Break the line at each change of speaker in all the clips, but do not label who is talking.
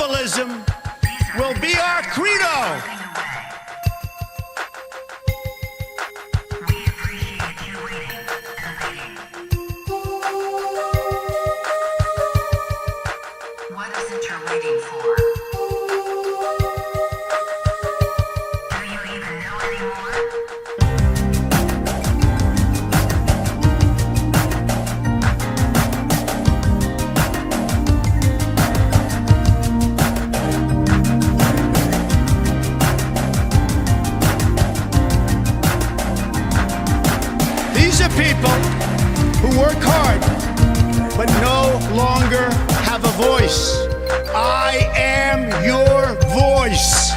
globalism will be our credo.
What is it you're waiting for? Do you even know anymore?
These are people who work hard but no longer have a voice. I am your voice.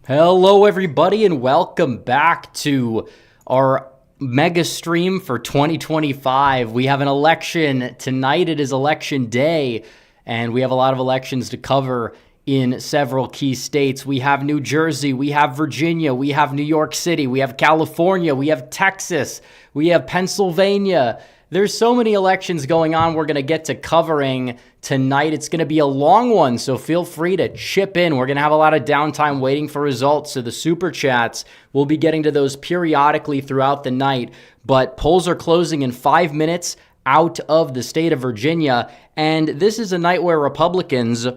Hello, everybody, and welcome back to our mega stream for 2025. We have an election tonight. It is election day, and we have a lot of elections to cover in several key states. We have New Jersey, we have Virginia, we have New York City, we have California, we have Texas, we have Pennsylvania. There's so many elections going on we're going to get to covering tonight. It's going to be a long one, so feel free to chip in. We're going to have a lot of downtime waiting for results, so the super chats, we'll be getting to those periodically throughout the night. But polls are closing in 5 minutes out of the state of Virginia, and this is a night where Republicans,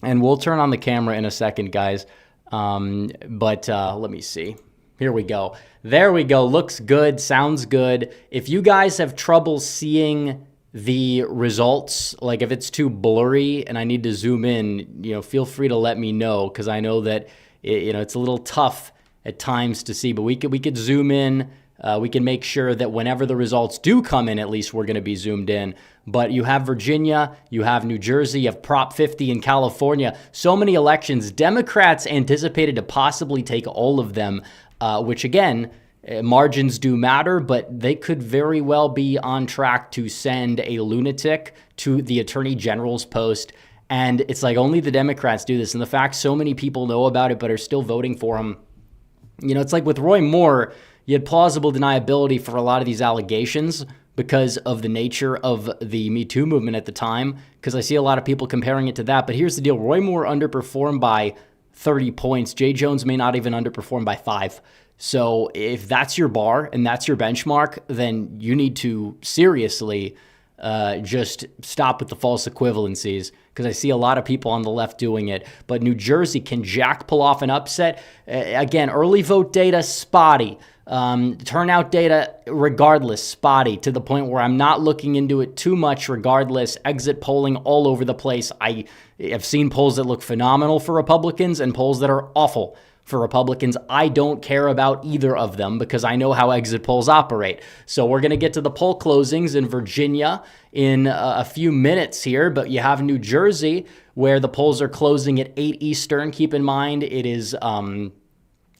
and we'll turn on the camera in a second, guys, but let me see. Here we go. There we go. Looks good. Sounds good. If you guys have trouble seeing the results, like if it's too blurry and I need to zoom in, feel free to let me know, because I know that it's a little tough at times to see. But we could zoom in. We can make sure that whenever the results do come in, at least we're going to be zoomed in. But you have Virginia, you have New Jersey, you have Prop 50 in California. So many elections. Democrats anticipated to possibly take all of them. Which again, margins do matter, but they could very well be on track to send a lunatic to the Attorney General's post. And it's like only the Democrats do this. And the fact so many people know about it but are still voting for him. It's like with Roy Moore, you had plausible deniability for a lot of these allegations because of the nature of the Me Too movement at the time, because I see a lot of people comparing it to that. But here's the deal. Roy Moore underperformed by 30 points. Jay Jones may not even underperform by 5. So if that's your bar and that's your benchmark, then you need to seriously just stop with the false equivalencies, because I see a lot of people on the left doing it. But New Jersey, can Jack pull off an upset? Again, early vote data, spotty. Turnout data, regardless, spotty, to the point where I'm not looking into it too much regardless. Exit polling all over the place. I have seen polls that look phenomenal for Republicans and polls that are awful for Republicans. I don't care about either of them because I know how exit polls operate. So we're going to get to the poll closings in Virginia in a few minutes here, but you have New Jersey where the polls are closing at 8 Eastern. Keep in mind it is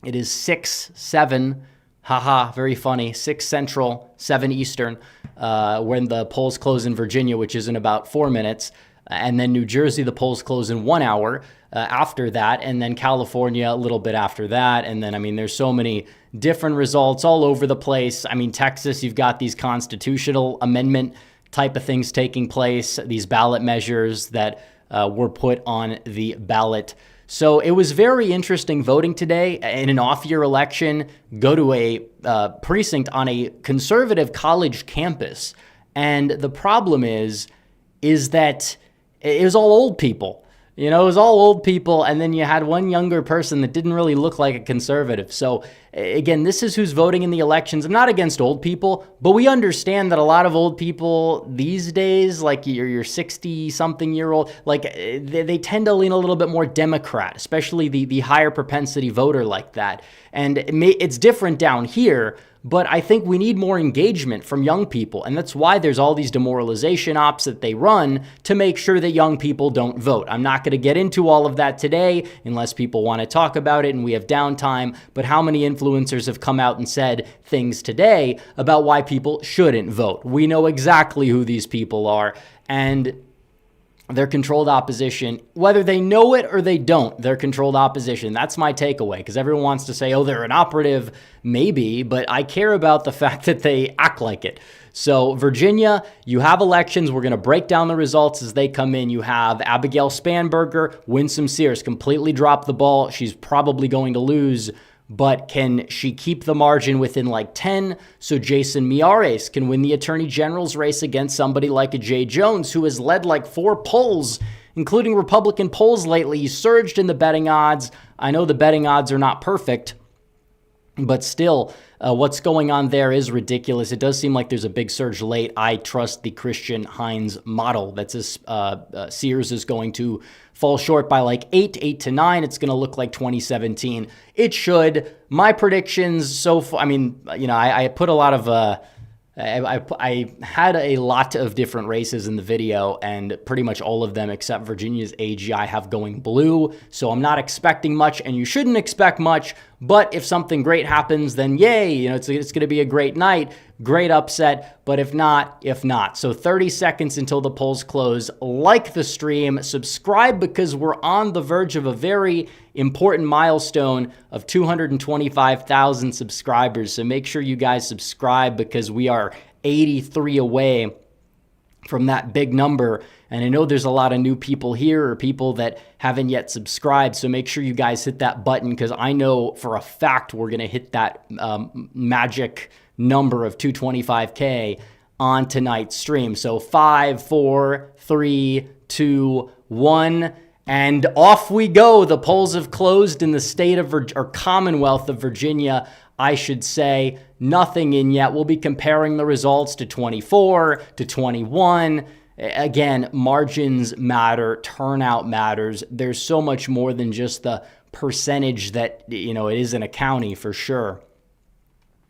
6, 7, haha, very funny, 6 Central, 7 Eastern, when the polls close in Virginia, which is in about 4 minutes. And then New Jersey, the polls close in 1 hour after that. And then California, a little bit after that. And then, there's so many different results all over the place. Texas, you've got these constitutional amendment type of things taking place, these ballot measures that were put on the ballot. So it was very interesting voting today in an off-year election. Go to a precinct on a conservative college campus. And the problem is that it was all old people. It was all old people, and then you had one younger person that didn't really look like a conservative. So, again, this is who's voting in the elections. I'm not against old people, but we understand that a lot of old people these days, like your 60-something-year-old, like they tend to lean a little bit more Democrat, especially the higher propensity voter like that. And it's different down here, but I think we need more engagement from young people, and that's why there's all these demoralization ops that they run to make sure that young people don't vote. I'm not going to get into all of that today unless people want to talk about it and we have downtime, but how many influencers have come out and said things today about why people shouldn't vote? We know exactly who these people are, and They're controlled opposition. Whether they know it or they don't, they're controlled opposition. That's my takeaway, because everyone wants to say, oh, they're an operative. Maybe, but I care about the fact that they act like it. So Virginia, you have elections. We're going to break down the results as they come in. You have Abigail Spanberger, Winsome Sears completely dropped the ball. She's probably going to lose, but can she keep the margin within like 10? So Jason Miyares can win the Attorney General's race against somebody like a Jay Jones, who has led like 4 polls, including Republican polls lately. He surged in the betting odds. I know the betting odds are not perfect, but still, what's going on there is ridiculous. It does seem like there's a big surge late. I trust the Christian Hines model. That says Sears is going to fall short by like 8 to 9. It's going to look like 2017. It should. My predictions so far, I mean, you know, I put a lot of, I had a lot of different races in the video, and pretty much all of them except Virginia's AGI have going blue. So I'm not expecting much, and you shouldn't expect much. But if something great happens, then yay, you know, it's going to be a great night, great upset. But if not, if not. So 30 seconds until the polls close. Like the stream, subscribe, because we're on the verge of a very important milestone of 225,000 subscribers. So make sure you guys subscribe, because we are 83 away from that big number. And I know there's a lot of new people here, or people that haven't yet subscribed. So make sure you guys hit that button, because I know for a fact we're going to hit that magic number of 225K on tonight's stream. So 5, 4, 3, 2, 1. And off we go. The polls have closed in the state of or Commonwealth of Virginia, I should say. Nothing in yet. We'll be comparing the results to 24, to 21. Again, margins matter, turnout matters. There's so much more than just the percentage that, you know, it is in a county for sure.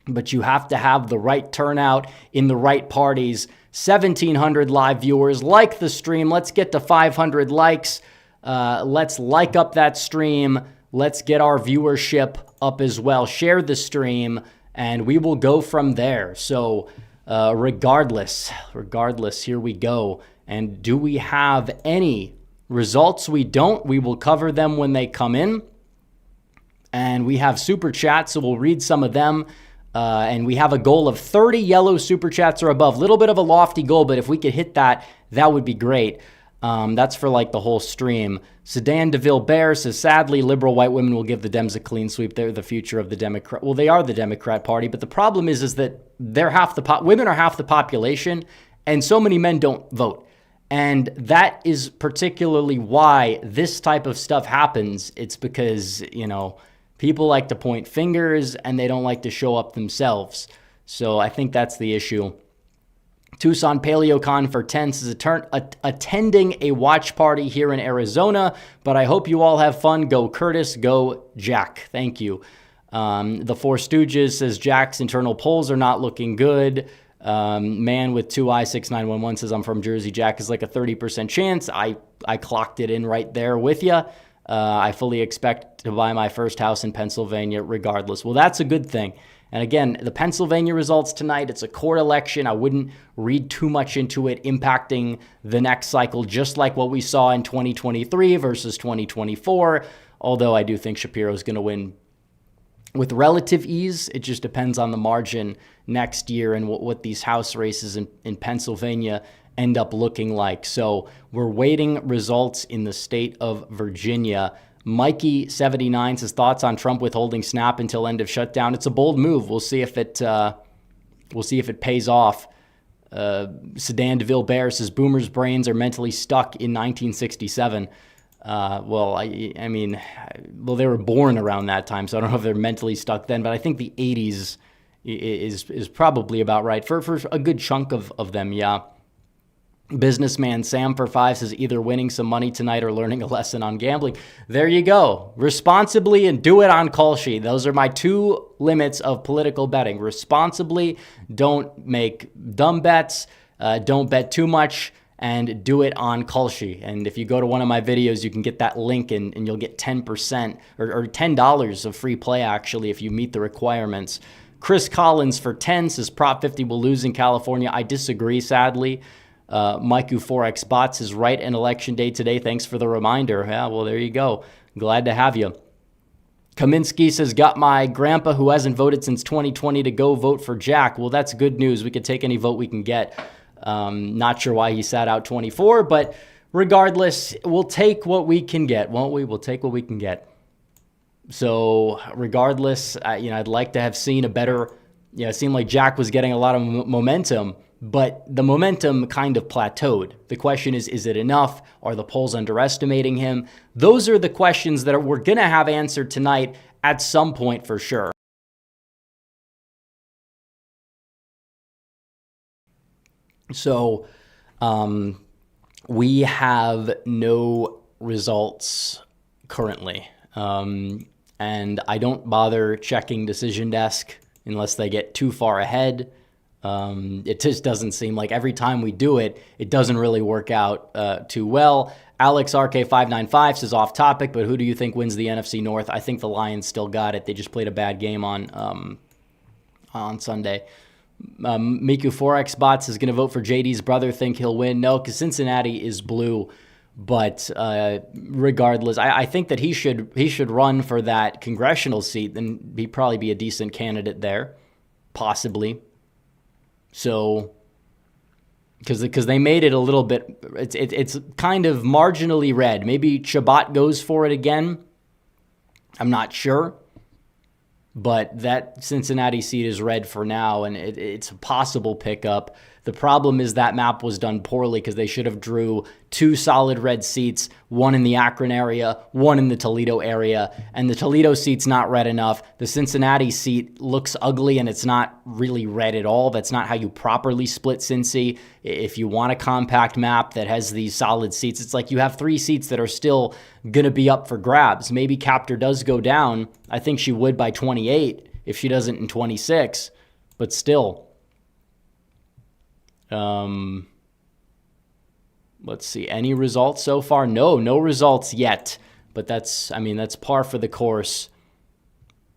But you have to have the right turnout in the right parties. 1,700 live viewers. Like the stream. Let's get to 500 likes. Let's like up that stream. Let's get our viewership up as well. Share the stream, and we will go from there. So regardless, here we go. And do we have any results? We don't. We will cover them when they come in. And we have super chats, so we'll read some of them. And we have a goal of 30 yellow super chats or above. Little bit of a lofty goal, but if we could hit that, that would be great. That's for like the whole stream. Sedan DeVille Bear says, sadly, liberal white women will give the Dems a clean sweep. They're the future of the Democrat. Well, they are the Democrat Party, but the problem is that they're half the women are half the population, and so many men don't vote. And that is particularly why this type of stuff happens. It's because, you know, people like to point fingers and they don't like to show up themselves. So I think that's the issue. Tucson PaleoCon for Tense is attending a watch party here in Arizona, but I hope you all have fun. Go Curtis, go Jack. Thank you. The Four Stooges says Jack's internal polls are not looking good. Man with 2I6911 says I'm from Jersey. Jack is like a 30% chance. I clocked it in right there with you. I fully expect to buy my first house in Pennsylvania regardless. Well, that's a good thing. And again, the Pennsylvania results tonight, it's a court election. I wouldn't read too much into it impacting the next cycle, just like what we saw in 2023 versus 2024. Although I do think Shapiro is going to win with relative ease. It just depends on the margin next year and what these House races in Pennsylvania end up looking like. So we're waiting results in the state of Virginia. Mikey79 says thoughts on Trump withholding SNAP until end of shutdown. It's a bold move. We'll see if it pays off. Sedan DeVille Bear says boomers' brains are mentally stuck in 1967. Well, I mean, they were born around that time, so I don't know if they're mentally stuck then, but I think the 80s is probably about right for a good chunk of them, yeah. Businessman Sam for 5 says either winning some money tonight or learning a lesson on gambling. There you go. Responsibly and do it on call sheet. Those are my 2 limits of political betting. Responsibly, don't make dumb bets, don't bet too much, and do it on call sheet. And if you go to one of my videos, you can get that link and you'll get 10% or $10 of free play actually if you meet the requirements. Chris Collins for 10 says Prop 50 will lose in California. I disagree, sadly. Maiku Forex Bots is right in election day today. Thanks for the reminder. Yeah, well, there you go. Glad to have you. Kaminsky says, got my grandpa who hasn't voted since 2020 to go vote for Jack. Well, that's good news. We could take any vote we can get. Not sure why he sat out 24, but regardless, we'll take what we can get, won't we? We'll take what we can get. So regardless, I'd like to have seen a better, it seemed like Jack was getting a lot of momentum, but the momentum kind of plateaued. The question is it enough? Are the polls underestimating him? Those are the questions that we're going to have answered tonight at some point for sure. So we have no results currently. And I don't bother checking Decision Desk unless they get too far ahead. It just doesn't seem like every time we do it, it doesn't really work out too well. Alex RK595 says off topic, but who do you think wins the NFC North? I think the Lions still got it. They just played a bad game on Sunday. Miku Forex Bots is going to vote for JD's brother. Think he'll win? No, because Cincinnati is blue. But regardless, I think that he should run for that congressional seat, and he'd probably be a decent candidate there, possibly. So, because they made it a little bit, it's kind of marginally red. Maybe Chabot goes for it again. I'm not sure. But that Cincinnati seat is red for now, and it's a possible pickup. The problem is that map was done poorly because they should have drew 2 solid red seats, one in the Akron area, one in the Toledo area, and the Toledo seat's not red enough. The Cincinnati seat looks ugly, and it's not really red at all. That's not how you properly split Cincy. If you want a compact map that has these solid seats, it's like you have 3 seats that are still going to be up for grabs. Maybe Captor does go down. I think she would by 28 if she doesn't in 26, but still. Let's see. Any results so far? No results yet. But that's par for the course.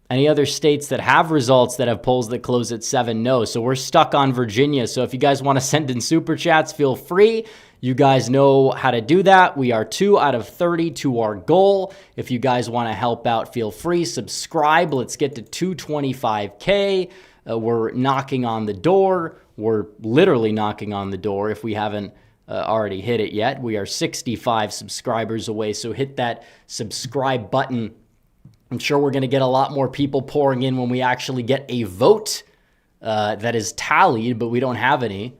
Any other states that have results that have polls that close at 7? No. So we're stuck on Virginia. So if you guys want to send in super chats, feel free. You guys know how to do that. We are 2 out of 30 to our goal. If you guys want to help out, feel free. Subscribe. Let's get to 225K. We're knocking on the door. We're literally knocking on the door if we haven't already hit it yet. We are 65 subscribers away, so hit that subscribe button. I'm sure we're going to get a lot more people pouring in when we actually get a vote that is tallied, but we don't have any.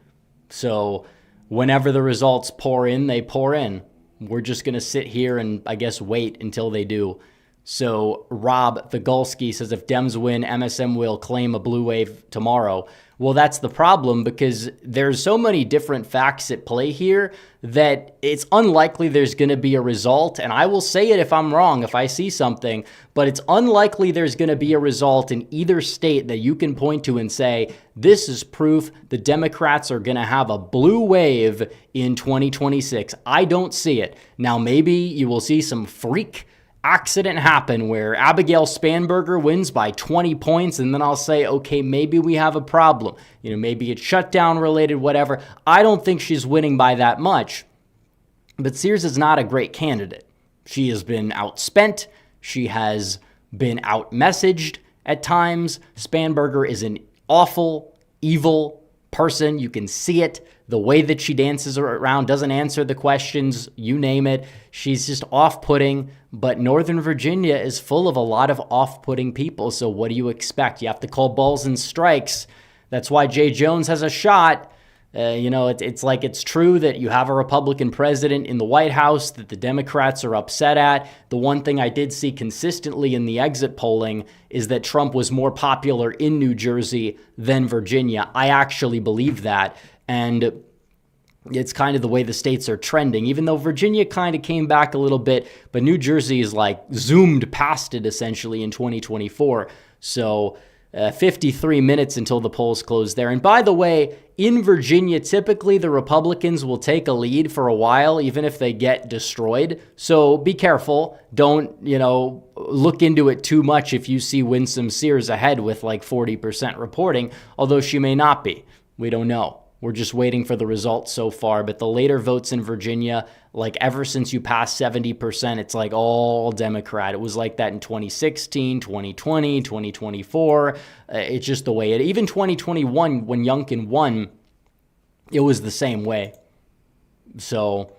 So whenever the results pour in, they pour in. We're just going to sit here and, I guess, wait until they do. So Rob Vigulski says if Dems win, MSM will claim a blue wave tomorrow. Well, that's the problem because there's so many different facts at play here that it's unlikely there's going to be a result. And I will say it if I'm wrong, if I see something, but it's unlikely there's going to be a result in either state that you can point to and say, this is proof the Democrats are going to have a blue wave in 2026. I don't see it. Now, maybe you will see some freak accident happen where Abigail Spanberger wins by 20 points, and then I'll say, okay, maybe we have a problem. Maybe it's shutdown related, whatever. I don't think she's winning by that much. But Sears is not a great candidate. She has been outspent. She has been out-messaged at times. Spanberger is an awful, evil person. You can see it. The way that she dances around, doesn't answer the questions, you name it. She's just off-putting. But Northern Virginia is full of a lot of off-putting people. So what do you expect? You have to call balls and strikes. That's why Jay Jones has a shot. It's like it's true that you have a Republican president in the White House that the Democrats are upset at. The one thing I did see consistently in the exit polling is that Trump was more popular in New Jersey than Virginia. I actually believe that. And it's kind of the way the states are trending, even though Virginia kind of came back a little bit, but New Jersey is like zoomed past it essentially in 2024. So 53 minutes until the polls close there. And by the way, in Virginia, typically the Republicans will take a lead for a while, even if they get destroyed. So be careful. Don't, look into it too much if you see Winsome Sears ahead with like 40% reporting, although she may not be. We don't know. We're just waiting for the results so far. But the later votes in Virginia, like ever since you passed 70%, it's like all Democrat. It was like that in 2016, 2020, 2024. It's just the way it, even 2021, when Youngkin won, it was the same way. So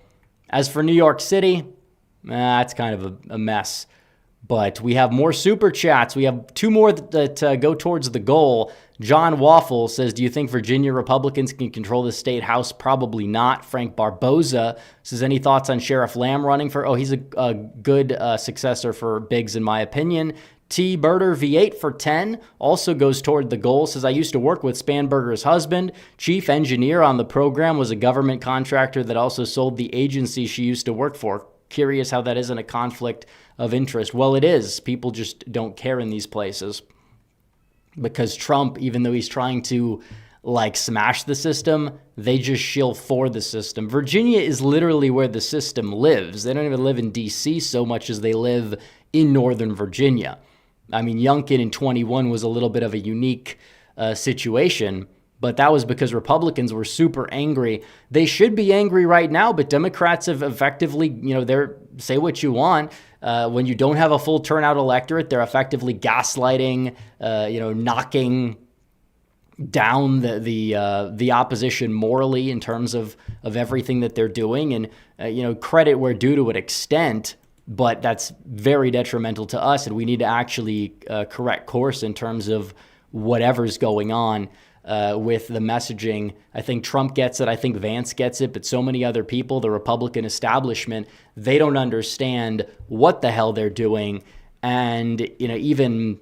as for New York City, it's kind of a mess. But we have more super chats. We have two more that go towards the goal. John Waffle says, do you think Virginia Republicans can control the state house? Probably not. Frank Barboza says, any thoughts on Sheriff Lamb running for? Oh, he's a good successor for Biggs, in my opinion. T. Birder V8 for 10 also goes toward the goal. Says, I used to work with Spanberger's husband. Chief engineer on the program was a government contractor that also sold the agency she used to work for. Curious how that isn't a conflict of interest. Well, it is. People just don't care in these places because Trump, even though he's trying to like smash the system, they just shill for the system. Virginia is literally where the system lives. They don't even live in DC so much as they live in Northern Virginia. I mean, Youngkin in 21 was a little bit of a unique situation, but that was because Republicans were super angry. They should be angry right now, but Democrats have effectively, they're say what you want. When you don't have a full turnout electorate, they're effectively gaslighting, knocking down the opposition morally in terms of everything that they're doing. And, credit where due to an extent, but that's very detrimental to us. And we need to actually correct course in terms of whatever's going on with the messaging. I think Trump gets it. I think Vance gets it. But so many other people, the Republican establishment, they don't understand what the hell they're doing. And, even,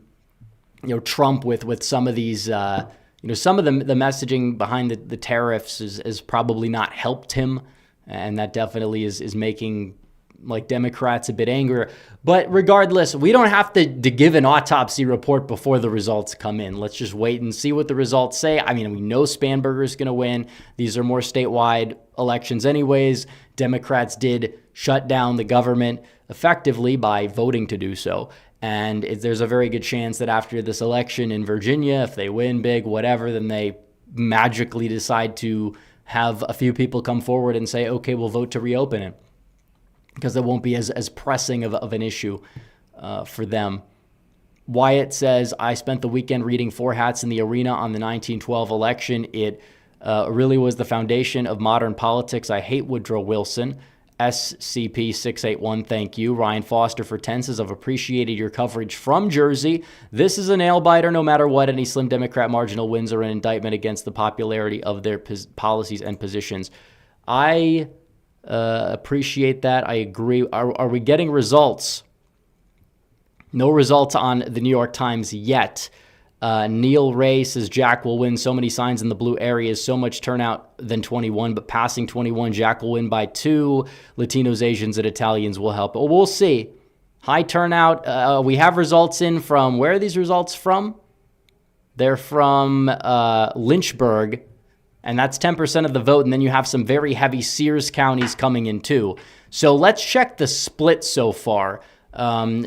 Trump with some of these, some of the messaging behind the tariffs is probably not helped him. And that definitely is making like Democrats a bit angrier. But regardless, we don't have to give an autopsy report before the results come in. Let's just wait and see what the results say. I mean, we know Spanberger is going to win. These are more statewide elections anyways. Democrats did shut down the government effectively by voting to do so. And there's a very good chance that after this election in Virginia, if they win big, whatever, then they magically decide to have a few people come forward and say, okay, we'll vote to reopen it, because it won't be as pressing of an issue for them. Wyatt says, I spent the weekend reading Four Hats in the Arena on the 1912 election. It really was the foundation of modern politics. I hate Woodrow Wilson. SCP-681, thank you. Ryan Foster for 10 says, I've appreciated your coverage from Jersey. This is a nail-biter no matter what. Any slim Democrat marginal wins are an indictment against the popularity of their policies and positions. I appreciate that. I agree. Are we getting results? No results on the New York Times yet. Neil Ray says Jack will win. So many signs in the blue areas, so much turnout than 21, but passing 21, Jack will win by 2. Latinos, Asians, and Italians will help. Well, we'll see. High turnout. We have results in from, where are these results from? They're from Lynchburg. And that's 10% of the vote. And then you have some very heavy Sears counties coming in too. So let's check the split so far,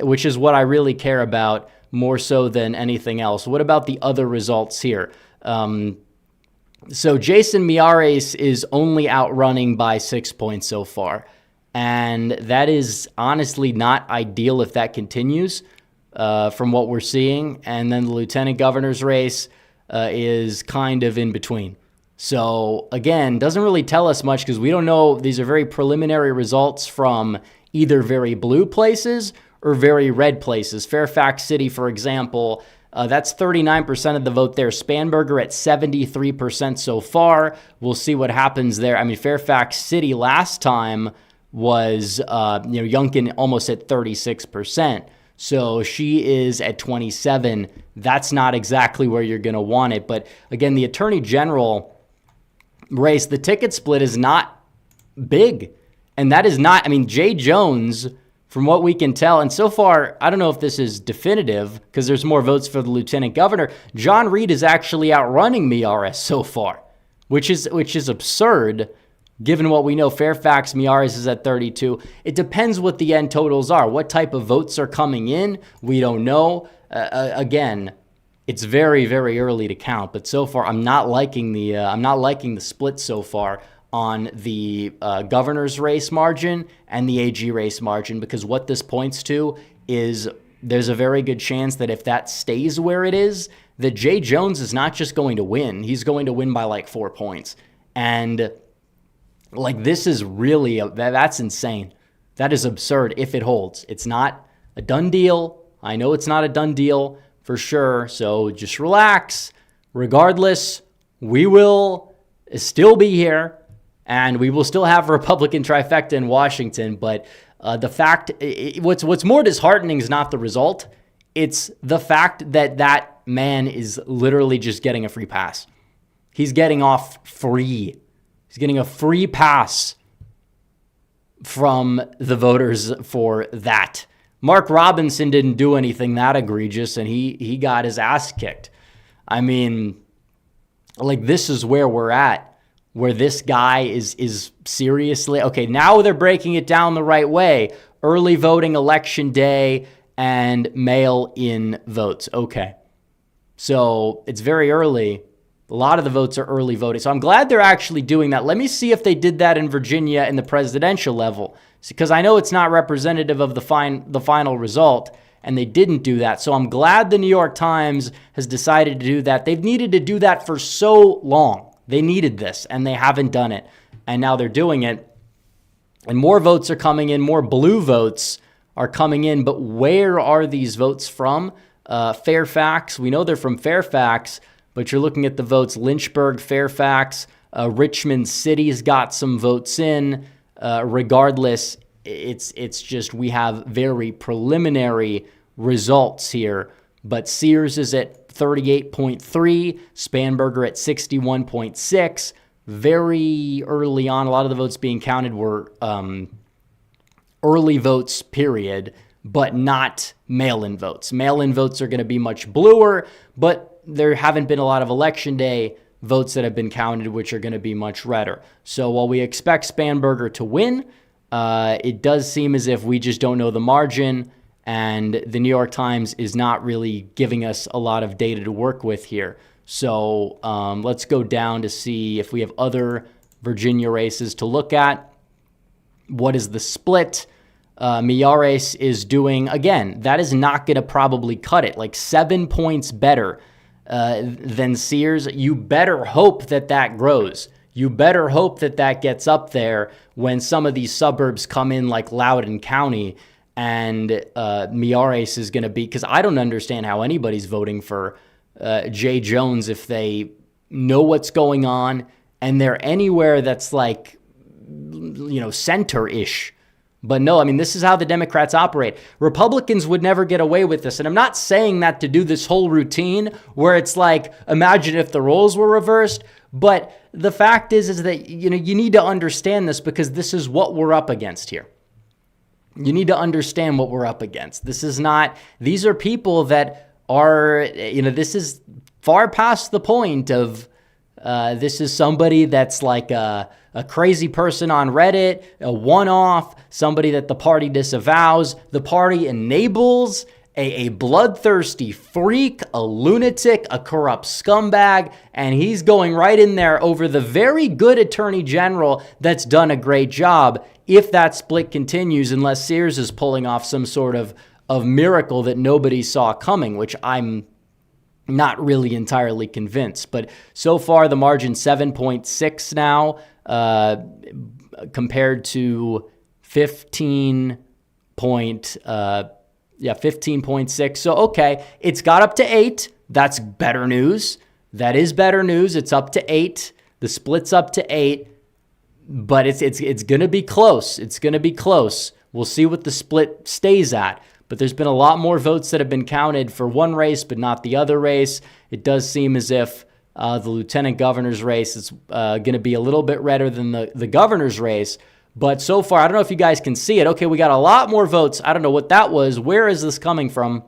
which is what I really care about more so than anything else. What about the other results here? So Jason Miyares is only outrunning by 6 points so far. And that is honestly not ideal if that continues from what we're seeing. And then the lieutenant governor's race is kind of in between. So again, doesn't really tell us much because we don't know. These are very preliminary results from either very blue places or very red places. Fairfax City, for example, that's 39% of the vote there. Spanberger at 73% so far. We'll see what happens there. I mean, Fairfax City last time was, Youngkin almost at 36%. So she is at 27. That's not exactly where you're going to want it. But again, the Attorney General race, the ticket split is not big. And that is not, Jay Jones, from what we can tell, and so far, I don't know if this is definitive because there's more votes for the lieutenant governor. John Reed is actually outrunning Miyares so far, which is absurd given what we know. Fairfax, Miyares is at 32. It depends what the end totals are. What type of votes are coming in? We don't know. Again, it's very, very early to count. But so far, I'm not liking the split so far on the governor's race margin and the AG race margin, because what this points to is there's a very good chance that if that stays where it is, that Jay Jones is not just going to win, he's going to win by like 4 points. And like, this is really, that's insane. That is absurd if it holds. It's not a done deal. I know it's not a done deal for sure. So just relax. Regardless, we will still be here and we will still have a Republican trifecta in Washington. But the fact, what's more disheartening is not the result. It's the fact that that man is literally just getting a free pass. He's getting off free. He's getting a free pass from the voters for that. Mark Robinson didn't do anything that egregious, and he got his ass kicked. I mean, like, this is where we're at, where this guy is seriously... Okay, now they're breaking it down the right way. Early voting, election day, and mail-in votes. Okay. So it's very early. A lot of the votes are early voting. So I'm glad they're actually doing that. Let me see if they did that in Virginia in the presidential level, because I know it's not representative of the final result, and they didn't do that. So I'm glad the New York Times has decided to do that. They've needed to do that for so long. They needed this, and they haven't done it. And now they're doing it. And more votes are coming in. More blue votes are coming in. But where are these votes from? Fairfax. We know they're from Fairfax, but you're looking at the votes. Lynchburg, Fairfax, Richmond City's got some votes in. Regardless, it's just we have very preliminary results here. But Sears is at 38.3, Spanberger at 61.6. Very early on, a lot of the votes being counted were early votes, period, but not mail-in votes. Mail-in votes are going to be much bluer, but there haven't been a lot of election day votes that have been counted, which are going to be much redder. So while we expect Spanberger to win, it does seem as if we just don't know the margin, and the New York Times is not really giving us a lot of data to work with here. So let's go down to see if we have other Virginia races to look at. What is the split? Miyares is doing, again, that is not going to probably cut it, like 7 points better than Sears. You better hope that that grows. You better hope that that gets up there when some of these suburbs come in like Loudoun County, and Miyares is going to be, because I don't understand how anybody's voting for Jay Jones if they know what's going on and they're anywhere that's like, center-ish. But no, I mean, this is how the Democrats operate. Republicans would never get away with this. And I'm not saying that to do this whole routine where it's like, imagine if the roles were reversed. But the fact is that, you need to understand this, because this is what we're up against here. You need to understand what we're up against. These are people that are, this is far past the point of, this is somebody that's like a crazy person on Reddit, a one-off, somebody that the party disavows. The party enables a bloodthirsty freak, a lunatic, a corrupt scumbag, and he's going right in there over the very good attorney general that's done a great job, if that split continues, unless Sears is pulling off some sort of miracle that nobody saw coming, which I'm not really entirely convinced. But so far, the margin 7.6 now, compared to 15.6. So, okay, it's got up to 8. That's better news. That is better news. It's up to 8. The split's up to 8, but it's going to be close. It's going to be close. We'll see what the split stays at. But there's been a lot more votes that have been counted for one race, but not the other race. It does seem as if the lieutenant governor's race is going to be a little bit redder than the governor's race. But so far, I don't know if you guys can see it. Okay, we got a lot more votes. I don't know what that was. Where is this coming from?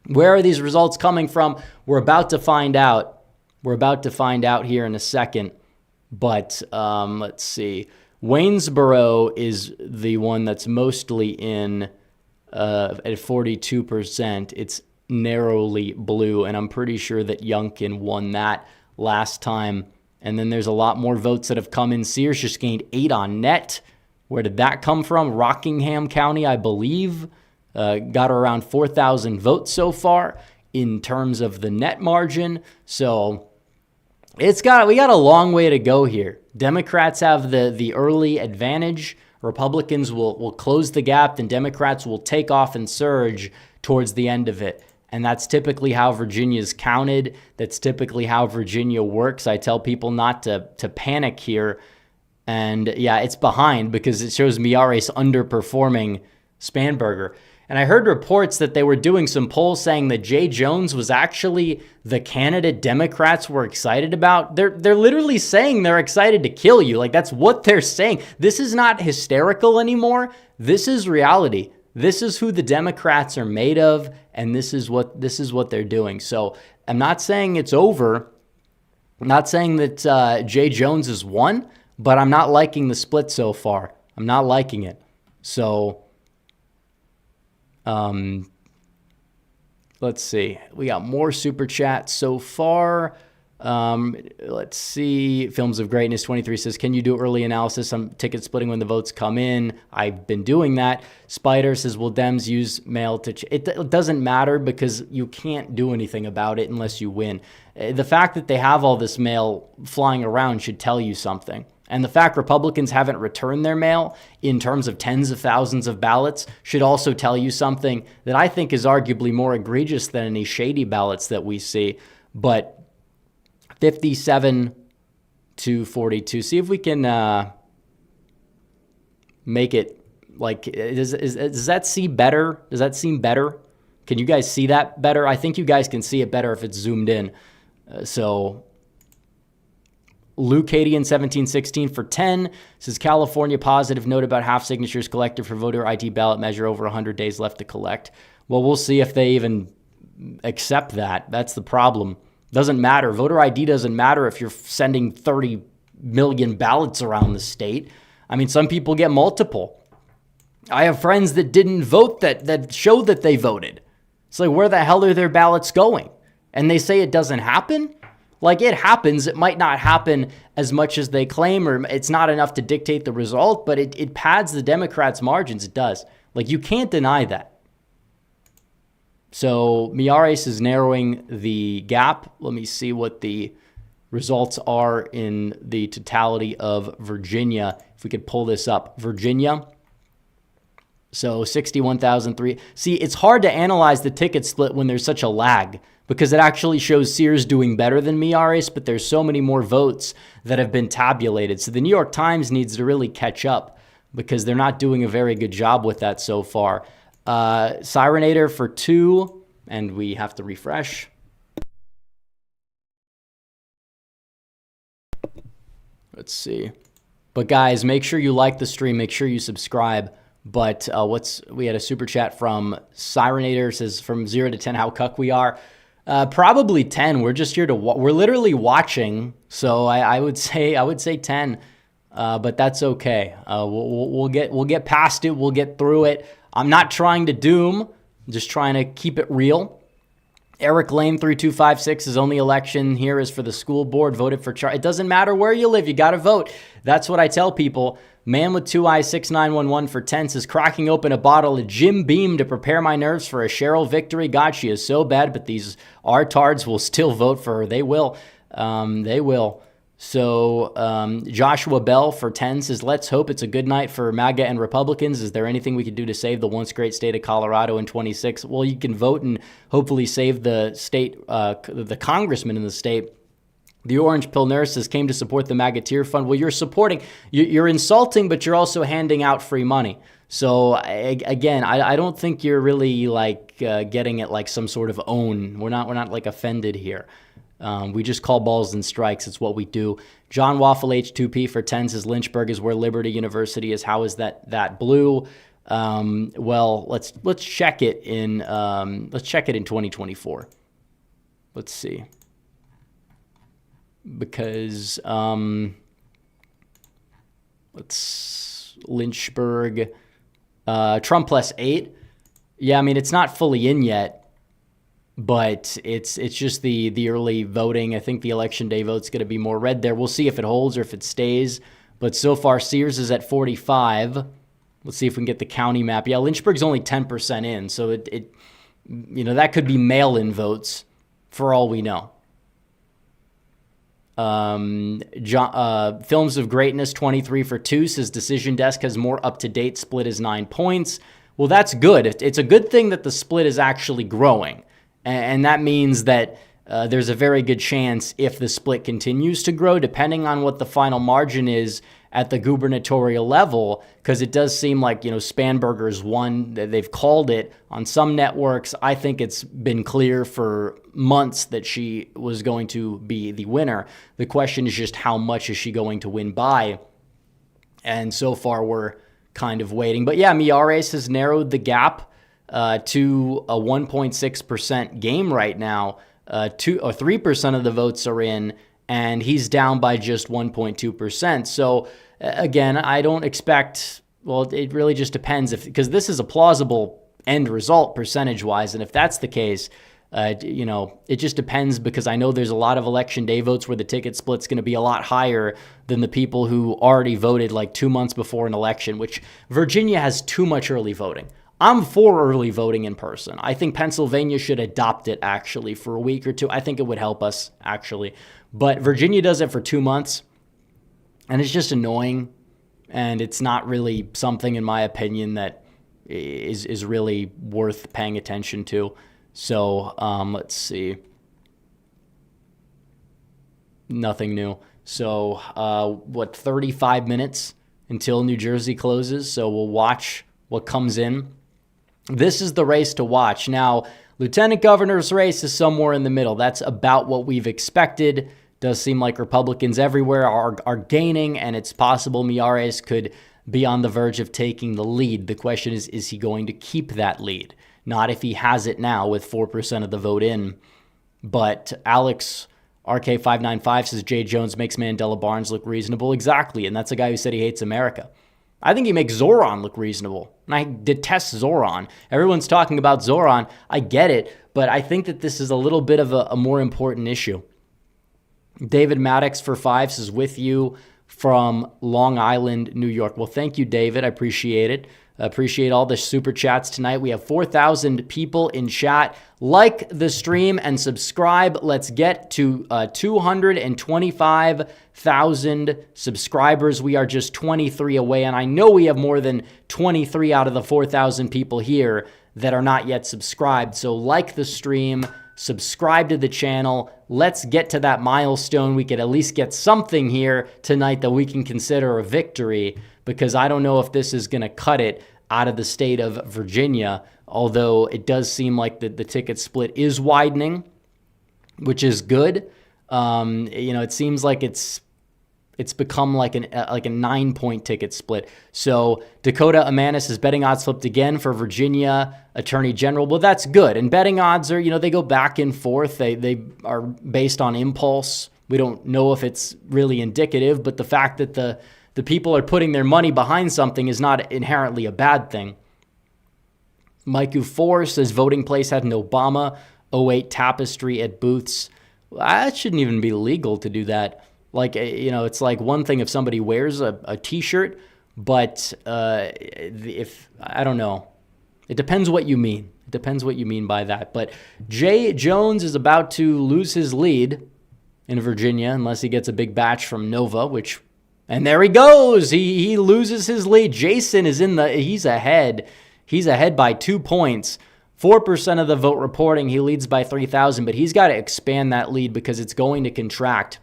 Where are these results coming from? We're about to find out. We're about to find out here in a second. But let's see. Waynesboro is the one that's mostly in at 42%. It's narrowly blue, and I'm pretty sure that Youngkin won that last time. And then there's a lot more votes that have come in. Sears just gained 8 on net. Where did that come from? Rockingham County, I believe, got around 4,000 votes so far in terms of the net margin. So we got a long way to go here. Democrats have the early advantage. Republicans will close the gap, then Democrats will take off and surge towards the end of it. And that's typically how Virginia's counted. That's typically how Virginia works. I tell people not to panic here. And yeah, it's behind because it shows Miyares underperforming Spanberger. And I heard reports that they were doing some polls saying that Jay Jones was actually the candidate Democrats were excited about. They're literally saying they're excited to kill you. Like, that's what they're saying. This is not hysterical anymore. This is reality. This is who the Democrats are made of, and this is what they're doing. So I'm not saying it's over. I'm not saying that Jay Jones has won, but I'm not liking the split so far. I'm not liking it. So let's see. We got more super chats so far. Let's see. Films of Greatness 23 says, can you do early analysis on ticket splitting when the votes come in? I've been doing that. Spider says, will Dems use mail to... It doesn't matter because you can't do anything about it unless you win. The fact that they have all this mail flying around should tell you something. And the fact Republicans haven't returned their mail in terms of tens of thousands of ballots should also tell you something that I think is arguably more egregious than any shady ballots that we see. But 57 to 42. See if we can make it like, does that see better? Does that seem better? Can you guys see that better? I think you guys can see it better if it's zoomed in. So Luke Cadian 1716 for 10 says California positive note about half signatures collected for voter ID ballot measure, over 100 days left to collect. Well, we'll see if they even accept that. That's the problem. Doesn't matter. Voter ID doesn't matter if you're sending 30 million ballots around the state. I mean, some people get multiple. I have friends that didn't vote that show that they voted. It's like, where the hell are their ballots going? And they say it doesn't happen? Like, it happens. It might not happen as much as they claim, or it's not enough to dictate the result, but it pads the Democrats' margins. It does. Like, you can't deny that. So Miyares is narrowing the gap. Let me see what the results are in the totality of Virginia. If we could pull this up. Virginia. So 61,003. See, it's hard to analyze the ticket split when there's such a lag, because it actually shows Sears doing better than Miyares, but there's so many more votes that have been tabulated. So the New York Times needs to really catch up because they're not doing a very good job with that so far. Sirenator for 2, and we have to refresh. Let's see. But guys, make sure you like the stream. Make sure you subscribe. But we had a super chat from Sirenator, says from 0 to 10 how cuck we are. Probably 10. We're just here to we're literally watching. So I would say 10. But that's okay. We'll get past it. We'll get through it. I'm not trying to doom. I'm just trying to keep it real. Eric Lane 3256, his only election here is for the school board. Voted for It doesn't matter where you live. You got to vote. That's what I tell people. Man with 2 eyes 6911 for 10 says, cracking open a bottle of Jim Beam to prepare my nerves for a Cheryl victory. God, she is so bad, but these artards will still vote for her. They will. They will. So Joshua Bell for 10 says, let's hope it's a good night for MAGA and Republicans. Is there anything we could do to save the once great state of Colorado in 26? Well, you can vote and hopefully save the state, the congressman in the state. The Orange Pill Nurse says, came to support the MAGA Tier Fund. Well, you're supporting, you're insulting, but you're also handing out free money. So again, I don't think you're really like getting it like some sort of own. We're not like offended here. We just call balls and strikes. It's what we do. John Waffle H2P for 10 says Lynchburg is where Liberty University is. How is that blue? Well, let's check it in 2024. Let's see. Because Lynchburg, Trump +8. Yeah, I mean, it's not fully in yet. but it's just the early voting. I think the election day vote's going to be more red there. We'll see if it holds or if it stays. But so far, Sears is at 45. Let's see if we can get the county map. Yeah, Lynchburg's only 10% in, so it that could be mail-in votes for all we know. Films of Greatness 23 for 2 says Decision Desk has more up-to-date. Split is 9 points. Well, that's good. It's a good thing that the split is actually growing. And that means that there's a very good chance if the split continues to grow, depending on what the final margin is at the gubernatorial level, because it does seem like, Spanberger's won. They've called it on some networks. I think it's been clear for months that she was going to be the winner. The question is just how much is she going to win by? And so far we're kind of waiting. But yeah, Miyares has narrowed the gap to a 1.6% game right now. 3% of the votes are in, and he's down by just 1.2%. So again, I don't expect, well, it really just depends because this is a plausible end result percentage-wise, and if that's the case, it just depends because I know there's a lot of election day votes where the ticket split's going to be a lot higher than the people who already voted like 2 months before an election, which Virginia has too much early voting. I'm for early voting in person. I think Pennsylvania should adopt it actually for a week or two. I think it would help us actually. But Virginia does it for 2 months, and it's just annoying, and it's not really something, in my opinion, that is really worth paying attention to. So let's see. Nothing new. So 35 minutes until New Jersey closes, so we'll watch what comes in. This is the race to watch. Now, Lieutenant Governor's race is somewhere in the middle. That's about what we've expected. Does seem like Republicans everywhere are gaining, and it's possible Miyares could be on the verge of taking the lead. The question is he going to keep that lead? Not if he has it now with 4% of the vote in. But Alex RK595 says Jay Jones makes Mandela Barnes look reasonable. Exactly, and that's a guy who said he hates America. I think he makes Zoran look reasonable, and I detest Zoran. Everyone's talking about Zoran. I get it, but I think that this is a little bit of a more important issue. David Maddox for 5 says, with you from Long Island, New York. Well, thank you, David. I appreciate it. I appreciate all the super chats tonight. We have 4,000 people in chat. Like the stream and subscribe. Let's get to 225,000 subscribers. We are just 23 away, and I know we have more than 23 out of the 4,000 people here that are not yet subscribed. So like the stream, subscribe to the channel. Let's get to that milestone. We could at least get something here tonight that we can consider a victory, because I don't know if this is going to cut it out of the state of Virginia, although it does seem like the ticket split is widening, which is good. It seems like it's become like a 9-point ticket split. So Dakota Amanis is betting odds flipped again for Virginia Attorney General. Well, that's good. And betting odds are, they go back and forth. They are based on impulse. We don't know if it's really indicative, but the fact that the people are putting their money behind something is not inherently a bad thing. Maiku 4 says voting place had an Obama 08 tapestry at booths. That shouldn't even be legal to do that. Like, it's like one thing if somebody wears a T-shirt, but if, I don't know. It depends what you mean. It depends what you mean by that. But Jay Jones is about to lose his lead in Virginia unless he gets a big batch from Nova, and there he goes. He loses his lead. Jason is he's ahead. He's ahead by 2 points. 4% of the vote reporting. He leads by 3,000, but he's got to expand that lead because it's going to contract.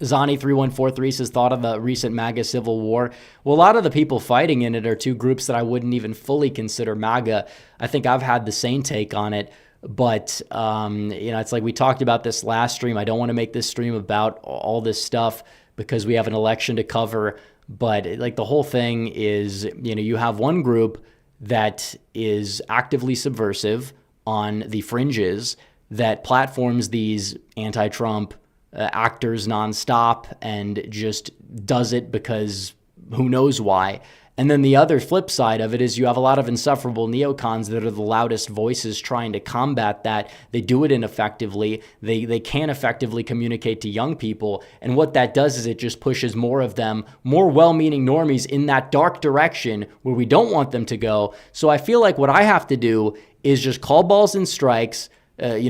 Zani3143 says, thought of the recent MAGA civil war. Well, a lot of the people fighting in it are two groups that I wouldn't even fully consider MAGA. I think I've had the same take on it. But, it's like we talked about this last stream. I don't want to make this stream about all this stuff because we have an election to cover. But like the whole thing is, you have one group that is actively subversive on the fringes that platforms these anti-Trump actors nonstop and just does it because who knows why. And then the other flip side of it is you have a lot of insufferable neocons that are the loudest voices trying to combat that. They do it ineffectively. They can't effectively communicate to young people. And what that does is it just pushes more of them, more well-meaning normies, in that dark direction where we don't want them to go. So I feel like what I have to do is just call balls and strikes,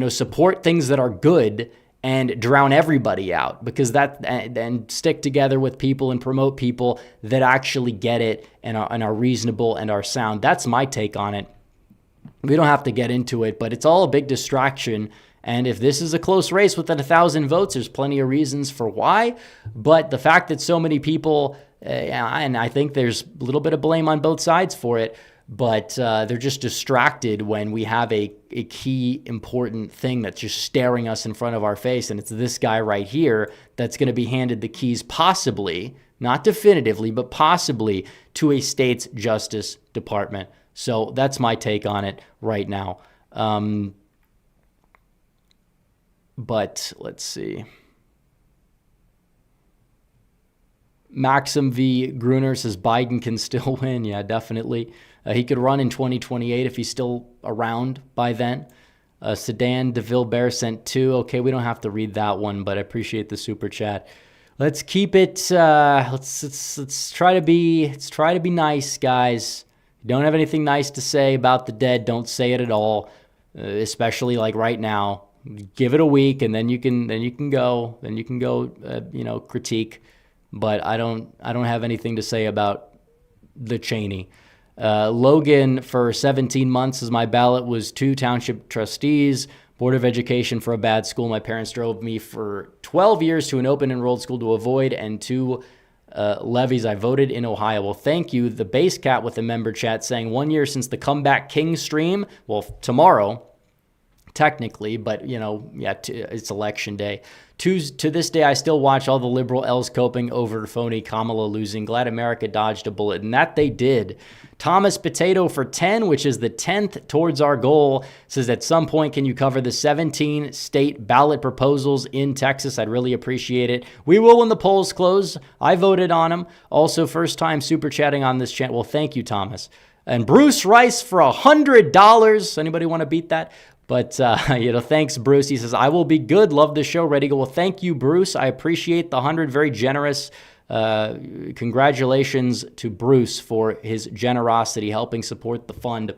support things that are good, and drown everybody out, because and stick together with people and promote people that actually get it and are reasonable and are sound. That's my take on it. We don't have to get into it, but it's all a big distraction. And if this is a close race within 1,000 votes, there's plenty of reasons for why. But the fact that so many people, and I think there's a little bit of blame on both sides for it, but they're just distracted when we have a key important thing that's just staring us in front of our face. And it's this guy right here that's going to be handed the keys, possibly, not definitively, but possibly, to a state's justice department. So that's my take on it right now. But let's see. Maxim V. Gruner says Biden can still win. Yeah, definitely. He could run in 2028 if he's still around by then. Sedan DeVille Bear sent 2. Okay, we don't have to read that one, but I appreciate the super chat. Let's keep it. Let's try to be nice, guys. You don't have anything nice to say about the dead, don't say it at all. Especially like right now. Give it a week, and then you can go critique. But I don't have anything to say about the Cheney. Logan, for 17 months, as my ballot was 2 township trustees, Board of Education for a bad school. My parents drove me for 12 years to an open enrolled school to avoid, and 2 levies. I voted in Ohio. Well, thank you. The Base Cat with a member chat saying 1 year since the Comeback King stream. Well, tomorrow, technically, but it's election day. To this day, I still watch all the liberal L's coping over phony Kamala losing. Glad America dodged a bullet, and that they did. Thomas Potato for 10, which is the 10th towards our goal, says at some point, can you cover the 17 state ballot proposals in Texas? I'd really appreciate it. We will when the polls close. I voted on them. Also, first time super chatting on this channel. Well, thank you, Thomas. And Bruce Rice for $100. Anybody want to beat that? But, thanks, Bruce. He says, I will be good. Love the show. Ready to go. Well, thank you, Bruce. I appreciate the 100. Very generous. Congratulations to Bruce for his generosity, helping support the fund.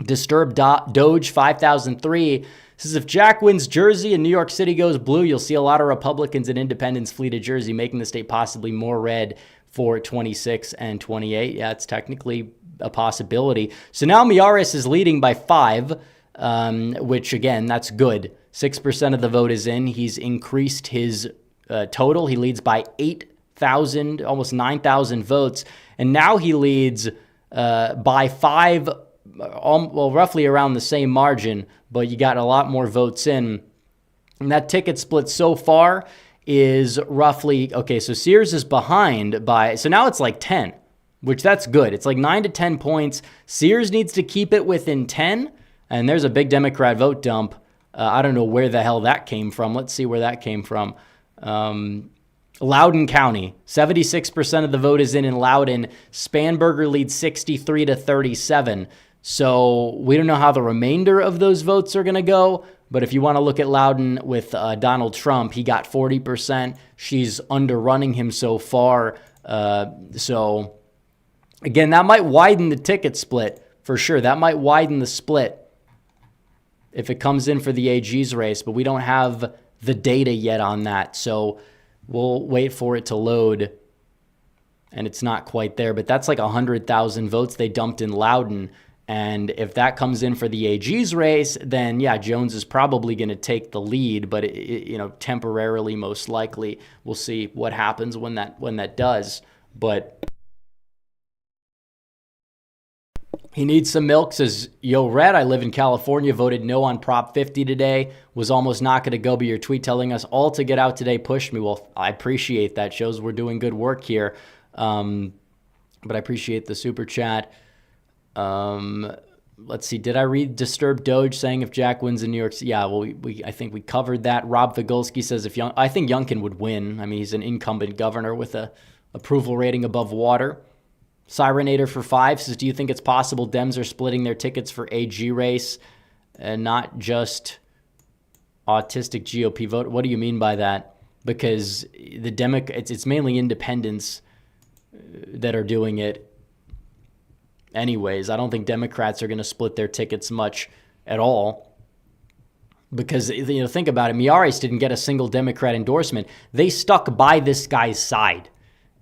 Disturbed Doge 5003 says, if Jack wins Jersey and New York City goes blue, you'll see a lot of Republicans and independents flee to Jersey, making the state possibly more red for 26 and 28. Yeah, it's technically a possibility. So now Miaris is leading by 5. Which, again, that's good. 6% of the vote is in. He's increased his total. He leads by 8,000, almost 9,000 votes. And now he leads by 5, roughly around the same margin, but you got a lot more votes in. And that ticket split so far is roughly, okay, so Sears is behind by, so now it's like 10, which that's good. It's like 9 to 10 points. Sears needs to keep it within 10. And there's a big Democrat vote dump. I don't know where the hell that came from. Let's see where that came from. Loudoun County, 76% of the vote is in Loudoun. Spanberger leads 63 to 37. So we don't know how the remainder of those votes are going to go. But if you want to look at Loudoun with Donald Trump, he got 40%. She's underrunning him so far. So, again, that might widen the ticket split for sure. That might widen the split if it comes in for the AG's race, but we don't have the data yet on that. So we'll wait for it to load, and it's not quite there. But that's like 100,000 votes they dumped in Loudoun. And if that comes in for the AG's race, then, yeah, Jones is probably going to take the lead, but, temporarily, most likely. We'll see what happens when that does. But he needs some milk, says, Yo, Red, I live in California, voted no on Prop 50 today, was almost not going to go, but your tweet telling us all to get out today pushed me. Well, I appreciate that. Shows we're doing good work here. But I appreciate the super chat. Let's see. Did I read Disturbed Doge saying if Jack wins in New York City? Yeah, well, I think we covered that. Rob Vigulski says I think Youngkin would win. I mean, he's an incumbent governor with a approval rating above water. Sirenator for 5 says, do you think it's possible Dems are splitting their tickets for AG race and not just autistic GOP vote? What do you mean by that? Because it's mainly independents that are doing it anyways. I don't think Democrats are going to split their tickets much at all. Because, think about it. Miyares didn't get a single Democrat endorsement. They stuck by this guy's side.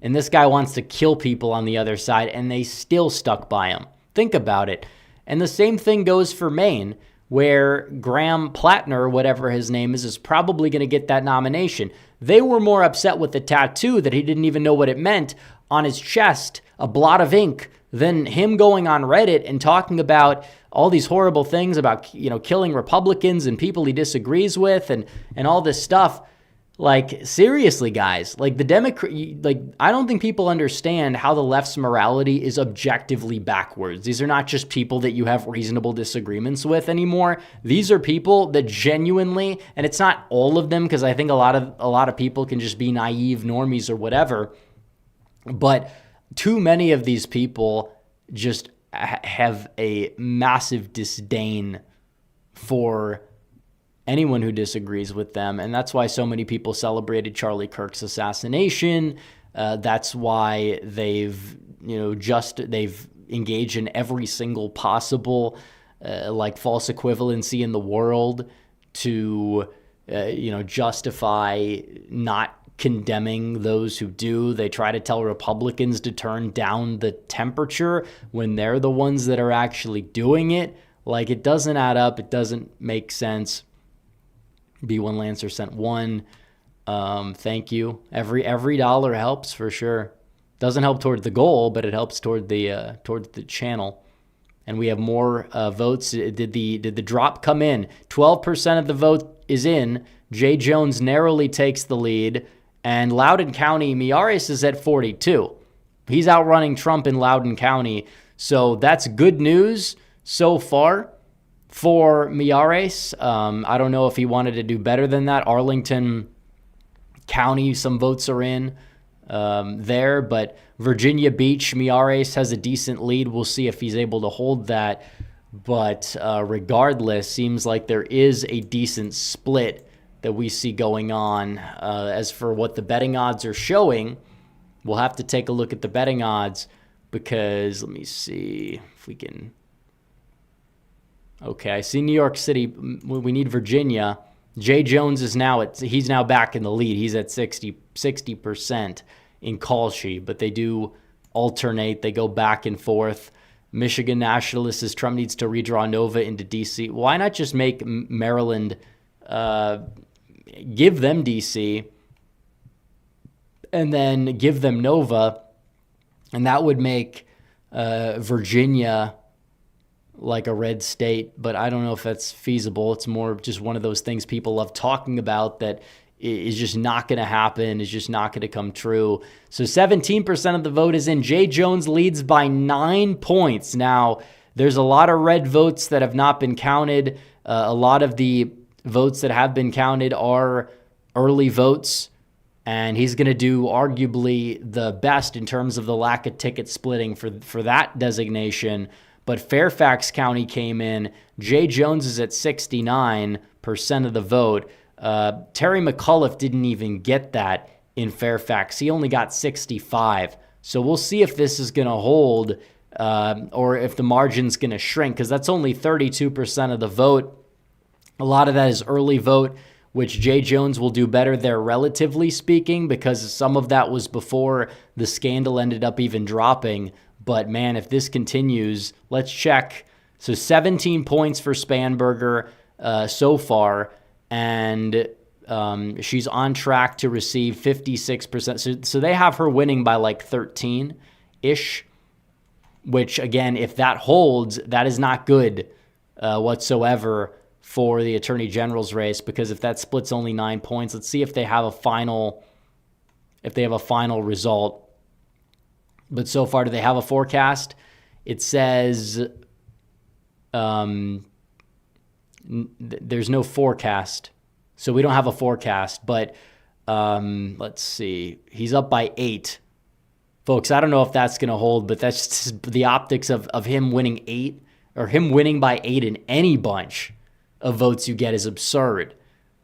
And this guy wants to kill people on the other side, and they still stuck by him. Think about it. And the same thing goes for Maine, where Graham Plattner, whatever his name is probably going to get that nomination. They were more upset with the tattoo that he didn't even know what it meant on his chest, a blot of ink, than him going on Reddit and talking about all these horrible things about, killing Republicans and people he disagrees with and all this stuff. Like, seriously, guys, like I don't think people understand how the left's morality is objectively backwards. These are not just people that you have reasonable disagreements with anymore. These are people that genuinely, and it's not all of them, because I think a lot of people can just be naive normies or whatever, but too many of these people just have a massive disdain for anyone who disagrees with them. And that's why so many people celebrated Charlie Kirk's assassination. That's why they've engaged in every single possible false equivalency in the world to justify not condemning those who do. They try to tell Republicans to turn down the temperature when they're the ones that are actually doing it. Like, it doesn't add up. It doesn't make sense. B1 Lancer sent 1. Thank you. Every dollar helps for sure. Doesn't help toward the goal, but it helps toward the channel. And we have more votes. Did the drop come in? 12% of the vote is in. Jay Jones narrowly takes the lead. And Loudoun County, Miyares is at 42. He's outrunning Trump in Loudoun County. So that's good news so far for Miyares. I don't know if he wanted to do better than that. Arlington County, some votes are in there. But Virginia Beach, Miyares has a decent lead. We'll see if he's able to hold that. But regardless, seems like there is a decent split that we see going on. As for what the betting odds are showing, we'll have to take a look at the betting odds, because let me see if we can. Okay, I see New York City. We need Virginia. Jay Jones he's now back in the lead. He's at 60% in call sheet, but they do alternate. They go back and forth. Michigan Nationalist says Trump needs to redraw Nova into D.C. Why not just make Maryland, give them D.C., and then give them Nova, and that would make Virginia like a red state. But I don't know if that's feasible. It's more just one of those things people love talking about that is just not going to happen, is just not going to come true. So 17% of the vote is in. Jay Jones leads by 9 points. Now, there's a lot of red votes that have not been counted. A lot of the votes that have been counted are early votes, and he's going to do arguably the best in terms of the lack of ticket splitting for that designation. But Fairfax County came in. Jay Jones is at 69% of the vote. Terry McAuliffe didn't even get that in Fairfax. He only got 65. So we'll see if this is going to hold or if the margin's going to shrink, because that's only 32% of the vote. A lot of that is early vote, which Jay Jones will do better there, relatively speaking, because some of that was before the scandal ended up even dropping. But man, if this continues, let's check. So 17 points for Spanberger so far, and she's on track to receive 56%. So they have her winning by like 13-ish, which again, if that holds, that is not good whatsoever for the Attorney General's race, because if that splits only 9 points, let's see if they have a final result. But so far, do they have a forecast? It says there's no forecast, so we don't have a forecast. But let's see, he's up by 8. Folks, I don't know if that's going to hold, but that's just the optics of him winning 8 or him winning by 8 in any bunch of votes you get is absurd.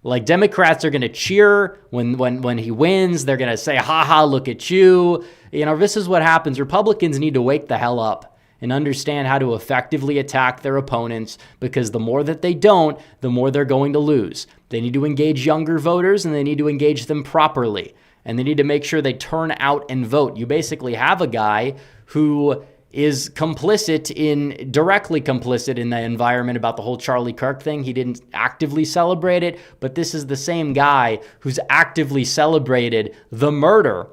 Like, Democrats are going to cheer when he wins. They're going to say, ha ha, look at you. This is what happens. Republicans need to wake the hell up and understand how to effectively attack their opponents, because the more that they don't, the more they're going to lose. They need to engage younger voters, and they need to engage them properly. And they need to make sure they turn out and vote. You basically have a guy who is directly complicit in the environment about the whole Charlie Kirk thing. He didn't actively celebrate it, but this is the same guy who's actively celebrated the murder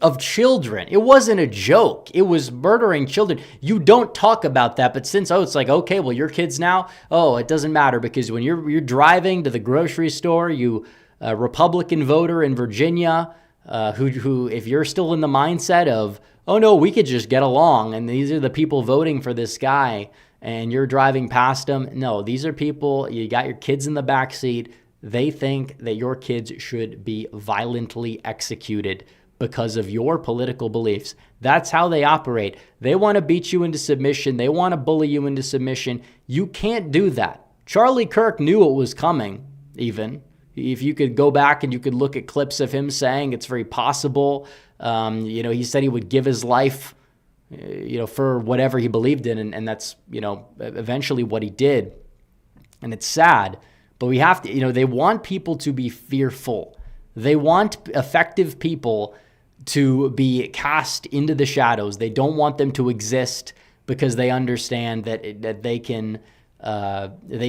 of children. It wasn't a joke. It was murdering children. You don't talk about that, but since, it's like, okay, well, your kids now, it doesn't matter, because when you're driving to the grocery store, you a Republican voter in Virginia, who, if you're still in the mindset of, oh no, we could just get along, and these are the people voting for this guy, and you're driving past them. No, these are people, you got your kids in the back seat. They think that your kids should be violently executed because of your political beliefs. That's how they operate. They want to beat you into submission. They want to bully you into submission. You can't do that. Charlie Kirk knew it was coming, even. If you could go back and you could look at clips of him saying it's very possible, he said he would give his life, for whatever he believed in. And that's, eventually what he did. And it's sad, but we have to, they want people to be fearful. They want effective people to be cast into the shadows. They don't want them to exist, because they understand that they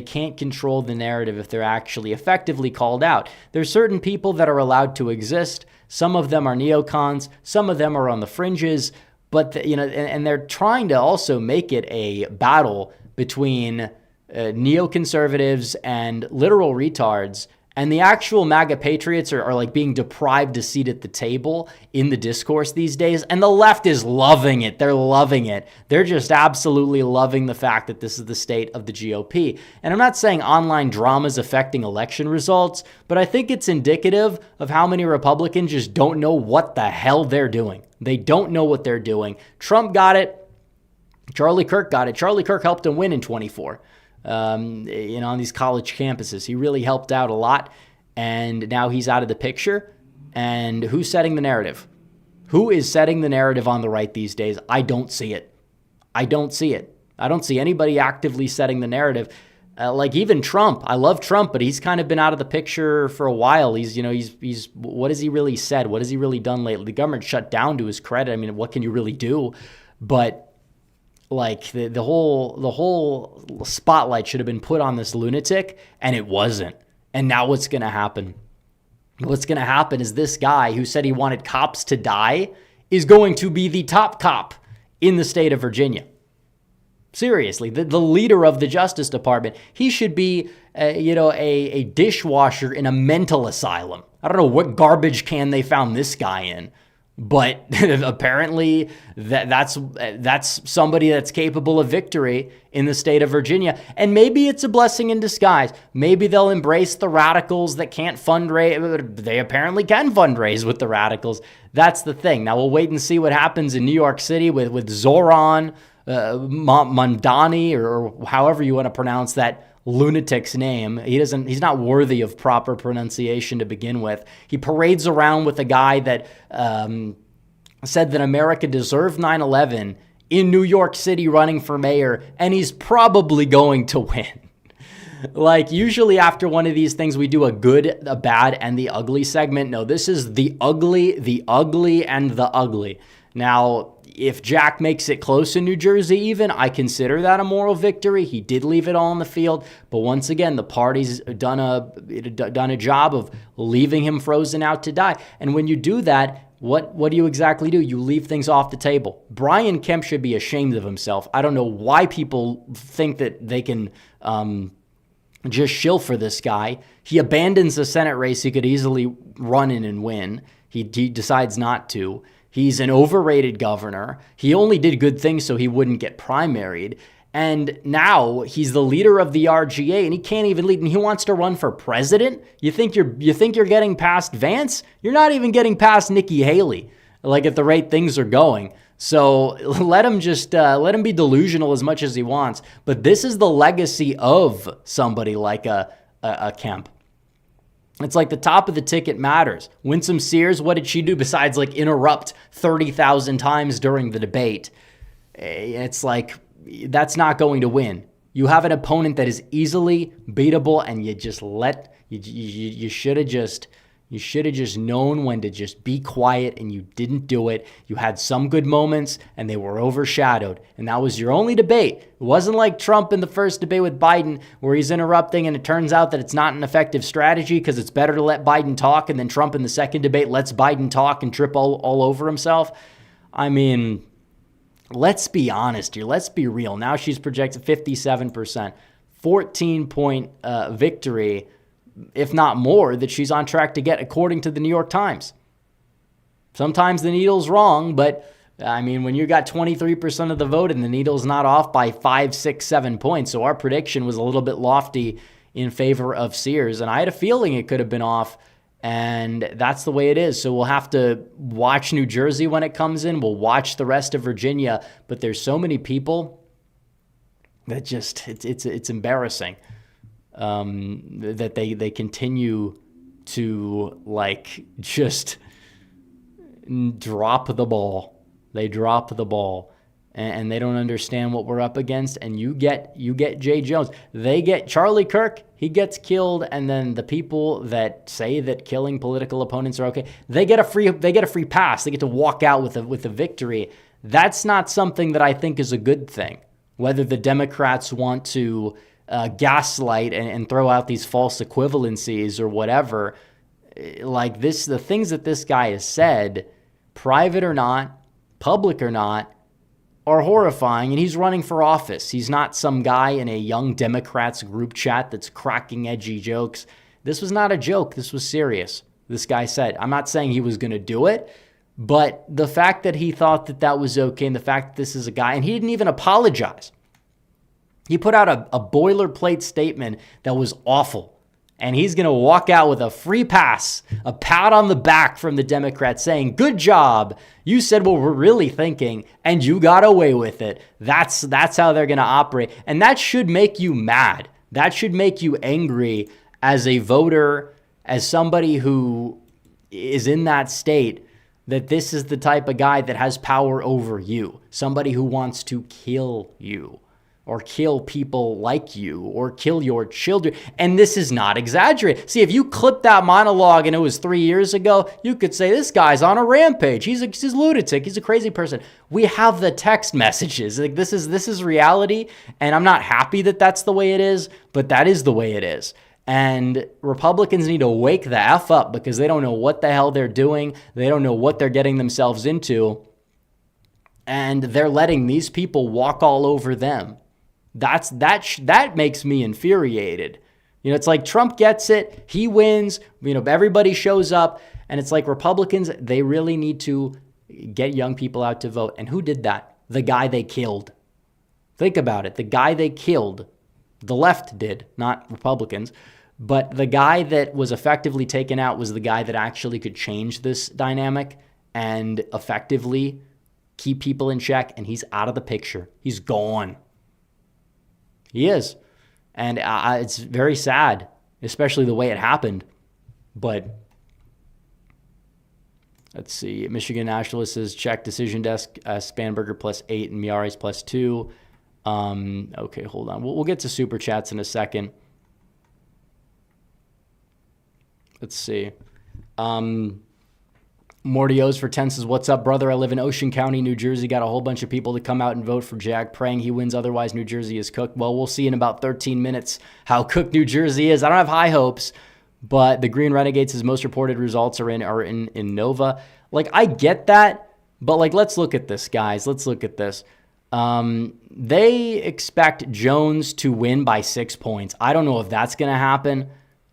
can't control the narrative if they're actually effectively called out. There's certain people that are allowed to exist. Some of them are neocons. Some of them are on the fringes. But, and they're trying to also make it a battle between neoconservatives and literal retards. And the actual MAGA patriots are like being deprived a seat at the table in the discourse these days. And the left is loving it. They're loving it. They're just absolutely loving the fact that this is the state of the GOP. And I'm not saying online drama is affecting election results, but I think it's indicative of how many Republicans just don't know what the hell they're doing. They don't know what they're doing. Trump got it. Charlie Kirk got it. Charlie Kirk helped him win in 24. On these college campuses. He really helped out a lot, and now he's out of the picture. And who's setting the narrative? Who is setting the narrative on the right these days? I don't see it. I don't see anybody actively setting the narrative. Like even Trump. I love Trump, but he's kind of been out of the picture for a while. He's what has he really said? What has he really done lately? The government shut down, to his credit. I mean, what can you really do? But like the whole spotlight should have been put on this lunatic, and it wasn't. And now what's going to happen? What's going to happen is this guy who said he wanted cops to die is going to be the top cop in the state of Virginia. Seriously, the leader of the Justice Department. He should be, a dishwasher in a mental asylum. I don't know what garbage can they found this guy in. But apparently that's somebody that's capable of victory in the state of Virginia. And maybe it's a blessing in disguise. Maybe they'll embrace the radicals that can't fundraise. They apparently can fundraise with the radicals. That's the thing. Now we'll wait and see what happens in New York City with Zoran Mondani, or however you want to pronounce that lunatic's name. He's not worthy of proper pronunciation to begin with. He parades around with a guy that said that America deserved 9/11 in New York City running for mayor, and he's probably going to win. Like, usually after one of these things, we do a good, a bad, and the ugly segment. No, this is the ugly, and the ugly. Now, if Jack makes it close in New Jersey even, I consider that a moral victory. He did leave it all on the field. But once again, the party's done a job of leaving him frozen out to die. And when you do that, what do you exactly do? You leave things off the table. Brian Kemp should be ashamed of himself. I don't know why people think that they can just shill for this guy. He abandons the Senate race he could easily run in and win. He decides not to. He's an overrated governor. He only did good things so he wouldn't get primaried. And now he's the leader of the RGA, and he can't even lead. And he wants to run for president. You think you're getting past Vance? You're not even getting past Nikki Haley. like at the rate things are going. So let him be delusional as much as he wants. But this is the legacy of somebody like a Kemp. It's like the top of the ticket matters. Winsome Sears, what did she do besides like interrupt 30,000 times during the debate? It's like, that's not going to win. You have an opponent that is easily beatable, and you should have just known when to just be quiet, and you didn't do it. You had some good moments, and they were overshadowed, and that was your only debate. It wasn't like Trump in the first debate with Biden where he's interrupting, and it turns out that it's not an effective strategy because it's better to let Biden talk, and then Trump in the second debate lets Biden talk and trip all over himself. I mean, let's be honest here. Let's be real. Now she's projected 57%, 14-point victory, if not more, that she's on track to get, according to the New York Times. Sometimes the needle's wrong, but I mean, when you got 23% of the vote and the needle's not off by 5, 6, 7 points, so our prediction was a little bit lofty in favor of Sears, and I had a feeling it could have been off, and that's the way it is. So we'll have to watch New Jersey when it comes in. We'll watch the rest of Virginia, but there's so many people that just, it's embarrassing. That they continue to like just drop the ball. They drop the ball, and they don't understand what we're up against. And you get Jay Jones. They get Charlie Kirk. He gets killed, and then the people that say that killing political opponents are okay, they get a free pass. They get to walk out with a victory. That's not something that I think is a good thing. Whether the Democrats want to gaslight and throw out these false equivalencies or whatever, like this, the things that this guy has said, private or not, public or not, are horrifying, and he's running for office. He's not some guy in a young Democrats group chat that's cracking edgy jokes. This was not a joke. This was serious. This guy said, I'm not saying he was going to do it, but the fact that he thought that that was okay, and the fact that this is a guy, and he didn't even apologize. He put out a boilerplate statement that was awful. And he's going to walk out with a free pass, a pat on the back from the Democrats saying, good job. You said what we're really thinking, and you got away with it. That's how they're going to operate. And that should make you mad. That should make you angry as a voter, as somebody who is in that state, that this is the type of guy that has power over you, somebody who wants to kill you, or kill people like you, or kill your children. And this is not exaggerated. See, if you clip that monologue and it was 3 years ago, you could say, this guy's on a rampage. He's a lunatic. He's a crazy person. We have the text messages. Like this is reality. And I'm not happy that that's the way it is, but that is the way it is. And Republicans need to wake the F up, because they don't know what the hell they're doing. They don't know what they're getting themselves into. And they're letting these people walk all over them. That makes me infuriated. You know, it's like Trump gets it, he wins, you know, everybody shows up, and it's like Republicans, they really need to get young people out to vote. And who did that? The guy they killed. Think about it. The guy they killed, the left did, not Republicans, but the guy that was effectively taken out was the guy that actually could change this dynamic and effectively keep people in check, and he's out of the picture. He's gone. He is. And it's very sad, especially the way it happened. But let's see. Michigan Nationalist says check decision desk, Spanberger +8 and Miares +2. Okay, hold on. We'll get to super chats in a second. Let's see. Mortios for 10 says, what's up, brother? I live in Ocean County, New Jersey. Got a whole bunch of people to come out and vote for Jack, praying he wins. Otherwise, New Jersey is cooked. Well, we'll see in about 13 minutes how cooked New Jersey is. I don't have high hopes, but the Green Renegades' most reported results are in Nova. Like, I get that, but like, let's look at this, guys. Let's look at this. They expect Jones to win by 6 points. I don't know if that's going to happen,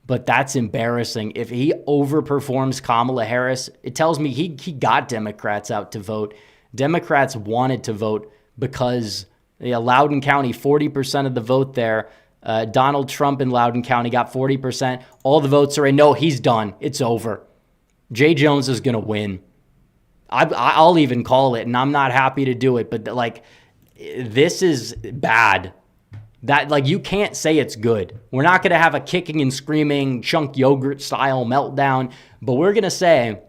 but that's embarrassing. If he overperforms Kamala Harris, it tells me he got Democrats out to vote. Democrats wanted to vote because Loudoun County, 40% of the vote there. Donald Trump in Loudoun County got 40%. All the votes are in. No, he's done. It's over. Jay Jones is going to win. I'll even call it, and I'm not happy to do it, but like, this is bad. That, like, you can't say it's good. We're not going to have a kicking and screaming chunk yogurt style meltdown, but we're going to say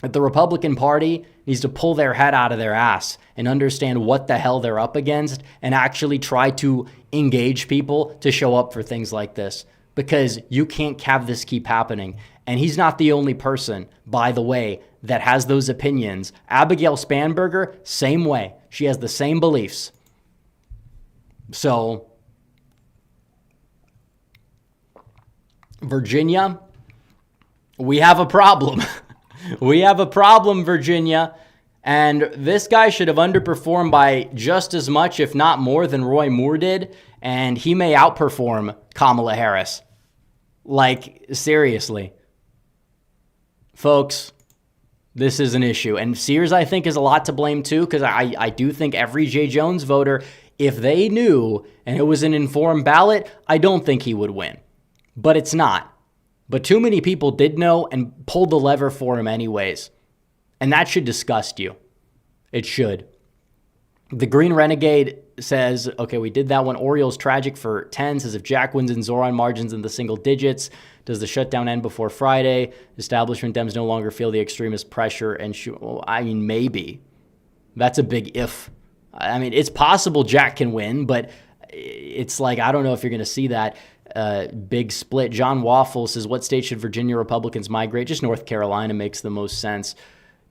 that the Republican Party needs to pull their head out of their ass and understand what the hell they're up against and actually try to engage people to show up for things like this, because you can't have this keep happening. And he's not the only person, by the way, that has those opinions. Abigail Spanberger, same way. She has the same beliefs. So, Virginia, we have a problem. We have a problem, Virginia. And this guy should have underperformed by just as much, if not more, than Roy Moore did. And he may outperform Kamala Harris. Like, seriously. Folks, this is an issue. And Sears, I think, is a lot to blame too, because I do think every J. Jones voter, if they knew and it was an informed ballot, I don't think he would win. But it's not. But too many people did know and pulled the lever for him anyways. And that should disgust you. It should. The Green Renegade says, okay, we did that one. Orioles tragic for 10, says if Jack wins and Zoran margins in the single digits, does the shutdown end before Friday? Establishment Dems no longer feel the extremist pressure and well, I mean, maybe. That's a big if. I mean, it's possible Jack can win, but it's like, I don't know if you're going to see that big split. John Waffle says, what state should Virginia Republicans migrate? Just North Carolina makes the most sense.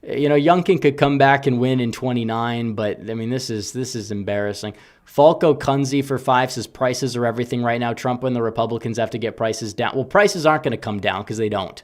You know, Youngkin could come back and win in 29, but I mean, this is embarrassing. Falco Kunze for 5 says prices are everything right now. Trump and the Republicans have to get prices down. Well, prices aren't going to come down because they don't.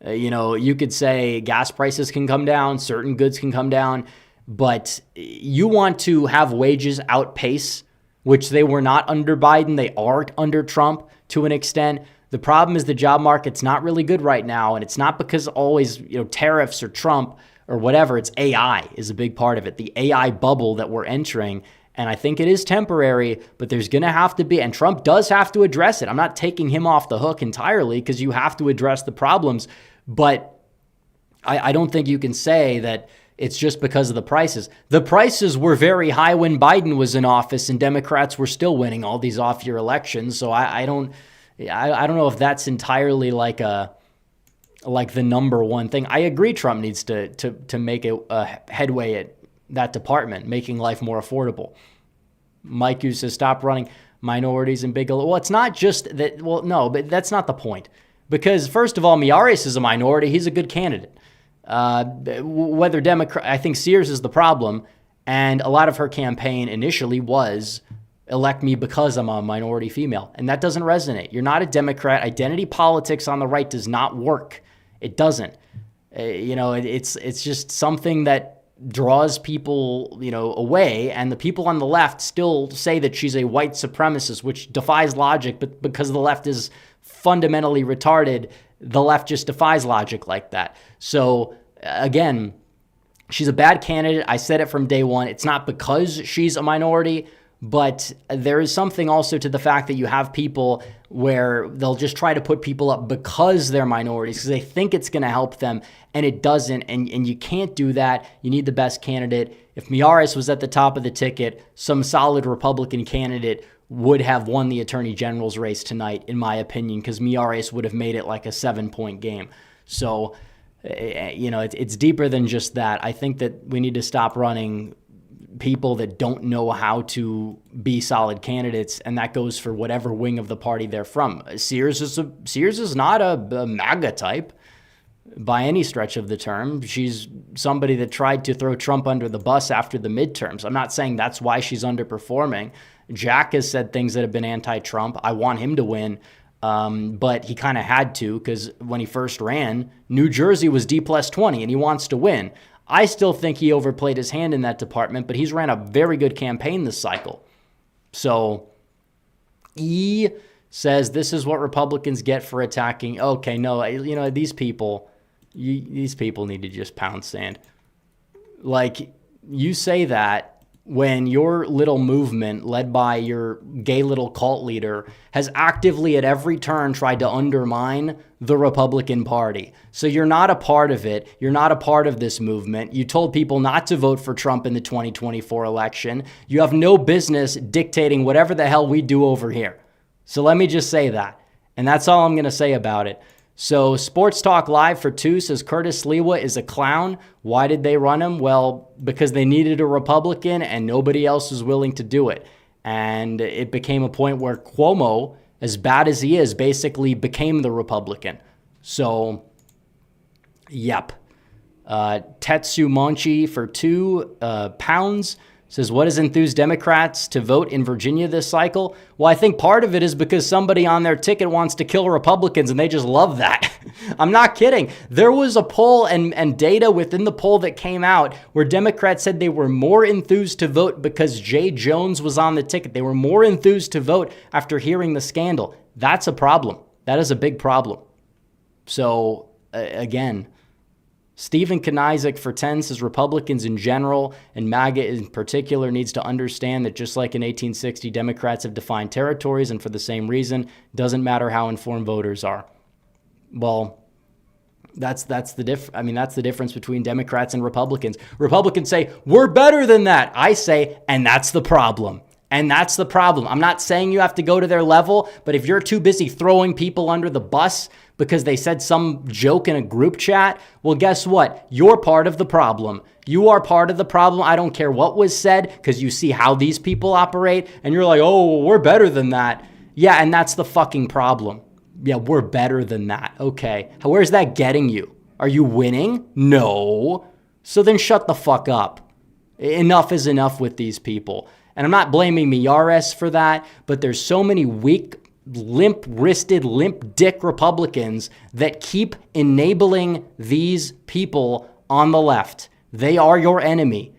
You know, you could say gas prices can come down, certain goods can come down, but you want to have wages outpace, which they were not under Biden. They are under Trump to an extent. The problem is the job market's not really good right now, and it's not because always, you know, tariffs or Trump or whatever. It's AI is a big part of it. The AI bubble that we're entering. And I think it is temporary, but there's going to have to be, and Trump does have to address it. I'm not taking him off the hook entirely because you have to address the problems, but I don't think you can say that it's just because of the prices. The prices were very high when Biden was in office and Democrats were still winning all these off-year elections. So I don't know if that's entirely like the number one thing. I agree Trump needs to make a headway at that department, making life more affordable. Mike Hughes says, stop running minorities and big. Well, it's not just that. Well, no, but that's not the point. Because first of all, Miyares is a minority. He's a good candidate. Whether Democrat, I think Sears is the problem. And a lot of her campaign initially was elect me because I'm a minority female. And that doesn't resonate. You're not a Democrat. Identity politics on the right does not work. It doesn't. You know, it's just something that draws people, you know, away. And the people on the left still say that she's a white supremacist, which defies logic. But because the left is fundamentally retarded, the left just defies logic like that. So again, she's a bad candidate. I said it from day one. It's not because she's a minority, but there is something also to the fact that you have people where they'll just try to put people up because they're minorities, because they think it's going to help them, and it doesn't. And you can't do that. You need the best candidate. If Miyares was at the top of the ticket, some solid Republican candidate would have won the Attorney General's race tonight, in my opinion, because Miyares would have made it like a 7-point game. So, you know, it's deeper than just that. I think that we need to stop running people that don't know how to be solid candidates, and that goes for whatever wing of the party they're from. Sears is not a MAGA type by any stretch of the term. She's somebody that tried to throw Trump under the bus after the midterms. I'm not saying that's why she's underperforming. Jack has said things that have been anti-Trump. I want him to win, but he kind of had to, because when he first ran, New Jersey was D+20, and he wants to win. I still think he overplayed his hand in that department, but he's ran a very good campaign this cycle. So E says this is what Republicans get for attacking. Okay, no, you know, these people need to just pound sand. Like, you say that, when your little movement led by your gay little cult leader has actively at every turn tried to undermine the Republican Party. So you're not a part of it. You're not a part of this movement. You told people not to vote for Trump in the 2024 election. You have no business dictating whatever the hell we do over here. So let me just say that. And that's all I'm going to say about it. So Sports Talk Live for 2 says Curtis Sliwa is a clown. Why did they run him? Well, because they needed a Republican and nobody else was willing to do it. And it became a point where Cuomo, as bad as he is, basically became the Republican. So, yep. Tetsu Monchi for £2 says, what has enthused Democrats to vote in Virginia this cycle? Well, I think part of it is because somebody on their ticket wants to kill Republicans and they just love that. I'm not kidding. There was a poll and data within the poll that came out where Democrats said they were more enthused to vote because Jay Jones was on the ticket. They were more enthused to vote after hearing the scandal. That's a problem. That is a big problem. So, again, Stephen Knizik for 10 says Republicans in general and MAGA in particular needs to understand that just like in 1860, Democrats have defined territories, and for the same reason, doesn't matter how informed voters are. Well, that's the difference between Democrats and Republicans. Republicans say, we're better than that. I say, and that's the problem. And that's the problem. I'm not saying you have to go to their level, but if you're too busy throwing people under the bus because they said some joke in a group chat, well, guess what? You're part of the problem. You are part of the problem. I don't care what was said because you see how these people operate and you're like, oh, we're better than that. Yeah, and that's the fucking problem. Yeah, we're better than that. Okay. Where's that getting you? Are you winning? No. So then shut the fuck up. Enough is enough with these people. And I'm not blaming Miyares for that, but there's so many weak, limp-wristed, limp-dick Republicans that keep enabling these people on the left. They are your enemy.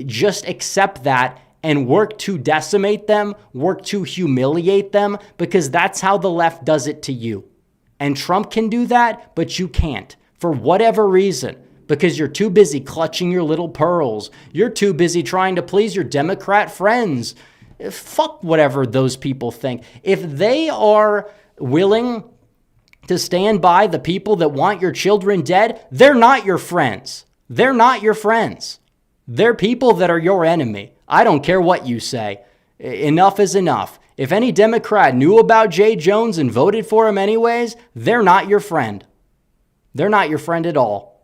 Just accept that and work to decimate them, work to humiliate them, because that's how the left does it to you. And Trump can do that, but you can't, for whatever reason. Because you're too busy clutching your little pearls. You're too busy trying to please your Democrat friends. Fuck whatever those people think. If they are willing to stand by the people that want your children dead, they're not your friends. They're not your friends. They're people that are your enemy. I don't care what you say. Enough is enough. If any Democrat knew about Jay Jones and voted for him anyways, they're not your friend. They're not your friend at all.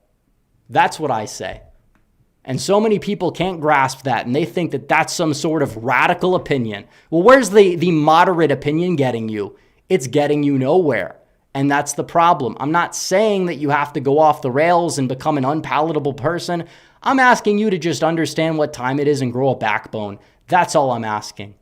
That's what I say. And so many people can't grasp that, and they think that that's some sort of radical opinion. Well, where's the moderate opinion getting you? It's getting you nowhere. And that's the problem. I'm not saying that you have to go off the rails and become an unpalatable person. I'm asking you to just understand what time it is and grow a backbone. That's all I'm asking.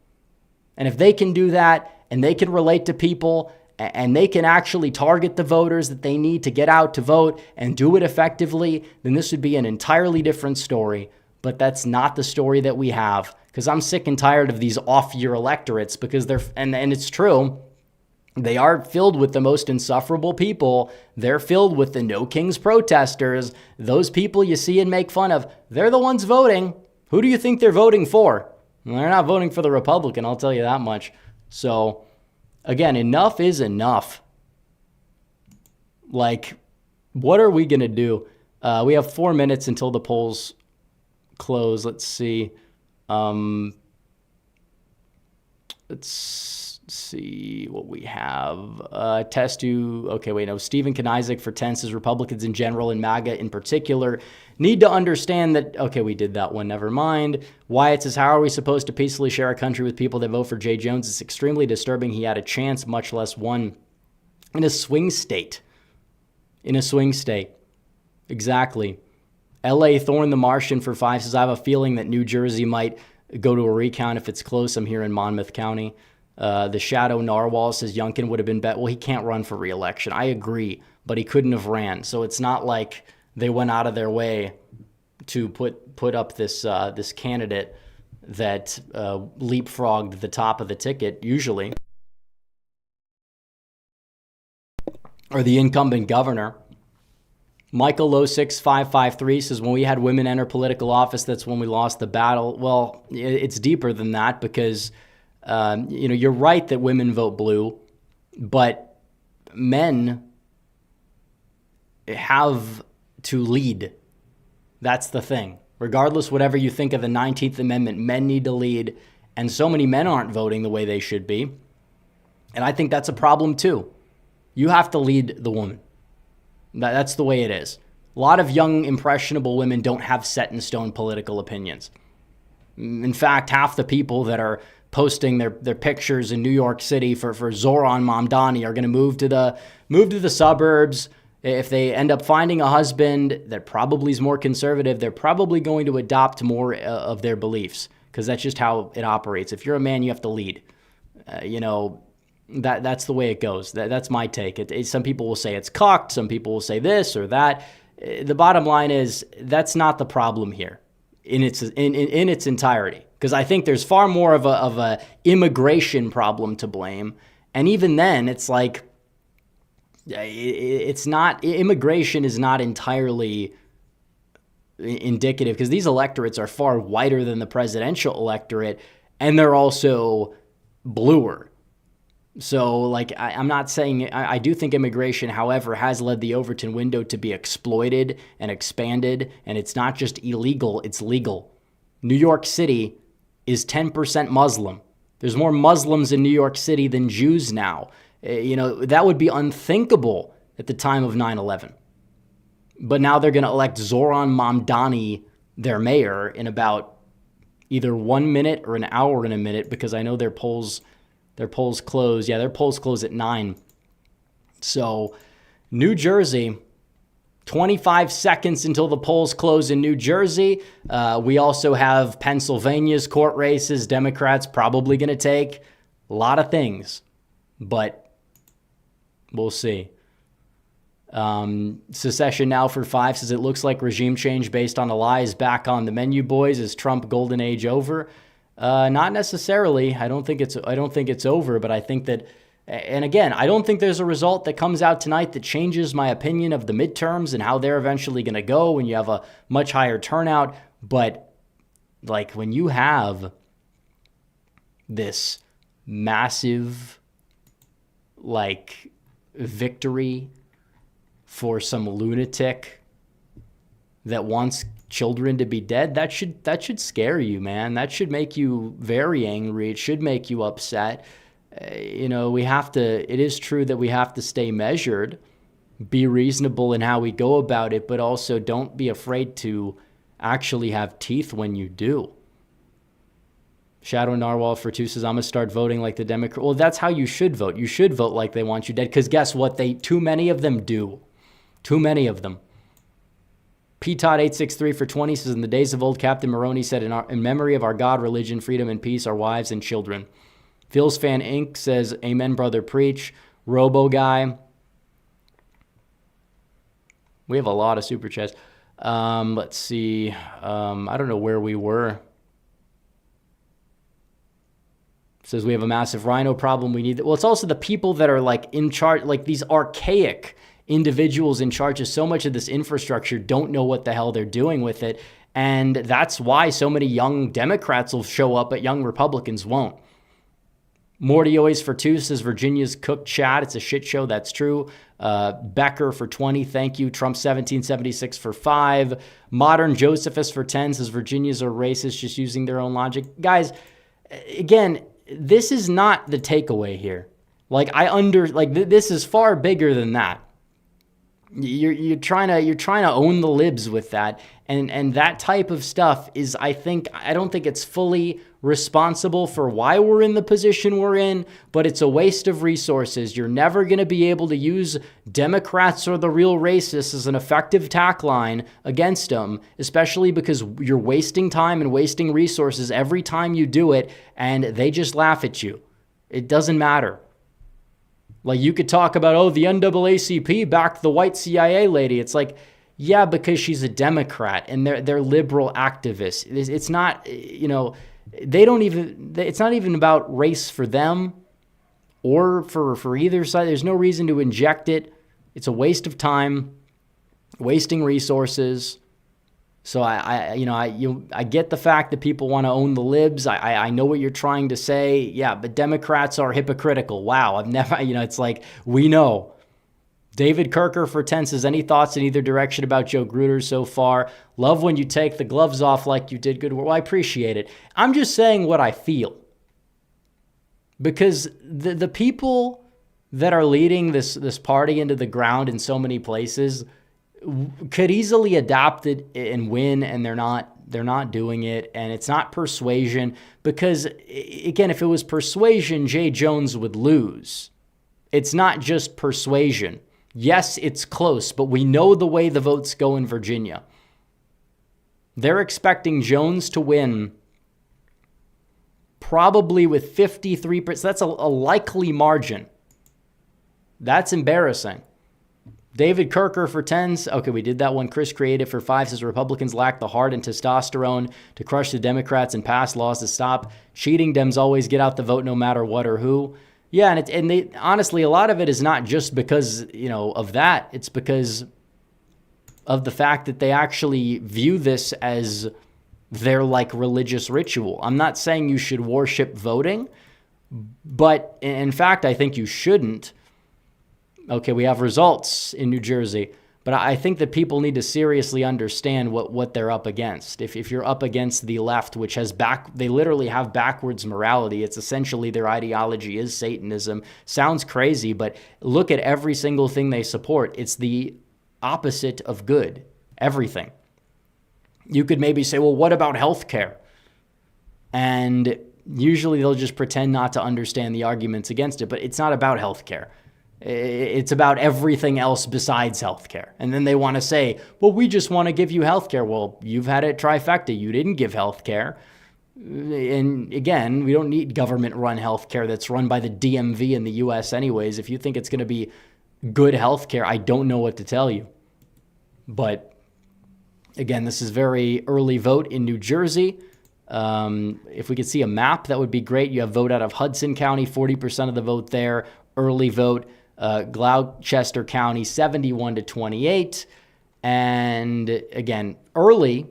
And if they can do that, and they can relate to people, and they can actually target the voters that they need to get out to vote and do it effectively, then this would be an entirely different story. But that's not the story that we have, because I'm sick and tired of these off-year electorates, because and it's true, they are filled with the most insufferable people. They're filled with the No Kings protesters. Those people you see and make fun of, they're the ones voting. Who do you think they're voting for? Well, they're not voting for the Republican, I'll tell you that much. So, again, enough is enough. Like, what are we going to do? We have 4 minutes until the polls close. Let's see. Let's see what we have. Stephen Knizik for 10 says Republicans in general and MAGA in particular need to understand that, okay, we did that one, never mind. Wyatt says, how are we supposed to peacefully share our country with people that vote for Jay Jones? It's extremely disturbing. He had a chance, much less one, in a swing state. In a swing state. Exactly. L.A. Thorne the Martian for 5 says, I have a feeling that New Jersey might go to a recount if it's close. I'm here in Monmouth County. The Shadow Narwhal says Youngkin would have been better. Well, he can't run for re-election. I agree, but he couldn't have ran. So it's not like they went out of their way to put up this candidate that leapfrogged the top of the ticket, usually. Or the incumbent governor. Michael Low 6553 says, when we had women enter political office, that's when we lost the battle. Well, it's deeper than that because, you're right that women vote blue, but men have to lead. That's the thing. Regardless, whatever you think of the 19th Amendment, men need to lead. And so many men aren't voting the way they should be. And I think that's a problem too. You have to lead the woman. That's the way it is. A lot of young, impressionable women don't have set in stone political opinions. In fact, half the people that are posting their pictures in New York City for Zoran Mamdani are going to move to the suburbs. If they end up finding a husband that probably is more conservative, they're probably going to adopt more of their beliefs because that's just how it operates. If you're a man, you have to lead. That's the way it goes. That's my take. Some people will say it's cocked. Some people will say this or that. The bottom line is that's not the problem here in its entirety. Because I think there's far more of a immigration problem to blame. And even then, it's like it's not. Immigration is not entirely indicative because these electorates are far wider than the presidential electorate, and they're also bluer. So, I'm not saying I do think immigration, however, has led the Overton window to be exploited and expanded, and it's not just illegal, it's legal. New York City is 10% Muslim. There's more Muslims in New York City than Jews now. That would be unthinkable at the time of 9/11. But now they're going to elect Zoran Mamdani their mayor in about either 1 minute or an hour and a minute because I know their polls close. Yeah, their polls close at 9. So, New Jersey, 25 seconds until the polls close in New Jersey. We also have Pennsylvania's court races. Democrats probably going to take a lot of things, but we'll see. Secession Now for 5 says it looks like regime change based on a lie is back on the menu, boys. Is Trump golden age over? Not necessarily. I don't think it's over, but I think that, and again, I don't think there's a result that comes out tonight that changes my opinion of the midterms and how they're eventually going to go when you have a much higher turnout. But when you have this massive victory for some lunatic that wants children to be dead, that should scare you, man. That should make you very angry. It should make you upset. It is true that we have to stay measured, be reasonable in how we go about it, but also don't be afraid to actually have teeth when you do. Shadow Narwhal for 2 says, I'm going to start voting like the Democrat. Well, that's how you should vote. You should vote like they want you dead, because guess what? Too many of them do. Too many of them. P-Todd863 for 20 says, in the days of old, Captain Maroney said, in memory of our God, religion, freedom, and peace, our wives and children. Phil's Fan Inc. says, amen, brother, preach. Robo Guy. We have a lot of super chats. Let's see. I don't know where we were. Says we have a massive rhino problem. We need well, it's also the people that are in charge, these archaic individuals in charge of so much of this infrastructure don't know what the hell they're doing with it. And that's why so many young Democrats will show up, but young Republicans won't. Morty always for 2 says Virginia's cooked chat. It's a shit show. That's true. Becker for 20. Thank you. Trump 1776 for 5. Modern Josephus for 10 says Virginia's are racist, just using their own logic. Guys, again, this is not the takeaway here. This is far bigger than that. You're trying to own the libs with that, and that type of stuff is, I don't think it's fully responsible for why we're in the position we're in, but it's a waste of resources. You're never going to be able to use Democrats or the real racists as an effective tack line against them, especially because you're wasting time and wasting resources every time you do it, and they just laugh at you. It doesn't matter. You could talk about, the NAACP backed the white CIA lady. It's yeah, because she's a Democrat and they're liberal activists. It's not, it's not even about race for them or for either side. There's no reason to inject it. It's a waste of time. wasting resources. So I get the fact that people want to own the libs. I know what you're trying to say. Yeah, but Democrats are hypocritical. Wow, I've never, it's like, we know. David Kirker for 10 says, any thoughts in either direction about Joe Gruder so far? Love when you take the gloves off like you did good work. Well, I appreciate it. I'm just saying what I feel. Because the people that are leading this party into the ground in so many places could easily adapt it and win, and they're not doing it. And it's not persuasion, because again, if it was persuasion, Jay Jones would lose. It's not just persuasion. Yes, it's close, but we know the way the votes go in Virginia. They're expecting Jones to win probably with 53%. That's a likely margin. That's embarrassing. David Kirker for 10s. Okay, we did that one. Chris Creative for 5 says Republicans lack the heart and testosterone to crush the Democrats and pass laws to stop cheating. Dems always get out the vote no matter what or who. Yeah, and they honestly, a lot of it is not just because, of that. It's because of the fact that they actually view this as their religious ritual. I'm not saying you should worship voting, but in fact, I think you shouldn't. Okay, we have results in New Jersey, but I think that people need to seriously understand what they're up against. If you're up against the left, which has they literally have backwards morality. It's essentially their ideology is Satanism. Sounds crazy, but look at every single thing they support. It's the opposite of good. Everything. You could maybe say, well, what about healthcare? And usually they'll just pretend not to understand the arguments against it, but it's not about healthcare. It's about everything else besides healthcare. And then they want to say, well, we just want to give you healthcare. Well, you've had it trifecta. You didn't give healthcare. And again, we don't need government-run healthcare that's run by the DMV in the U.S. anyways. If you think it's going to be good healthcare, I don't know what to tell you. But again, this is very early vote in New Jersey. If we could see a map, that would be great. You have vote out of Hudson County, 40% of the vote there. Early vote. Gloucester County, 71-28. And again, early,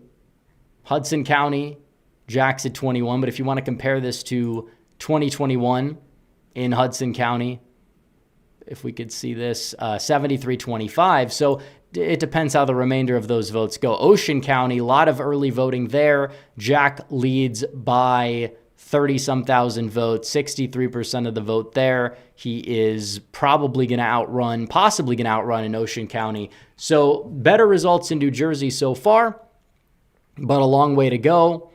Hudson County, Jackson 21. But if you want to compare this to 2021 in Hudson County, if we could see this, 73-25. So it depends how the remainder of those votes go. Ocean County, a lot of early voting there. Jack leads by 30-some thousand votes, 63% of the vote there. He is probably going to possibly going to outrun in Ocean County. So better results in New Jersey so far, but a long way to go.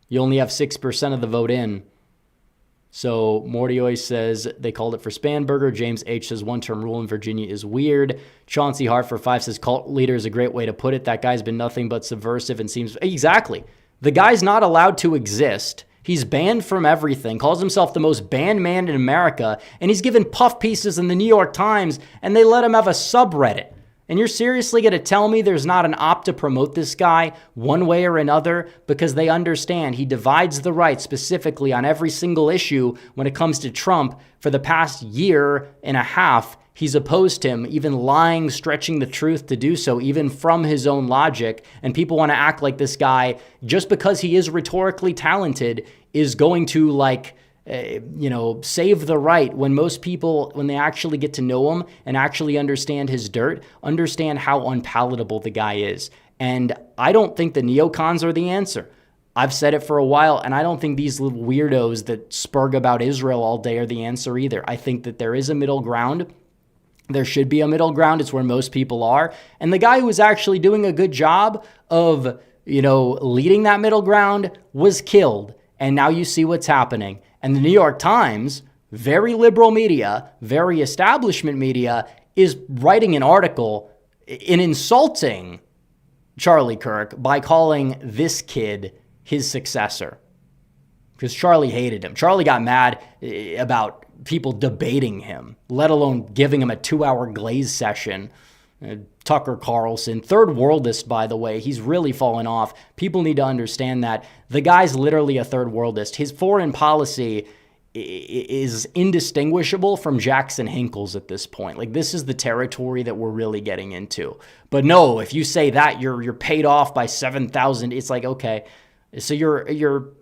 You only have 6% of the vote in. So Mordioy says they called it for Spanberger. James H. says one-term rule in Virginia is weird. Chauncey Hart for 5 says cult leader is a great way to put it. That guy's been nothing but subversive and seems... Exactly. The guy's not allowed to exist. He's banned from everything, calls himself the most banned man in America, and he's given puff pieces in the New York Times, and they let him have a subreddit. And you're seriously going to tell me there's not an op to promote this guy one way or another? Because they understand he divides the right specifically on every single issue when it comes to Trump. For the past year and a half, he's opposed him, even lying, stretching the truth to do so, even from his own logic. And people want to act like this guy, just because he is rhetorically talented, is going to save the right, when most people, when they actually get to know him and actually understand his dirt, understand how unpalatable the guy is. And I don't think the neocons are the answer. I've said it for a while, and I don't think these little weirdos that spurg about Israel all day are the answer either. I think that there is a middle ground. There should be a middle ground. It's where most people are. And the guy who was actually doing a good job of, leading that middle ground was killed. And now you see what's happening. And the New York Times, very liberal media, very establishment media, is writing an article in insulting Charlie Kirk by calling this kid his successor. Because Charlie hated him. Charlie got mad about people debating him, let alone giving him a 2-hour Glaze session. Tucker Carlson, third worldist, by the way. He's really fallen off. People need to understand that. The guy's literally a third worldist. His foreign policy is indistinguishable from Jackson Hinkle's at this point. Like, this is the territory that we're really getting into. But no, if you say that you're paid off by 7,000, it's like, okay, so you're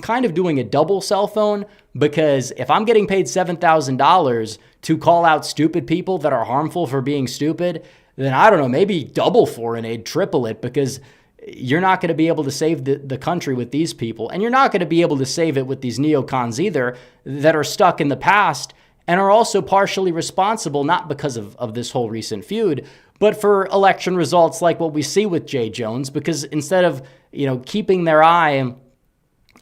kind of doing a double cell phone, because if I'm getting paid $7,000 to call out stupid people that are harmful for being stupid, then I don't know, maybe double foreign aid, triple it, because you're not going to be able to save the country with these people. And you're not going to be able to save it with these neocons either, that are stuck in the past and are also partially responsible, not because of this whole recent feud, but for election results like what we see with Jay Jones, because instead of, keeping their eye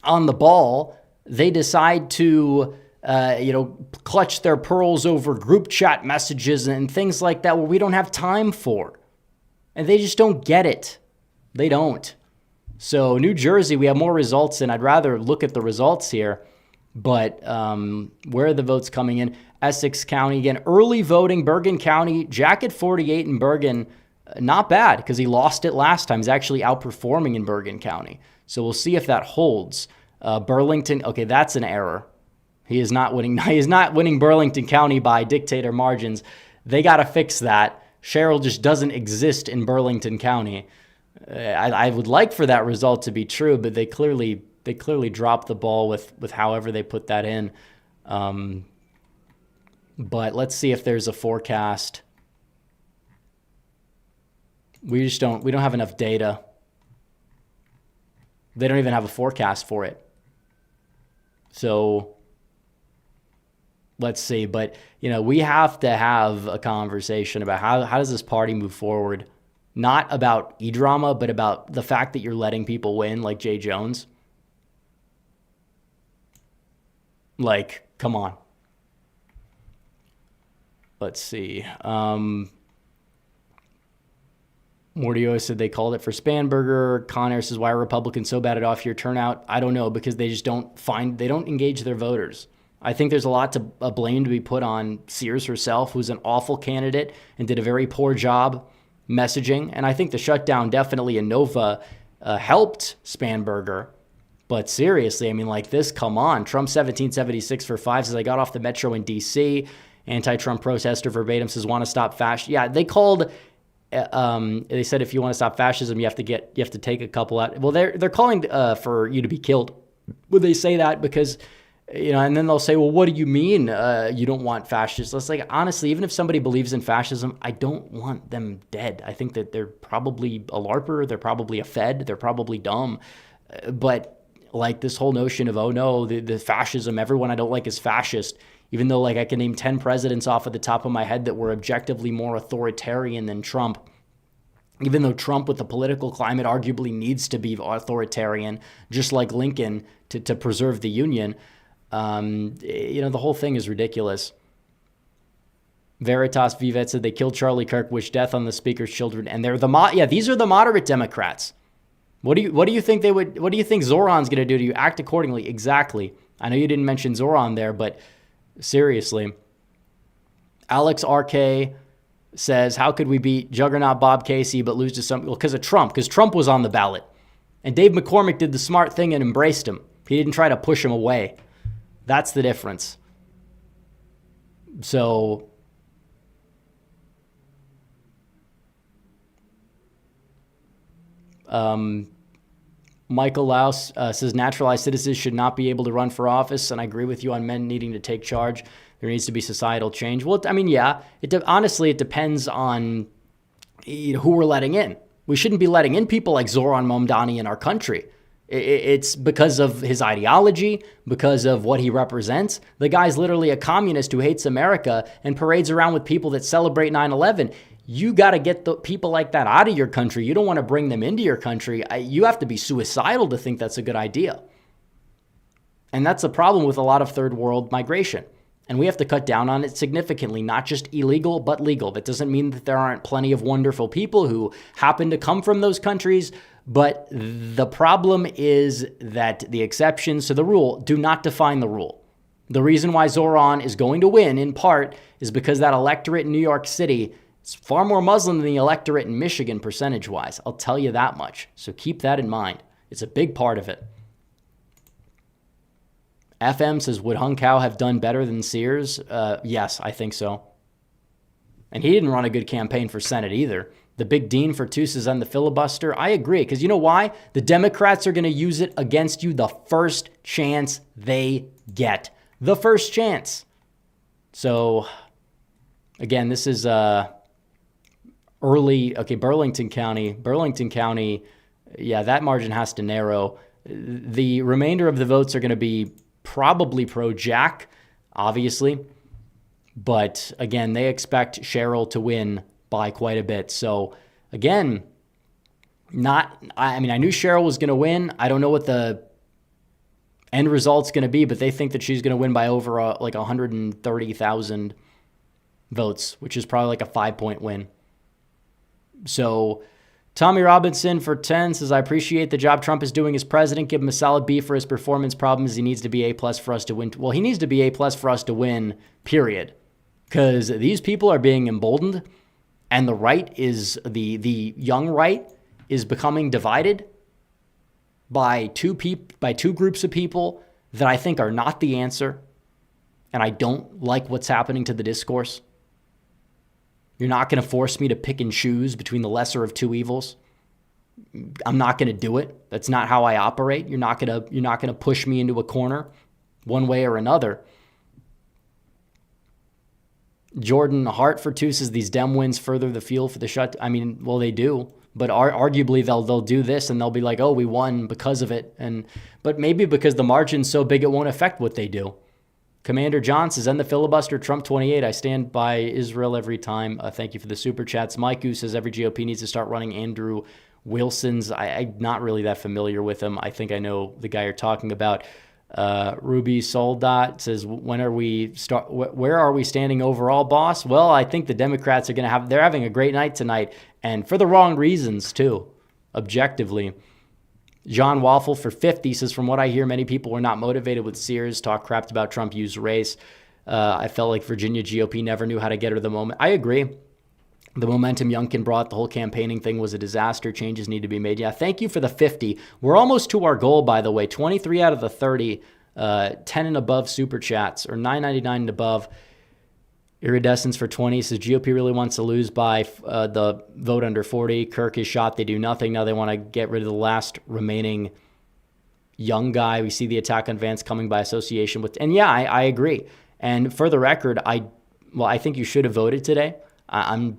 on the ball, they decide to, clutch their pearls over group chat messages and things like that, where we don't have time for. And they just don't get it. They don't. So New Jersey, we have more results, and I'd rather look at the results here. But where are the votes coming in? Essex County, again, early voting, Bergen County, Jack at 48 in Bergen, not bad, because he lost it last time. He's actually outperforming in Bergen County. So we'll see if that holds. Burlington, okay, that's an error. He is not winning. He is not winning Burlington County by dictator margins. They got to fix that. Cheryl just doesn't exist in Burlington County. I would like for that result to be true, but they clearly dropped the ball with however they put that in. But let's see if there's a forecast. We don't have enough data. They don't even have a forecast for it. So let's see. But, we have to have a conversation about how does this party move forward? Not about e-drama, but about the fact that you're letting people win like Jay Jones. Like, come on. Let's see. Mordio said they called it for Spanberger. Conair says, why are Republicans so bad at off-year turnout? I don't know, because they just don't engage their voters. I think there's a lot to blame to be put on Sears herself, who's an awful candidate and did a very poor job messaging. And I think the shutdown definitely in Nova helped Spanberger. But seriously, this, come on. Trump 1776 for 5 says, I got off the metro in D.C. Anti-Trump protester verbatim says, want to stop fascism. Yeah, they called... they said if you want to stop fascism, you have to take a couple out. Well, they're calling for you to be killed. Would they say that because, and then they'll say, well, what do you mean you don't want fascists? It's like, honestly, even if somebody believes in fascism, I don't want them dead. I think that they're probably a LARPer, they're probably a Fed, they're probably dumb. But like this whole notion of, oh no, the fascism, everyone I don't like is fascist. Even though I can name 10 presidents off of the top of my head that were objectively more authoritarian than Trump. Even though Trump with the political climate arguably needs to be authoritarian, just like Lincoln to preserve the Union, the whole thing is ridiculous. Veritas Vivet said they killed Charlie Kirk, wished death on the speaker's children, and they're these are the moderate Democrats. What do you think what do you think Zoran's going to do to you? Act accordingly. Exactly. I know you didn't mention Zoran there, but seriously. Alex RK says, how could we beat Juggernaut Bob Casey but lose to some... Well, because of Trump, because Trump was on the ballot. And Dave McCormick did the smart thing and embraced him. He didn't try to push him away. That's the difference. So... Michael Laus says naturalized citizens should not be able to run for office, and I agree with you on men needing to take charge. There needs to be societal change. Well, yeah. Honestly, it depends on who we're letting in. We shouldn't be letting in people like Zoran Momdani in our country. It's because of his ideology, because of what he represents. The guy's literally a communist who hates America and parades around with people that celebrate 9/11. You got to get the people like that out of your country. You don't want to bring them into your country. You have to be suicidal to think that's a good idea. And that's the problem with a lot of third world migration. And we have to cut down on it significantly, not just illegal, but legal. That doesn't mean that there aren't plenty of wonderful people who happen to come from those countries. But the problem is that the exceptions to the rule do not define the rule. The reason why Zoran is going to win, in part, is because that electorate in New York City is far more Muslim than the electorate in Michigan percentage-wise. I'll tell you that much. So keep that in mind. It's a big part of it. FM says, would Hung Kao have done better than Sears? Yes, I think so. And he didn't run a good campaign for Senate either. The big Dean for Toos is on the filibuster. I agree, because you know why? The Democrats are going to use it against you the first chance they get. The first chance. So, again, this is Burlington County, yeah, that margin has to narrow. The remainder of the votes are going to be probably pro-Jack, obviously. But, again, they expect Cheryl to win by quite a bit. So, again, I knew Cheryl was going to win. I don't know what the end result's going to be, but they think that she's going to win by over 130,000 votes, which is probably like a 5-point win. So Tommy Robinson for 10 says, I appreciate the job Trump is doing as president. Give him a solid B for his performance. Problem is he needs to be A+ for us to win. Well, he needs to be A+ for us to win, period. Because these people are being emboldened, and the right is, the young right is becoming divided by two groups of people that I think are not the answer. And I don't like what's happening to the discourse. You're not going to force me to pick and choose between the lesser of two evils. I'm not going to do it. That's not how I operate. You're not going to push me into a corner one way or another. Jordan Hart for 2 says these Dem wins further the field for the shut. I mean, well, they do, but arguably they'll do this and they'll be like, oh, we won because of it. But maybe because the margin's so big, it won't affect what they do. Commander John says, end the filibuster, Trump 28. I stand by Israel every time. Thank you for the super chats. Mike Gu says every GOP needs to start running Andrew Wilson's. I'm not really that familiar with him. I think I know the guy you're talking about. Ruby Soldat says, where are we standing overall, boss? Well, I think the Democrats are they're having a great night tonight, and for the wrong reasons too, objectively. John Waffle for 50 says, from what I hear, many people were not motivated with Sears, talk crap about Trump, use race. I felt like Virginia GOP never knew how to get her the moment. I agree. The momentum Youngkin brought, the whole campaigning thing was a disaster. Changes need to be made. Yeah, thank you for the 50. We're almost to our goal, by the way. 23 out of the 30, 10 and above super chats, or $9.99 and above. Iridescence for 20 says GOP really wants to lose by the vote under 40. Kirk is shot. They do nothing. Now they want to get rid of the last remaining young guy. We see the attack on Vance coming by association with. And yeah, I agree. And for the record, I think you should have voted today. I'm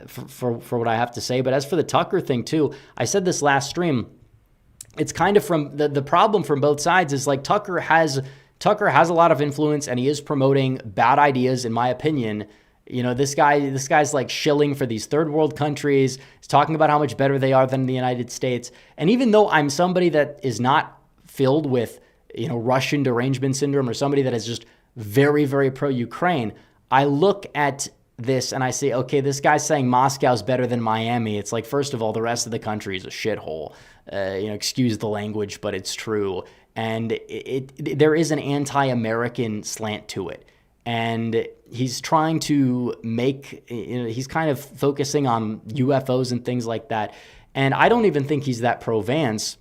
for what I have to say. But as for the Tucker thing too, I said this last stream. It's kind of from the problem from both sides is like Tucker has a lot of influence and he is promoting bad ideas, in my opinion. You know, this guy's like shilling for these third world countries. He's talking about how much better they are than the United States. And even though I'm somebody that is not filled with, Russian derangement syndrome or somebody that is just very, very pro-Ukraine, I look at this and I say, okay, this guy's saying Moscow's better than Miami. It's like, first of all, the rest of the country is a shithole. Excuse the language, but it's true. And there is an anti-American slant to it. And he's trying to he's kind of focusing on UFOs and things like that. And I don't even think he's that pro-Vance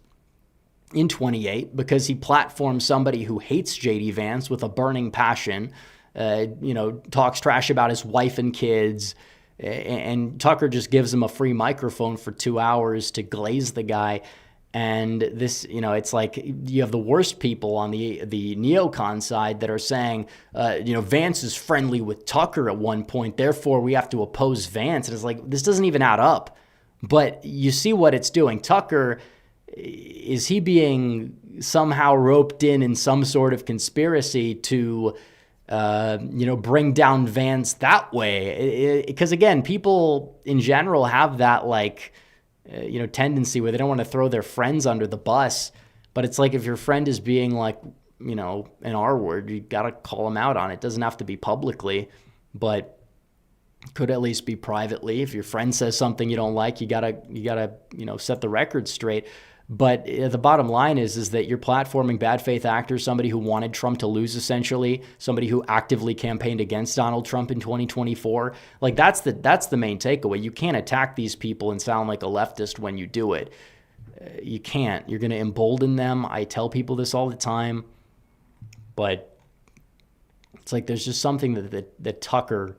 in 28 because he platforms somebody who hates J.D. Vance with a burning passion, talks trash about his wife and kids. And Tucker just gives him a free microphone for 2 hours to glaze the guy. And this, it's like you have the worst people on the neocon side that are saying, Vance is friendly with Tucker at one point, therefore we have to oppose Vance. And it's like, this doesn't even add up. But you see what it's doing. Tucker, is he being somehow roped in some sort of conspiracy to, bring down Vance that way? Because again, people in general have that tendency where they don't want to throw their friends under the bus. But it's like if your friend is being like, an R word, you got to call them out on it. It doesn't have to be publicly, but could at least be privately. If your friend says something you don't like, you gotta set the record straight. But the bottom line is that you're platforming bad faith actors, somebody who wanted Trump to lose, essentially, somebody who actively campaigned against Donald Trump in 2024. Like that's the main takeaway. You can't attack these people and sound like a leftist when you do it. You can't. You're going to embolden them. I tell people this all the time. But it's like there's just something that Tucker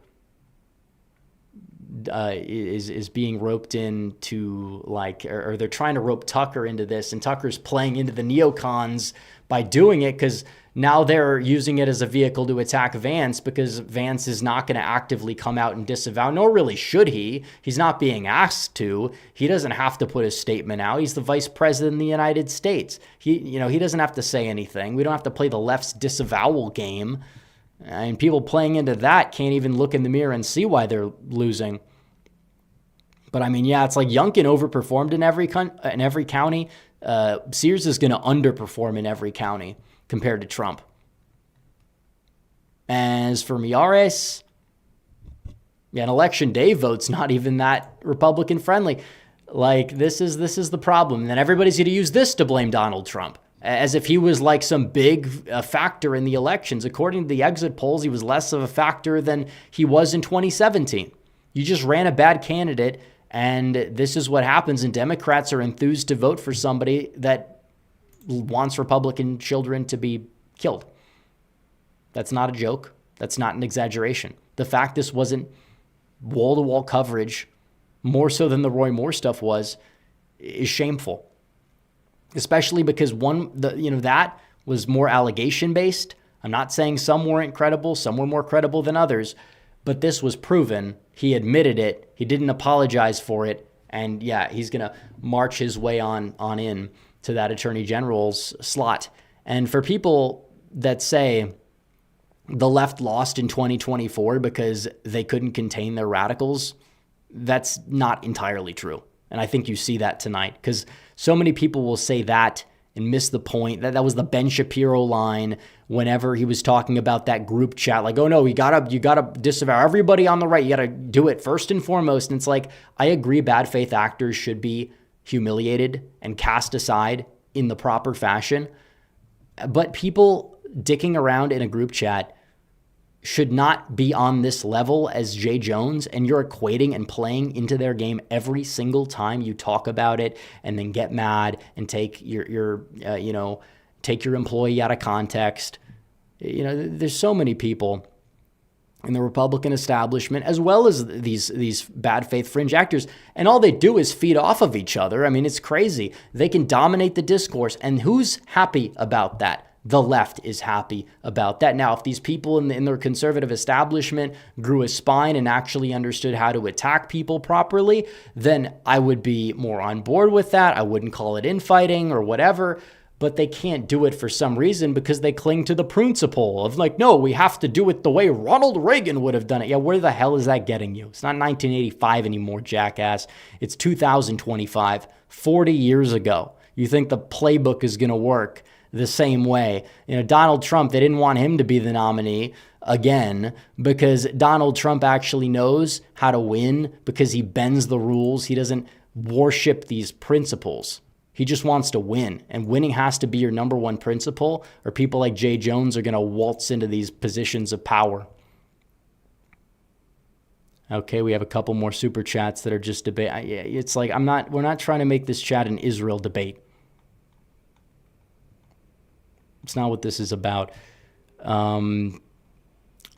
is being roped into, like, or they're trying to rope Tucker into this, and Tucker's playing into the neocons by doing it, because now they're using it as a vehicle to attack Vance, because Vance is not going to actively come out and disavow, nor really should he. He's not being asked to. He doesn't have to put his statement out. He's the vice president of the United States. He doesn't have to say anything. We don't have to play the left's disavowal game. And people playing into that can't even look in the mirror and see why they're losing. But I mean, yeah, it's like Youngkin overperformed in every county. Sears is going to underperform in every county compared to Trump. As for Miyares, yeah, an election day vote's not even that Republican friendly. Like, this is the problem. And then everybody's going to use this to blame Donald Trump, as if he was like some big factor in the elections. According to the exit polls, he was less of a factor than he was in 2017. You just ran a bad candidate, and this is what happens. And Democrats are enthused to vote for somebody that wants Republican children to be killed. That's not a joke. That's not an exaggeration. The fact this wasn't wall-to-wall coverage, more so than the Roy Moore stuff was, is shameful. Especially because that was more allegation-based. I'm not saying some weren't credible, some were more credible than others, but this was proven. He admitted it. He didn't apologize for it. And yeah, he's going to march his way on in to that attorney general's slot. And for people that say the left lost in 2024 because they couldn't contain their radicals, that's not entirely true. And I think you see that tonight, because so many people will say that and miss the point. That was the Ben Shapiro line whenever he was talking about that group chat. Like, oh no, you gotta disavow everybody on the right. You gotta do it first and foremost. And it's like, I agree, bad faith actors should be humiliated and cast aside in the proper fashion. But people dicking around in a group chat should not be on this level as Jay Jones, and you're equating and playing into their game every single time you talk about it, and then get mad and take your employee out of context. There's so many people in the Republican establishment, as well as these bad faith fringe actors, and all they do is feed off of each other. I mean, it's crazy. They can dominate the discourse, and who's happy about that? The left is happy about that. Now, if these people in their conservative establishment grew a spine and actually understood how to attack people properly, then I would be more on board with that. I wouldn't call it infighting or whatever, but they can't do it for some reason because they cling to the principle of like, no, we have to do it the way Ronald Reagan would have done it. Yeah, where the hell is that getting you? It's not 1985 anymore, jackass. It's 2025, 40 years ago. You think the playbook is going to work the same way? Donald Trump, they didn't want him to be the nominee again because Donald Trump actually knows how to win because he bends the rules. He doesn't worship these principles. He just wants to win, and winning has to be your number one principle, or people like Jay Jones are going to waltz into these positions of power. Okay, we have a couple more super chats that are just debate. It's like we're not trying to make this chat an Israel debate. It's not what this is about.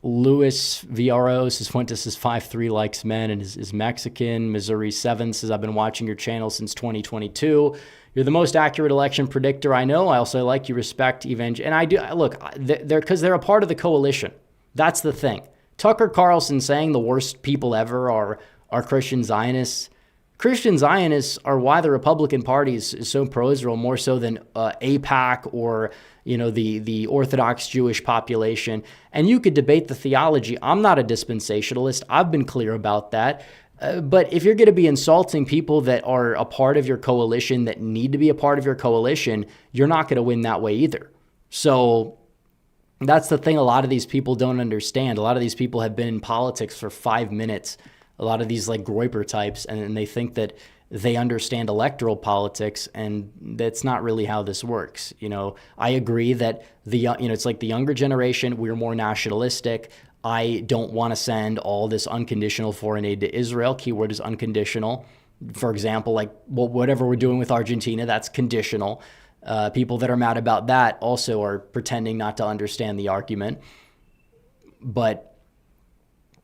Louis VRO says Fuentes is 5'3", likes men, and is Mexican. Missouri 7 says, I've been watching your channel since 2022. You're the most accurate election predictor I know. I also like you respect evangel. And I do. Look, because they're a part of the coalition. That's the thing. Tucker Carlson saying the worst people ever are Christian Zionists. Christian Zionists are why the Republican Party is so pro-Israel, more so than AIPAC or the Orthodox Jewish population. And you could debate the theology. I'm not a dispensationalist. I've been clear about that. But if you're going to be insulting people that are a part of your coalition, that need to be a part of your coalition, you're not going to win that way either. So that's the thing a lot of these people don't understand. A lot of these people have been in politics for 5 minutes. A lot of these like Groyper types, and they think that they understand electoral politics, and that's not really how this works. I agree that it's like the younger generation, we're more nationalistic. I don't want to send all this unconditional foreign aid to Israel. Keyword is unconditional. For example, whatever we're doing with Argentina, that's conditional. People that are mad about that also are pretending not to understand the argument. But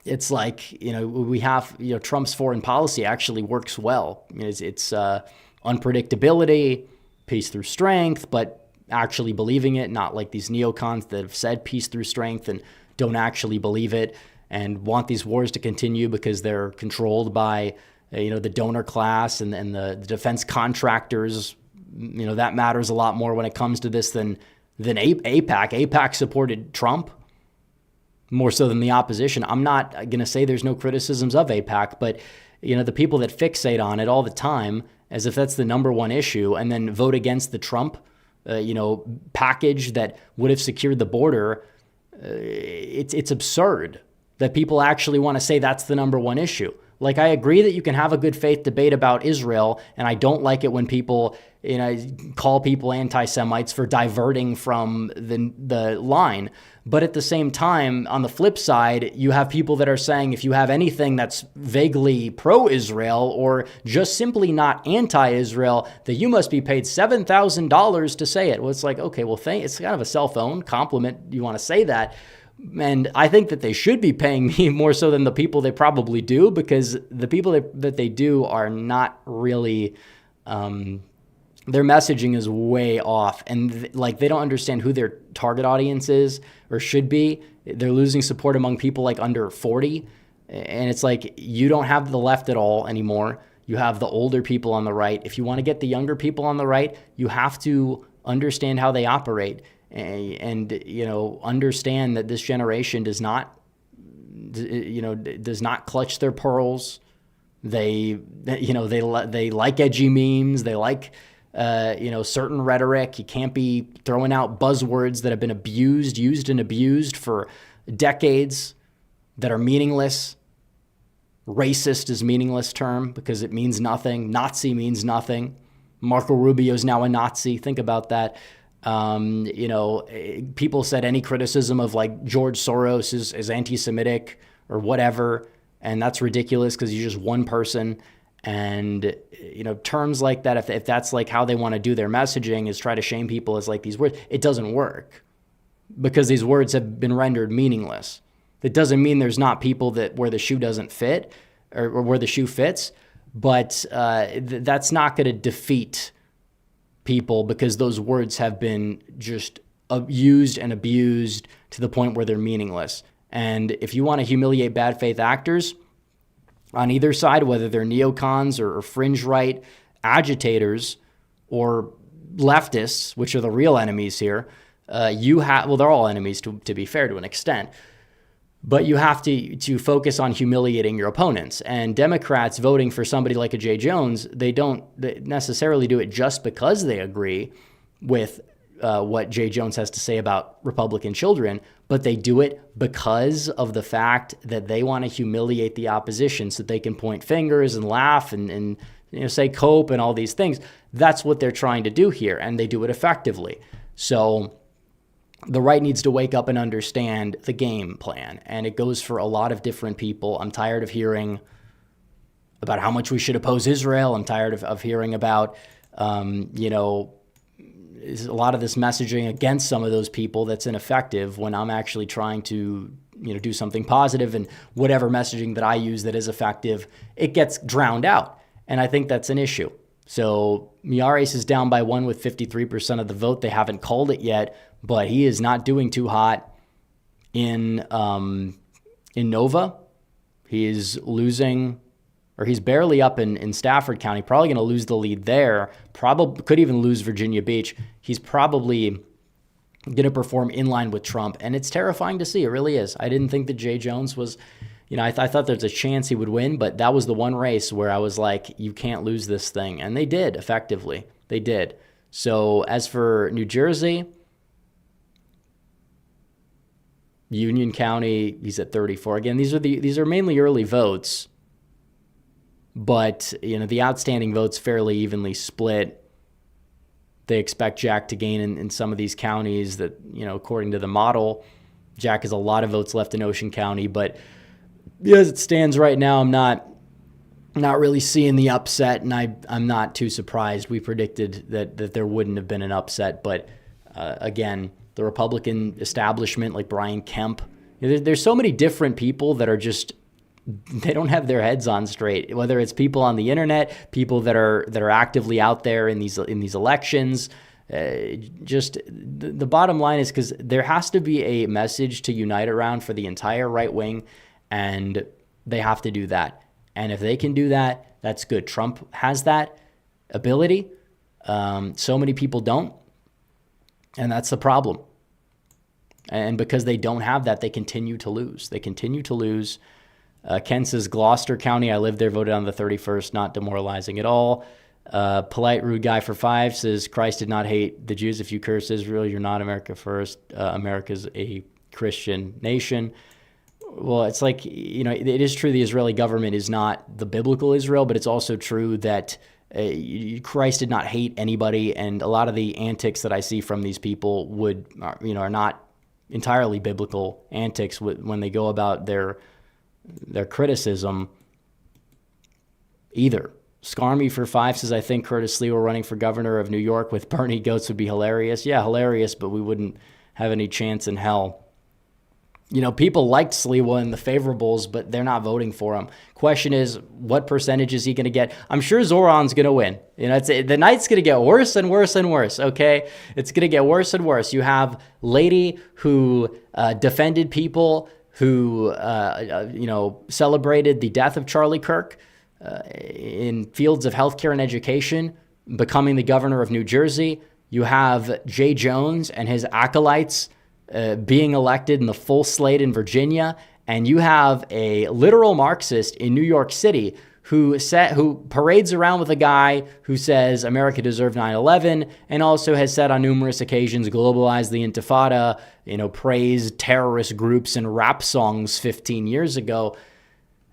it's like, we have, Trump's foreign policy actually works well. It's unpredictability, peace through strength, but actually believing it, not like these neocons that have said peace through strength and don't actually believe it and want these wars to continue because they're controlled by, the donor class and the defense contractors. That matters a lot more when it comes to this than AIPAC. AIPAC supported Trump more so than the opposition. I'm not going to say there's no criticisms of AIPAC, but the people that fixate on it all the time as if that's the number one issue and then vote against the Trump package that would have secured the border, it's absurd that people actually want to say that's the number one issue. Like, I agree that you can have a good faith debate about Israel, and I don't like it when people, call people anti-Semites for diverting from the line. But at the same time, on the flip side, you have people that are saying if you have anything that's vaguely pro-Israel or just simply not anti-Israel, that you must be paid $7,000 to say it. Well, it's like, okay, well, it's kind of a self-owned compliment. You want to say that. And I think that they should be paying me more so than the people they probably do, because the people that they do are not really, their messaging is way off. And they don't understand who their target audience is or should be. They're losing support among people like under 40. And it's like, you don't have the left at all anymore. You have the older people on the right. If you want to get the younger people on the right, you have to understand how they operate. And understand that this generation does not clutch their pearls. They like edgy memes. They like certain rhetoric. You can't be throwing out buzzwords that have been used and abused for decades that are meaningless. Racist is a meaningless term because it means nothing. Nazi means nothing. Marco Rubio is now a Nazi. Think about that. People said any criticism of like George Soros is anti-Semitic or whatever, and that's ridiculous because he's just one person. And terms like that, if that's like how they want to do their messaging, is try to shame people as like these words, it doesn't work because these words have been rendered meaningless. It doesn't mean there's not people where the shoe doesn't fit or where the shoe fits, but that's not going to defeat people because those words have been just used and abused to the point where they're meaningless. And if you want to humiliate bad faith actors on either side, whether they're neocons or fringe right agitators or leftists, which are the real enemies here, they're all enemies to be fair to an extent. But you have to focus on humiliating your opponents. And Democrats voting for somebody like a Jay Jones, they don't necessarily do it just because they agree with what Jay Jones has to say about Republican children, but they do it because of the fact that they want to humiliate the opposition so that they can point fingers and laugh and say cope and all these things. That's what they're trying to do here, and they do it effectively. So the right needs to wake up and understand the game plan, and it goes for a lot of different people. I'm tired of hearing about how much we should oppose Israel. I'm tired of hearing about, a lot of this messaging against some of those people that's ineffective when I'm actually trying to, do something positive, and whatever messaging that I use that is effective, it gets drowned out. And I think that's an issue. So Miyares is down by one with 53% of the vote. They haven't called it yet, but he is not doing too hot in Nova. He is losing, or he's barely up in Stafford County, probably going to lose the lead there, probably could even lose Virginia Beach. He's probably going to perform in line with Trump, and it's terrifying to see. It really is. I didn't think that Jay Jones was, I thought there's a chance he would win, but that was the one race where I was like, you can't lose this thing. And they did, effectively. They did. So as for New Jersey, Union County, he's at 34. Again, these are mainly early votes, but the outstanding votes fairly evenly split. They expect Jack to gain in some of these counties that, according to the model, Jack has a lot of votes left in Ocean County, but as it stands right now, I'm not not really seeing the upset, and I'm not too surprised. We predicted that there wouldn't have been an upset, but again, the Republican establishment, like Brian Kemp, there's so many different people that are just, they don't have their heads on straight. Whether it's people on the internet, people that are actively out there in these elections. Just the bottom line is, because there has to be a message to unite around for the entire right wing, and they have to do that. And if they can do that, that's good. Trump has that ability. So many people don't, and that's the problem. And because they don't have that, they continue to lose. They continue to lose. Ken says, Gloucester County, I lived there, voted on the 31st, not demoralizing at all. Polite rude guy for 5 says, Christ did not hate the Jews. If you curse Israel, you're not America first. America's a Christian nation. Well, it's like, it is true the Israeli government is not the biblical Israel, but it's also true that Christ did not hate anybody. And a lot of the antics that I see from these people are not entirely biblical antics when they go about their criticism either. Scarmy for 5 says, I think Curtis Lee were running for governor of New York with Bernie Goats would be hilarious. Yeah, hilarious, but we wouldn't have any chance in hell. People liked Sliwa in the favorables, but they're not voting for him. Question is, what percentage is he going to get? I'm sure Zoran's going to win. The night's going to get worse and worse and worse, okay? It's going to get worse and worse. You have lady who defended people who, celebrated the death of Charlie Kirk in fields of healthcare and education, becoming the governor of New Jersey. You have Jay Jones and his acolytes being elected in the full slate in Virginia, and you have a literal Marxist in New York City who parades around with a guy who says America deserved 9/11, and also has said on numerous occasions, globalize the Intifada, praised terrorist groups in rap songs 15 years ago.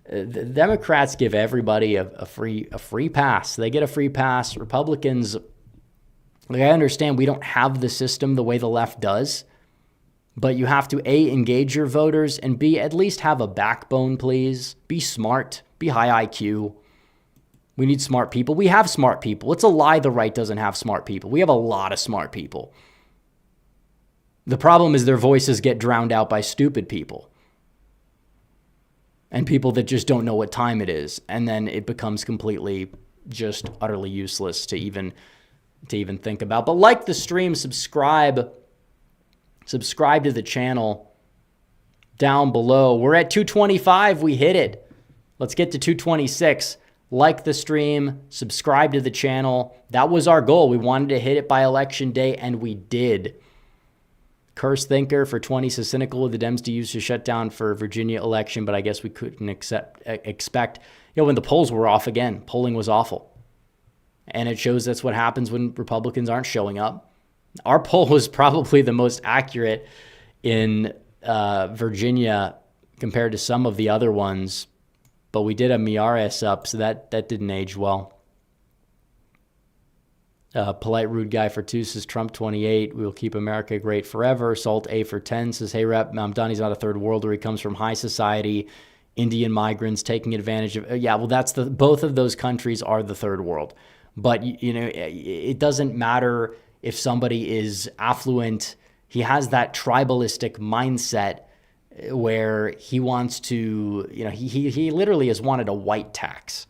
The Democrats give everybody a free pass. They get a free pass. Republicans, I understand we don't have the system the way the left does. But you have to, A, engage your voters, and B, at least have a backbone, please. Be smart. Be high IQ. We need smart people. We have smart people. It's a lie the right doesn't have smart people. We have a lot of smart people. The problem is their voices get drowned out by stupid people. And people that just don't know what time it is. And then it becomes completely, just utterly useless to even think about. But like the stream, subscribe to the channel down below. We're at 225. We hit it. Let's get to 226. Like the stream, subscribe to the channel. That was our goal. We wanted to hit it by election day, and we did. Curse Thinker for 20 says, cynical of the Dems to use to shut down for Virginia election, but I guess we couldn't expect. When the polls were off again, polling was awful. And it shows that's what happens when Republicans aren't showing up. Our poll was probably the most accurate in Virginia compared to some of the other ones, but we did have Miares up, so that didn't age well. Polite rude guy for 2 says, Trump 28, we will keep America great forever. Salt A for 10 says, hey Rep, Mamdani's not a third worlder. He comes from high society, Indian migrants taking advantage of. That's both of those countries are the third world. But it doesn't matter if somebody is affluent. He has that tribalistic mindset where he wants to, he literally has wanted a white tax.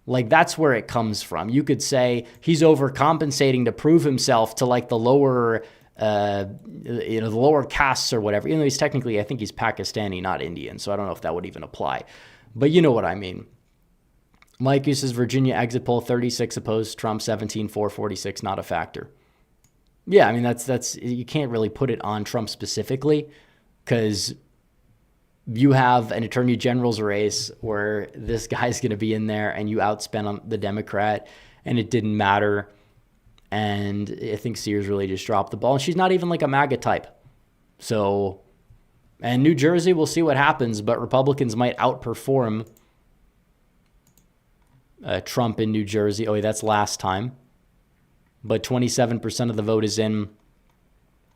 Like, that's where it comes from. You could say he's overcompensating to prove himself to like the lower, the lower castes or whatever. Even though he's technically, I think he's Pakistani, not Indian. So I don't know if that would even apply. But you know what I mean. Mike says, Virginia exit poll, 36 opposed, Trump 17, 446, not a factor. Yeah, I mean, that's you can't really put it on Trump specifically, because you have an attorney general's race where this guy's going to be in there and you outspent the Democrat, and it didn't matter. And I think Sears really just dropped the ball. And she's not even like a MAGA type. So, and New Jersey, we'll see what happens, but Republicans might outperform Trump in New Jersey. Oh, that's last time. But 27% of the vote is in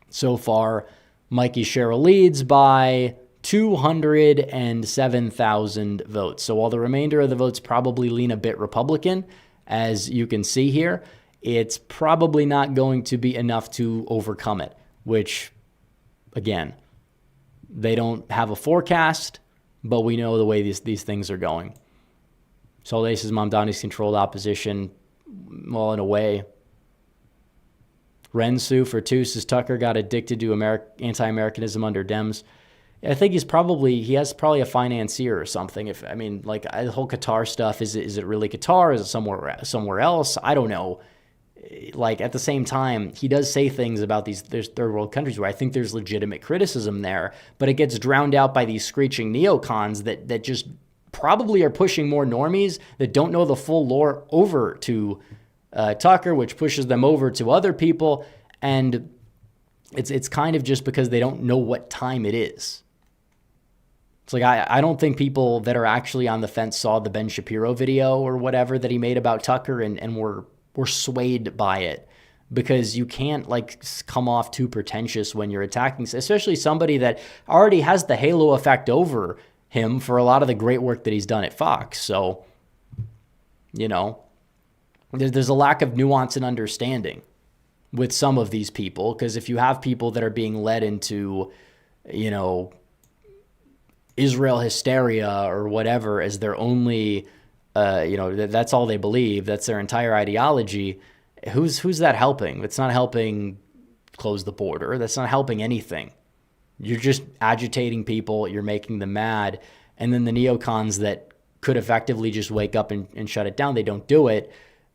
so far. Mikey Sherrill leads by 207,000 votes. So while the remainder of the votes probably lean a bit Republican, as you can see here, it's probably not going to be enough to overcome it, which, again, they don't have a forecast, but we know the way these things are going. Soleil says Mamdani's controlled opposition. Well, in a way. Rensu for 2 says Tucker got addicted to anti-Americanism under Dems. I think he has probably a financier or something. The whole Qatar stuff, is it really Qatar? Is it somewhere else? I don't know. Like, at the same time, he does say things about there's third world countries where I think there's legitimate criticism there, but it gets drowned out by these screeching neocons that just probably are pushing more normies that don't know the full lore over to Tucker, which pushes them over to other people. And it's kind of just because they don't know what time it is. It's like, I don't think people that are actually on the fence saw the Ben Shapiro video or whatever that he made about Tucker and were swayed by it, because you can't come off too pretentious when you're attacking, especially somebody that already has the halo effect over him for a lot of the great work that he's done at Fox. So, there's a lack of nuance and understanding with some of these people, because if you have people that are being led into, Israel hysteria or whatever as their only, that's all they believe, that's their entire ideology, who's that helping? It's not helping close the border. That's not helping anything. You're just agitating people. You're making them mad. And then the neocons that could effectively just wake up and shut it down, they don't do it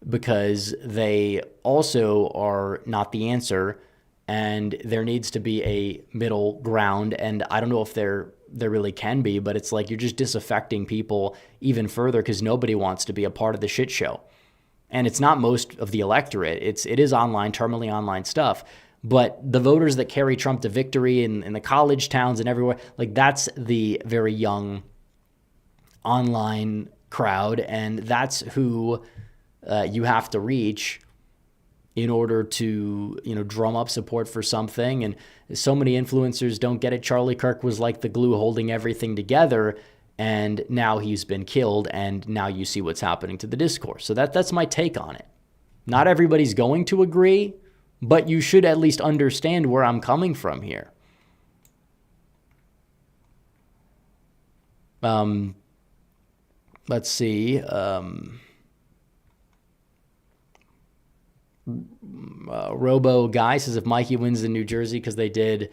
because they also are not the answer. And there needs to be a middle ground. And I don't know if there really can be, but it's like you're just disaffecting people even further because nobody wants to be a part of the shit show. And it's not most of the electorate. It is online, terminally online stuff. But the voters that carry Trump to victory in the college towns and everywhere, that's the very young online crowd. And that's who you have to reach in order to, drum up support for something. And so many influencers don't get it. Charlie Kirk was like the glue holding everything together, and now he's been killed, and now you see what's happening to the discourse. So that's my take on it. Not everybody's going to agree, but you should at least understand where I'm coming from here. Let's see. Robo Guy says if Mikey wins in New Jersey because they did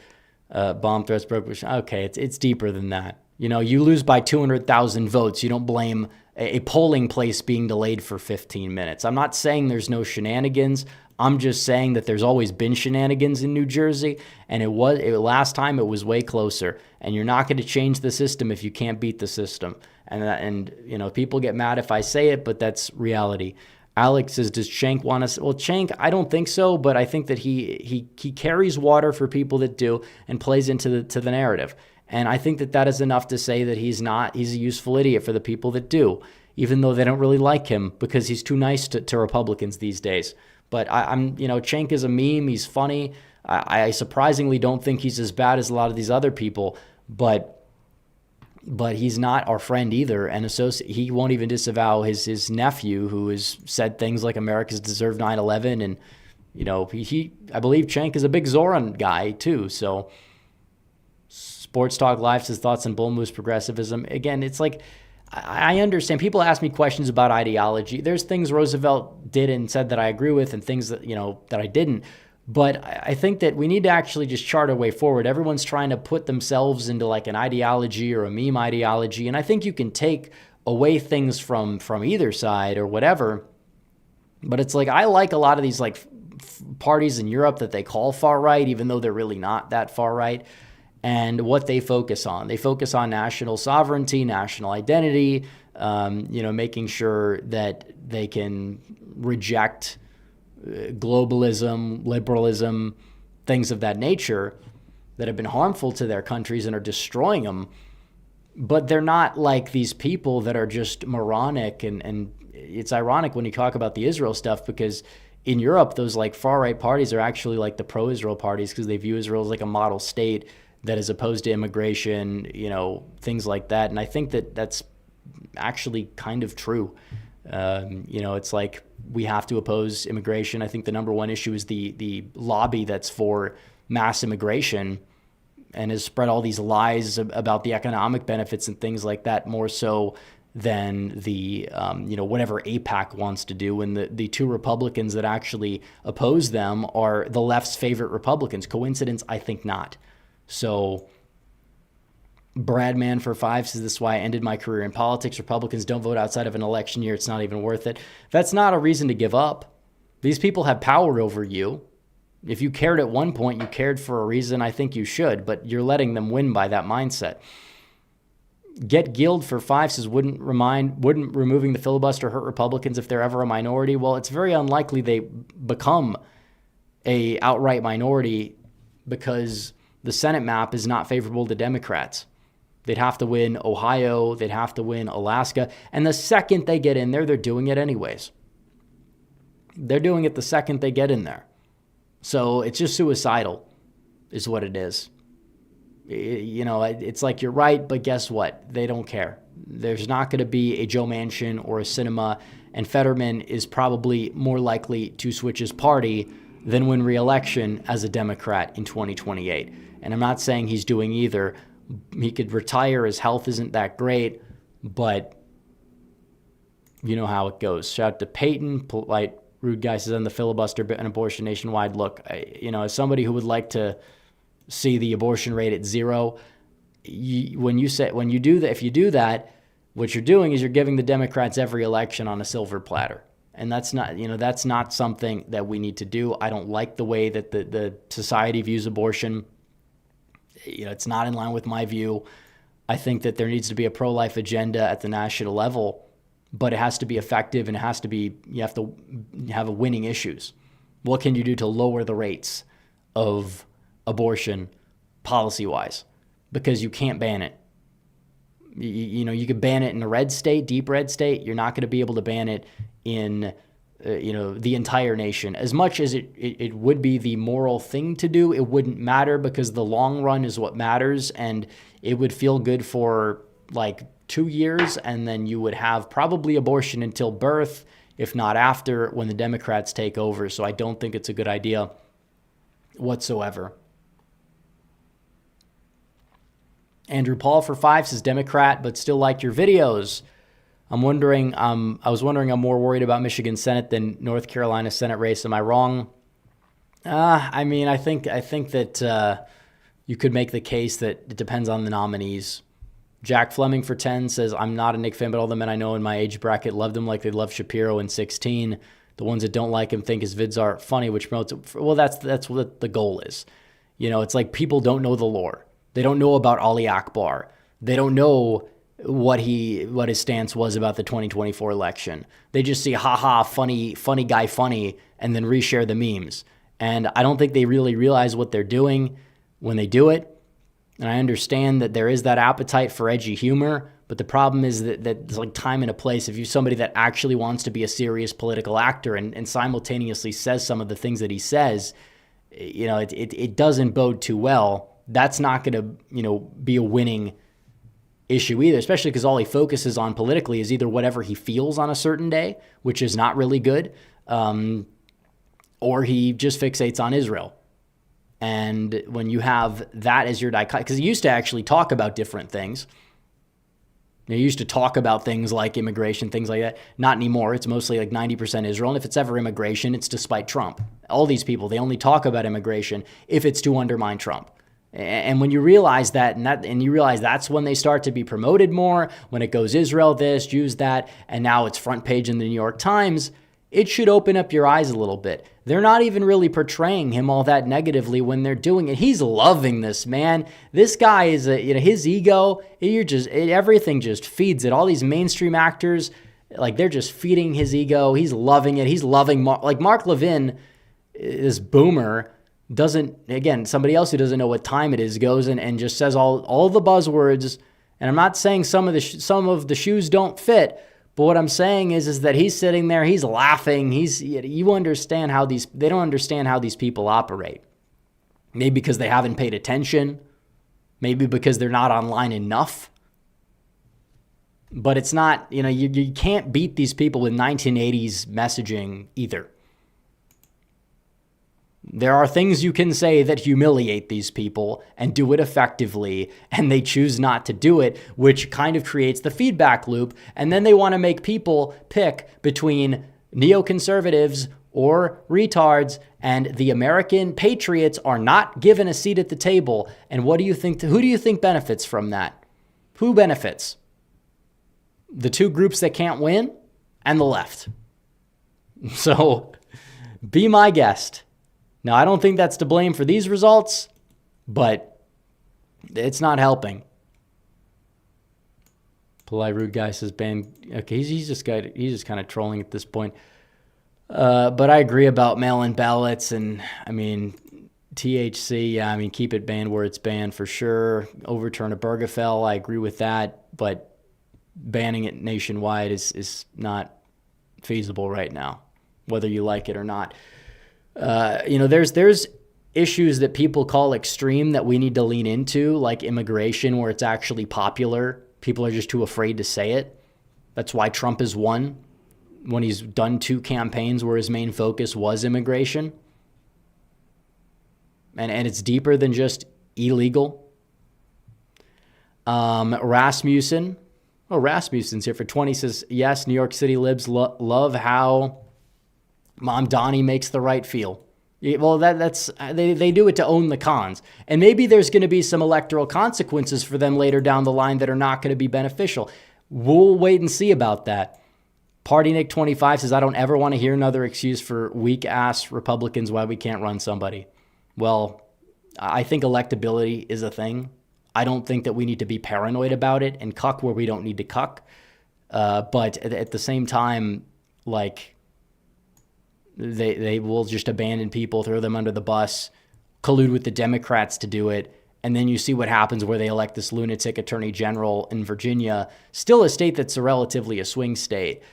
bomb threats, okay, it's deeper than that. You lose by 200,000 votes. You don't blame a polling place being delayed for 15 minutes. I'm not saying there's no shenanigans. I'm just saying that there's always been shenanigans in New Jersey, and last time it was way closer. And you're not going to change the system if you can't beat the system. And people get mad if I say it, but that's reality. Alex says, does Cenk want us? Well, Cenk, I don't think so, but I think that he carries water for people that do and plays into the narrative. And I think that is enough to say that he's a useful idiot for the people that do, even though they don't really like him because he's too nice to Republicans these days. But Cenk is a meme. He's funny. I surprisingly don't think he's as bad as a lot of these other people, but he's not our friend either. And he won't even disavow his nephew, who has said things like Americans deserve 9/11. And, I believe Cenk is a big Zoran guy too. So Sports Talk Live says thoughts on Bull Moose progressivism. Again, it's like, I understand. People ask me questions about ideology. There's things Roosevelt did and said that I agree with, and things that, that I didn't. But I think that we need to actually just chart a way forward. Everyone's trying to put themselves into like an ideology or a meme ideology. And I think you can take away things from either side or whatever. But it's like, I like a lot of these parties in Europe that they call far right, even though they're really not that far right. And what they focus on. They focus on national sovereignty, national identity, making sure that they can reject globalism, liberalism, things of that nature that have been harmful to their countries and are destroying them. But they're not like these people that are just moronic. And it's ironic when you talk about the Israel stuff, because in Europe, those far-right parties are actually like the pro-Israel parties because they view Israel as like a model state that is opposed to immigration, things like that. And I think that that's actually kind of true. It's like we have to oppose immigration. I think the number one issue is the lobby that's for mass immigration and has spread all these lies about the economic benefits and things like that, more so than the, whatever AIPAC wants to do. And the two Republicans that actually oppose them are the left's favorite Republicans. Coincidence? I think not. So Bradman for 5 says, this is why I ended my career in politics. Republicans don't vote outside of an election year. It's not even worth it. That's not a reason to give up. These people have power over you. If you cared at one point, you cared for a reason. I think you should, but you're letting them win by that mindset. Get Guild for 5 says, wouldn't removing the filibuster hurt Republicans if they're ever a minority? Well, it's very unlikely they become a outright minority because the Senate map is not favorable to Democrats. They'd have to win Ohio. They'd have to win Alaska. And the second they get in there, they're doing it anyways. They're doing it the second they get in there. So it's just suicidal is what it is. It's like you're right, but guess what? They don't care. There's not going to be a Joe Manchin or a Sinema, and Fetterman is probably more likely to switch his party than win re-election as a Democrat in 2028. And I'm not saying he's doing either. He could retire. His health isn't that great, but you know how it goes. Shout out to Peyton. Polite rude guy says, on the filibuster and abortion nationwide. Look, as somebody who would like to see the abortion rate at 0, if you do that, what you're doing is you're giving the Democrats every election on a silver platter. And that's not something that we need to do. I don't like the way that the society views abortion. It's not in line with my view. I think that there needs to be a pro-life agenda at the national level, but it has to be effective and you have to have a winning issues. What can you do to lower the rates of abortion policy-wise? Because you can't ban it. You could ban it in a red state, deep red state. You're not going to be able to ban it in the entire nation. As much as it would be the moral thing to do, it wouldn't matter because the long run is what matters, and it would feel good for like 2 years, and then you would have probably abortion until birth, if not after, when the Democrats take over. So I don't think it's a good idea whatsoever. Andrew Paul for 5 says, Democrat, but still like your videos. I was wondering, I'm more worried about Michigan Senate than North Carolina Senate race. Am I wrong? I think that you could make the case that it depends on the nominees. Jack Fleming for 10 says, I'm not a Nick fan, but all the men I know in my age bracket loved him like they loved Shapiro in 16. The ones that don't like him think his vids are funny, which promotes it. Well, that's what the goal is. It's like people don't know the lore. They don't know about Ali Akbar. They don't know what his stance was about the 2024 election. They just see, haha, funny guy, funny, and then reshare the memes. And I don't think they really realize what they're doing when they do it. And I understand that there is that appetite for edgy humor, but the problem is that there's like time and a place. If you're somebody that actually wants to be a serious political actor and simultaneously says some of the things that he says, it doesn't bode too well. That's not going to, be a winning issue either, especially because all he focuses on politically is either whatever he feels on a certain day, which is not really good, or he just fixates on Israel. And when you have that as your dichotomy, because he used to actually talk about different things. He used to talk about things like immigration, things like that. Not anymore. It's mostly like 90% Israel. And if it's ever immigration, it's to spite Trump. All these people, they only talk about immigration if it's to undermine Trump. And when you realize that, and you realize that's when they start to be promoted more, when it goes Israel this, Jews that, and now it's front page in the New York Times, it should open up your eyes a little bit. They're not even really portraying him all that negatively when they're doing it. He's loving this, man. This guy is, his ego, everything just feeds it. All these mainstream actors, like they're just feeding his ego. He's loving it. He's loving, Mark Levin, this boomer, somebody else who doesn't know what time it is goes and just says all the buzzwords. And I'm not saying some of the shoes don't fit, but what I'm saying is that he's sitting there, he's laughing. They don't understand how these people operate. Maybe because they haven't paid attention. Maybe because they're not online enough. But it's not, you can't beat these people with 1980s messaging either. There are things you can say that humiliate these people and do it effectively, and they choose not to do it, which kind of creates the feedback loop. And then they want to make people pick between neoconservatives or retards, and the American patriots are not given a seat at the table. And what do you think? Who do you think benefits from that? Who benefits? The two groups that can't win and the left. So be my guest. Now, I don't think that's to blame for these results, but it's not helping. Polite Rude Guy says ban. Okay, he's just kind of trolling at this point. But I agree about mail-in ballots, and I mean THC. Yeah, I mean keep it banned where it's banned for sure. Overturn a Bergefell. I agree with that, but banning it nationwide is not feasible right now, whether you like it or not. There's issues that people call extreme that we need to lean into, like immigration, where it's actually popular. People are just too afraid to say it. That's why Trump has won when he's done 2 campaigns where his main focus was immigration. And it's deeper than just illegal. Rasmussen's here for 20, says, yes, New York City libs love how Mom Donnie makes the right feel. Well, they do it to own the cons. And maybe there's going to be some electoral consequences for them later down the line that are not going to be beneficial. We'll wait and see about that. Party Nick 25 says, I don't ever want to hear another excuse for weak-ass Republicans why we can't run somebody. Well, I think electability is a thing. I don't think that we need to be paranoid about it and cuck where we don't need to cuck. But at the same time, like, they will just abandon people, throw them under the bus, collude with the Democrats to do it. And then you see what happens where they elect this lunatic attorney general in Virginia, still a state that's relatively a swing state.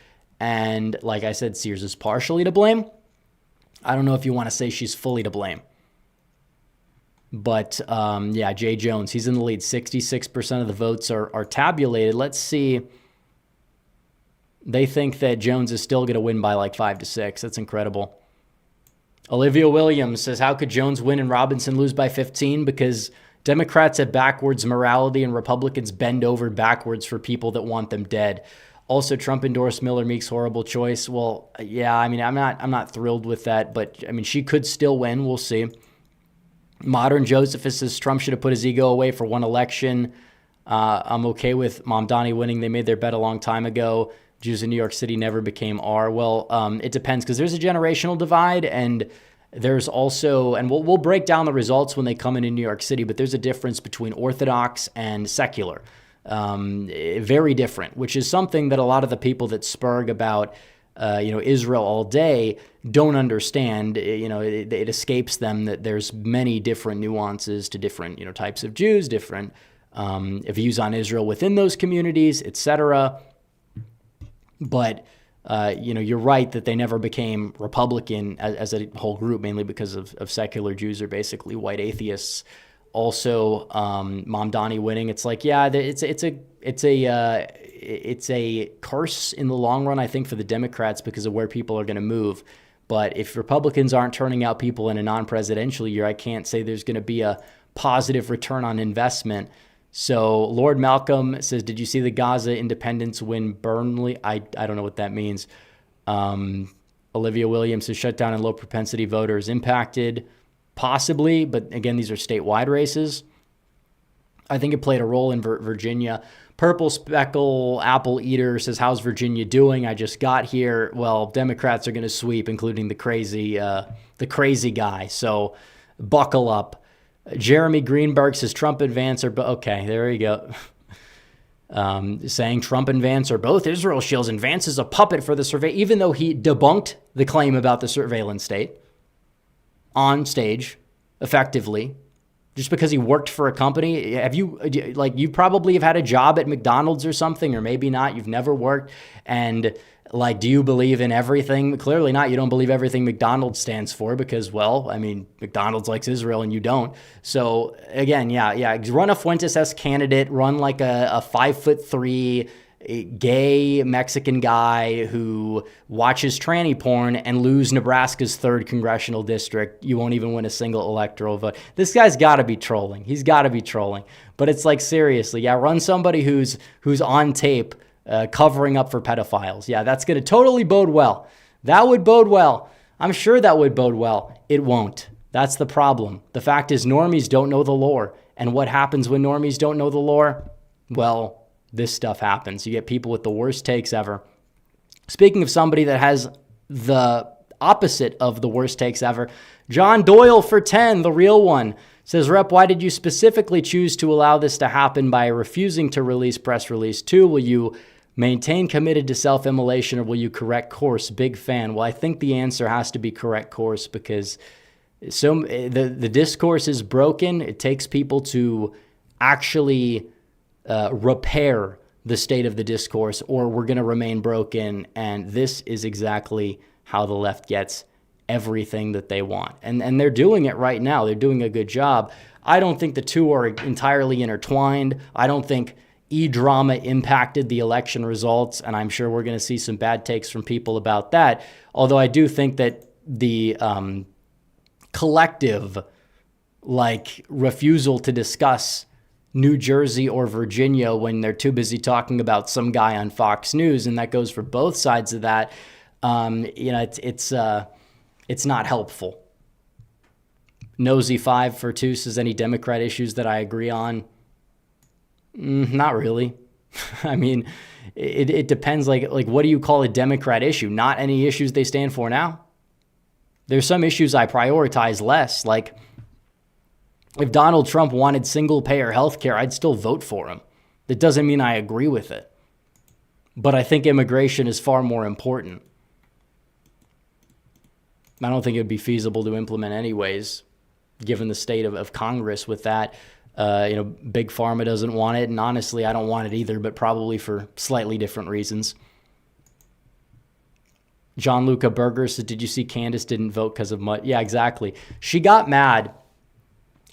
And like I said, Sears is partially to blame. I don't know if you want to say she's fully to blame. But Jay Jones, he's in the lead. 66% of the votes are tabulated. Let's see. They think that Jones is still going to win by like 5 to 6. That's incredible. Olivia Williams says, how could Jones win and Robinson lose by 15? Because Democrats have backwards morality and Republicans bend over backwards for people that want them dead. Also, Trump endorsed Miller Meek's horrible choice. Well, yeah, I mean, I'm not thrilled with that, but I mean, she could still win. We'll see. Modern Josephus says Trump should have put his ego away for one election. I'm okay with Mom Donnie winning. They made their bet a long time ago. Jews in New York City never became R. Well, it depends, because there's a generational divide, and there's also, and we'll break down the results when they come in New York City, but there's a difference between Orthodox and secular. Very different, which is something that a lot of the people that spurg about Israel all day don't understand. It escapes them that there's many different nuances to different types of Jews, different views on Israel within those communities, etc. But you're right that they never became Republican as a whole group, mainly because of secular Jews are basically white atheists. Also, Mom Donnie winning, it's like, yeah, it's a curse in the long run, I think, for the Democrats because of where people are going to move. But if Republicans aren't turning out people in a non-presidential year, I can't say there's going to be a positive return on investment. So Lord Malcolm says, did you see the Gaza independents win Burnley? I don't know what that means. Olivia Williams says shutdown and low propensity voters impacted. Possibly, but again, these are statewide races. I think it played a role in Virginia. Purple Speckle Apple Eater says, how's Virginia doing? I just got here. Well, Democrats are going to sweep, including the crazy guy. So buckle up. Jeremy Greenberg says Trump and Vance are okay, there you go. Saying Trump and Vance are both Israel shills, and Vance is a puppet for the survey, even though he debunked the claim about the surveillance state on stage effectively. Just because he worked for a company? Have you, like, you probably have had a job at McDonald's or something, or maybe not. You've never worked. And, like, do you believe in everything? Clearly not. You don't believe everything McDonald's stands for because, well, I mean, McDonald's likes Israel and you don't. So, again, yeah. Run a Fuentes-esque candidate. Run like a 5'3" gay Mexican guy who watches tranny porn and lose Nebraska's 3rd congressional district. You won't even win a single electoral vote. This guy's got to be trolling. He's got to be trolling. But it's like, seriously, yeah, run somebody who's on tape covering up for pedophiles. Yeah, that's going to totally bode well. That would bode well. I'm sure that would bode well. It won't. That's the problem. The fact is, normies don't know the lore. And what happens when normies don't know the lore? Well, this stuff happens. You get people with the worst takes ever. Speaking of somebody that has the opposite of the worst takes ever, John Doyle for 10, the real one, says, Rep, why did you specifically choose to allow this to happen by refusing to release press release 2? Will you maintain committed to self-immolation or will you correct course? Big fan. Well, I think the answer has to be correct course because the discourse is broken. It takes people to actually repair the state of the discourse, or we're going to remain broken. And this is exactly how the left gets everything that they want. And they're doing it right now. They're doing a good job. I don't think the two are entirely intertwined. I don't think e-drama impacted the election results, and I'm sure we're going to see some bad takes from people about that. Although I do think that the collective, like, refusal to discuss New Jersey or Virginia when they're too busy talking about some guy on Fox News, and that goes for both sides of that. It's not helpful. Nosy5 for 2 says, any Democrat issues that I agree on? Not really. I mean, it depends. Like what do you call a Democrat issue? Not any issues they stand for now. There's some issues I prioritize less, like if Donald Trump wanted single-payer health care, I'd still vote for him. That doesn't mean I agree with it. But I think immigration is far more important. I don't think it would be feasible to implement anyways, given the state of Congress with that. Big Pharma doesn't want it, and honestly, I don't want it either, but probably for slightly different reasons. John Luca Berger said, did you see Candace didn't vote because of mud? Yeah, exactly. She got mad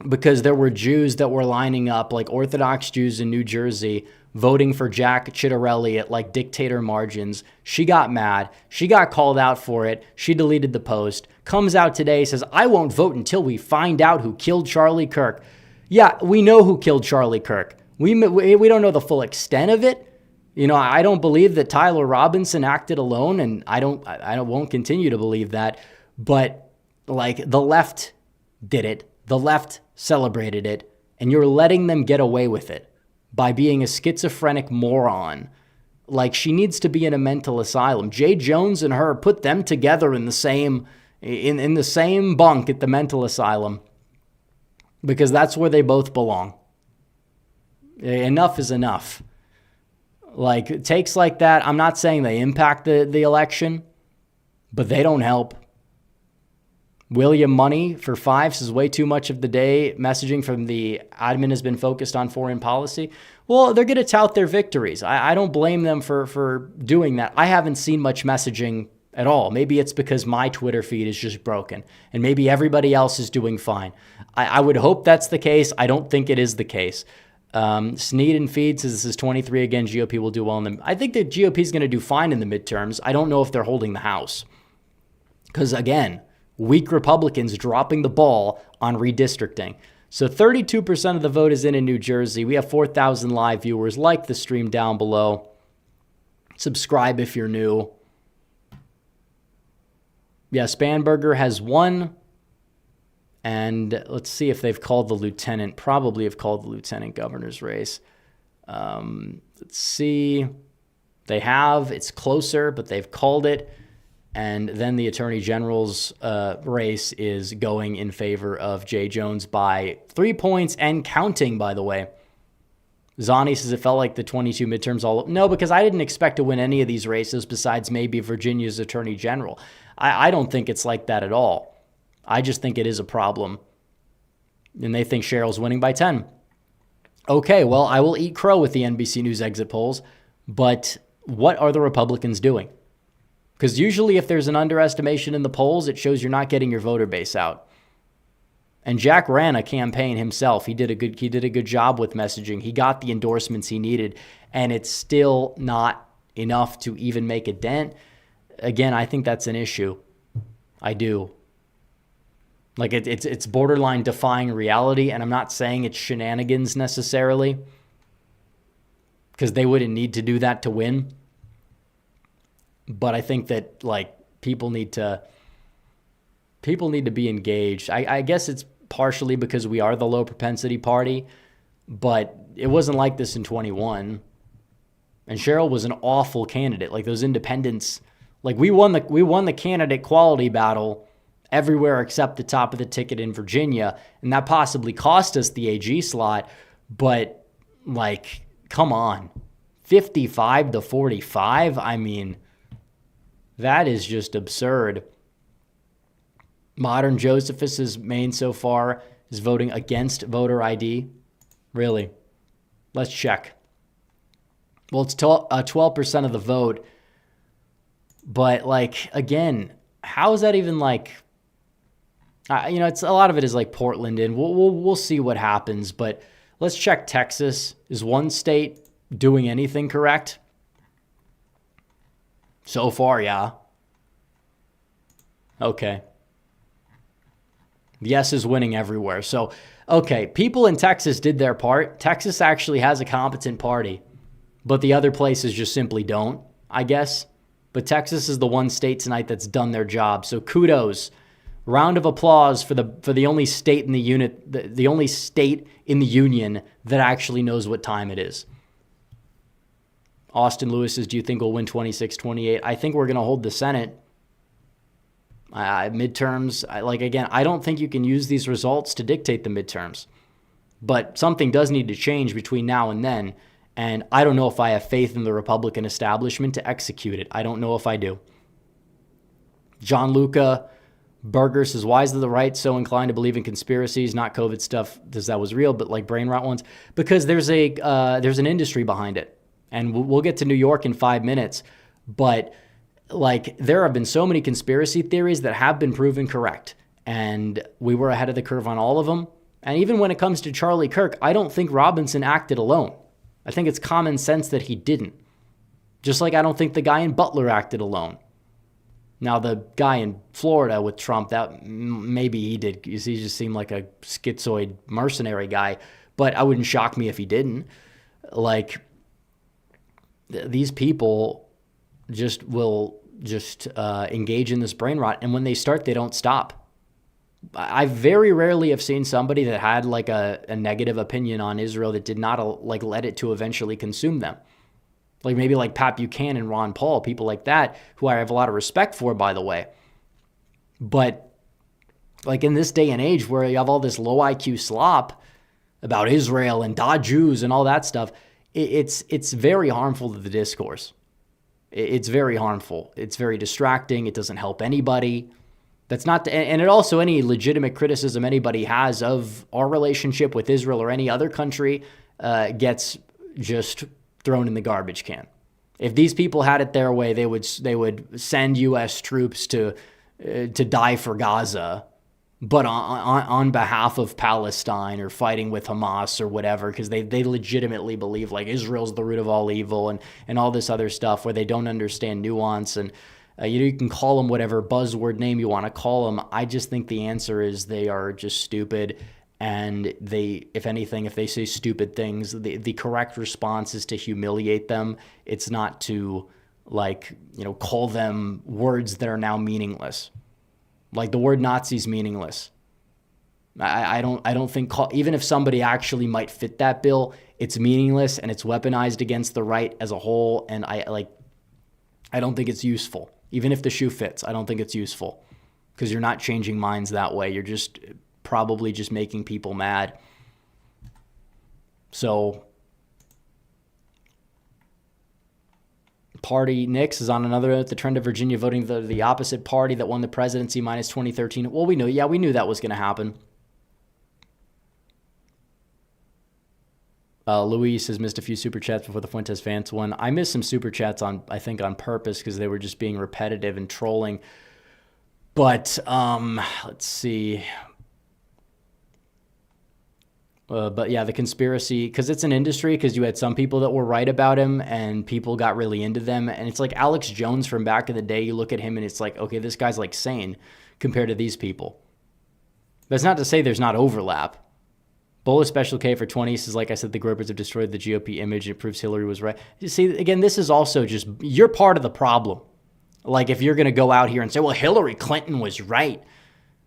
because there were Jews that were lining up, like Orthodox Jews in New Jersey, voting for Jack Ciattarelli at like dictator margins. She got mad. She got called out for it. She deleted the post. Comes out today, says, I won't vote until we find out who killed Charlie Kirk. Yeah, we know who killed Charlie Kirk. We don't know the full extent of it. I don't believe that Tyler Robinson acted alone, and I won't continue to believe that. But like the left did it. The left celebrated it, and you're letting them get away with it by being a schizophrenic moron. Like, she needs to be in a mental asylum. Jay Jones and her, put them together in the same bunk at the mental asylum, because that's where they both belong. Enough is enough. Like, takes like that, I'm not saying they impact the election, but they don't help. William Money for 5 says, way too much of the day messaging from the admin has been focused on foreign policy. Well, they're going to tout their victories. I don't blame them for doing that. I haven't seen much messaging at all. Maybe it's because my Twitter feed is just broken, and maybe everybody else is doing fine. I would hope that's the case. I don't think it is the case. Sneed and Feed says, this is 23 again. GOP will do well in them. I think the GOP is going to do fine in the midterms. I don't know if they're holding the House. Because again, weak Republicans dropping the ball on redistricting. So 32% of the vote is in New Jersey. We have 4,000 live viewers. Like the stream down below. Subscribe if you're new. Yeah, Spanberger has won. And let's see if they've called the lieutenant. Probably have called the lieutenant governor's race. Let's see. They have. It's closer, but they've called it. And then the attorney general's race is going in favor of Jay Jones by 3 points and counting, by the way. Zani says it felt like the 22 midterms all... No, because I didn't expect to win any of these races besides maybe Virginia's attorney general. I don't think it's like that at all. I just think it is a problem. And they think Cheryl's winning by 10. Okay, well, I will eat crow with the NBC News exit polls, but what are the Republicans doing? Because usually if there's an underestimation in the polls, it shows you're not getting your voter base out. And Jack ran a campaign himself. He did a good job with messaging. He got the endorsements he needed, and it's still not enough to even make a dent. Again, I think that's an issue. I do. Like it's borderline defying reality, and I'm not saying it's shenanigans necessarily, because they wouldn't need to do that to win. But I think that like people need to be engaged. I guess it's partially because we are the low propensity party, but it wasn't like this in 21. And Cheryl was an awful candidate. Like those independents, like we won the candidate quality battle everywhere except the top of the ticket in Virginia, and that possibly cost us the AG slot. But like, come on, 55 to 45. I mean, that is just absurd. Modern Josephus's main so far is voting against voter ID. Really? Let's check. Well, it's 12% of the vote. But like, again, how is that even like, it's a lot of it is like Portland, and we'll see what happens. But let's check Texas. Is one state doing anything correct? So far, yeah. Okay. Yes is winning everywhere. So, okay, people in Texas did their part. Texas actually has a competent party, but the other places just simply don't, I guess. But Texas is the one state tonight that's done their job. So kudos. Round of applause for the only state in the only state in the union that actually knows what time it is. Austin Lewis says, do you think we'll win 26-28? I think we're going to hold the Senate. Midterms, again, I don't think you can use these results to dictate the midterms. But something does need to change between now and then. And I don't know if I have faith in the Republican establishment to execute it. I don't know if I do. John Luca Berger says, why is the right so inclined to believe in conspiracies, not COVID stuff, because that was real, but like brain rot ones? Because there's an industry behind it. And we'll get to New York in 5 minutes. But like, there have been so many conspiracy theories that have been proven correct. And we were ahead of the curve on all of them. And even when it comes to Charlie Kirk, I don't think Robinson acted alone. I think it's common sense that he didn't. Just like I don't think the guy in Butler acted alone. Now, the guy in Florida with Trump, that maybe he did, because he just seemed like a schizoid mercenary guy. But I wouldn't shock me if he didn't. Like, these people just will engage in this brain rot. And when they start, they don't stop. I very rarely have seen somebody that had like a negative opinion on Israel that did not like let it to eventually consume them. Like maybe like Pat Buchanan, Ron Paul, people like that, who I have a lot of respect for, by the way. But like in this day and age where you have all this low IQ slop about Israel and da Jews and all that stuff, it's very harmful to the discourse. It's very harmful. It's very distracting. It doesn't help anybody. That's not, and it also, any legitimate criticism anybody has of our relationship with Israel or any other country gets just thrown in the garbage can. If these people had it their way, they would send U.S. troops to die for Gaza, but on behalf of Palestine, or fighting with Hamas or whatever, because they legitimately believe like Israel's the root of all evil and all this other stuff where they don't understand nuance. And you can call them whatever buzzword name you want to call them. I just think the answer is they are just stupid. And if anything, if they say stupid things, the correct response is to humiliate them. It's not to call them words that are now meaningless. Like the word Nazi is meaningless. I don't think, even if somebody actually might fit that bill, it's meaningless and it's weaponized against the right as a whole. And I don't think it's useful. Even if the shoe fits, I don't think it's useful, because you're not changing minds that way. You're just probably just making people mad. So Party Nix is on another note. The trend of Virginia voting the opposite party that won the presidency minus 2013. Well, we knew that was going to happen. Luis has missed a few super chats before the Fuentes Vance one. I missed some super chats I think on purpose because they were just being repetitive and trolling. But let's see. But yeah, the conspiracy, because it's an industry, because you had some people that were right about him and people got really into them. And it's like Alex Jones from back in the day. You look at him and it's like, okay, this guy's like sane compared to these people. That's not to say there's not overlap. Bola Special K for 20 says, like I said, the Gropers have destroyed the GOP image. It proves Hillary was right. You see, again, this is also just, you're part of the problem. Like if you're going to go out here and say, well, Hillary Clinton was right.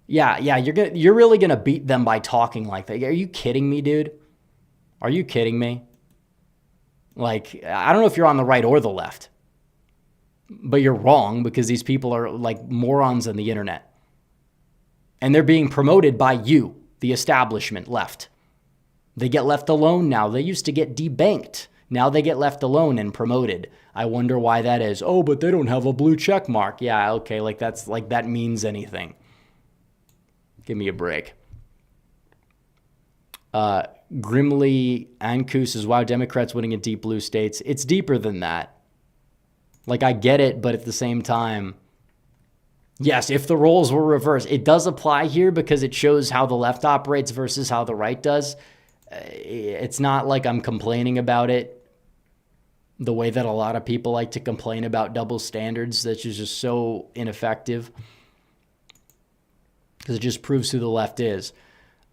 Yeah, you're really going to beat them by talking like that. Are you kidding me, dude? Are you kidding me? Like, I don't know if you're on the right or the left, but you're wrong because these people are like morons on the internet. And they're being promoted by you, the establishment left. They get left alone now. They used to get debanked. Now they get left alone and promoted. I wonder why that is. Oh, but they don't have a blue check mark. Yeah, okay, like that's like that means anything. Give me a break. Grimly Ankus says, wow, Democrats winning in deep blue states. It's deeper than that. Like, I get it, but at the same time, yes, if the roles were reversed, it does apply here because it shows how the left operates versus how the right does. It's not like I'm complaining about it the way that a lot of people like to complain about double standards. That's just so ineffective because it just proves who the left is.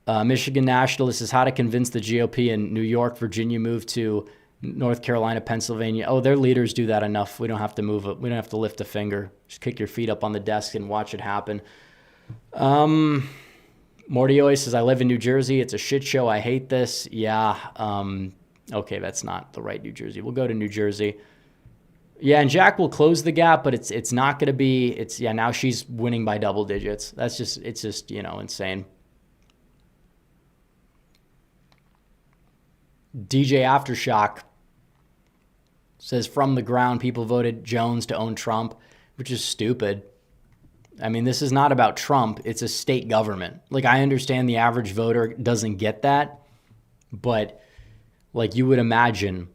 Michigan Nationalist is how to convince the GOP in New York, Virginia move to North Carolina, Pennsylvania. Oh, their leaders do that enough. We don't have to move it. We don't have to lift a finger. Just kick your feet up on the desk and watch it happen. Mordioy says, I live in New Jersey. It's a shit show. I hate this. Yeah. Okay, that's not the right New Jersey. We'll go to New Jersey. Yeah, and Jack will close the gap, but it's not going to be, now she's winning by double digits. It's just, insane. DJ Aftershock says, from the ground, people voted Jones to own Trump, which is stupid. I mean, this is not about Trump. It's a state government. Like, I understand the average voter doesn't get that, but like you would imagine,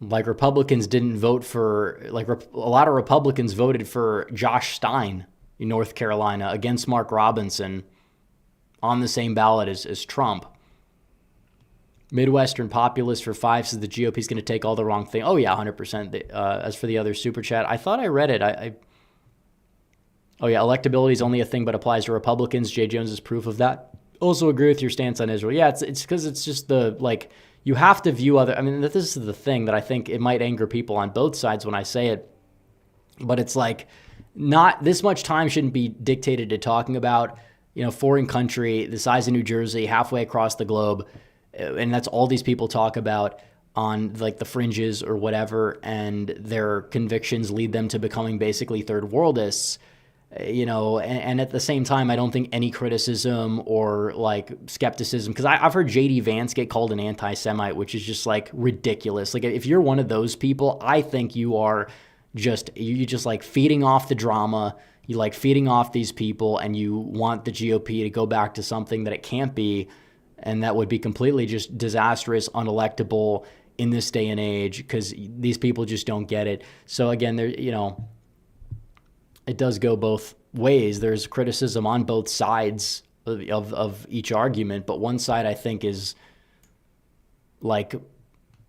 like Republicans didn't vote for, like a lot of Republicans voted for Josh Stein in North Carolina against Mark Robinson on the same ballot as Trump. Midwestern Populist for 5 says the GOP is going to take all the wrong thing. Oh, yeah, 100%. As for the other super chat, I thought I read it. Oh, yeah, electability is only a thing but applies to Republicans. Jay Jones is proof of that. Also agree with your stance on Israel. Yeah, it's because it's just you have to view other, I mean, this is the thing that I think it might anger people on both sides when I say it, but it's like not this much time shouldn't be dictated to talking about, foreign country, the size of New Jersey, halfway across the globe, and that's all these people talk about on like the fringes or whatever, and their convictions lead them to becoming basically third worldists. And at the same time, I don't think any criticism or like skepticism, because I've heard J.D. Vance get called an anti-Semite, which is just like ridiculous. Like if you're one of those people, I think you are you just like feeding off the drama. You like feeding off these people and you want the GOP to go back to something that it can't be. And that would be completely just disastrous, unelectable in this day and age because these people just don't get it. So again, it does go both ways. There's criticism on both sides of each argument, but one side I think is like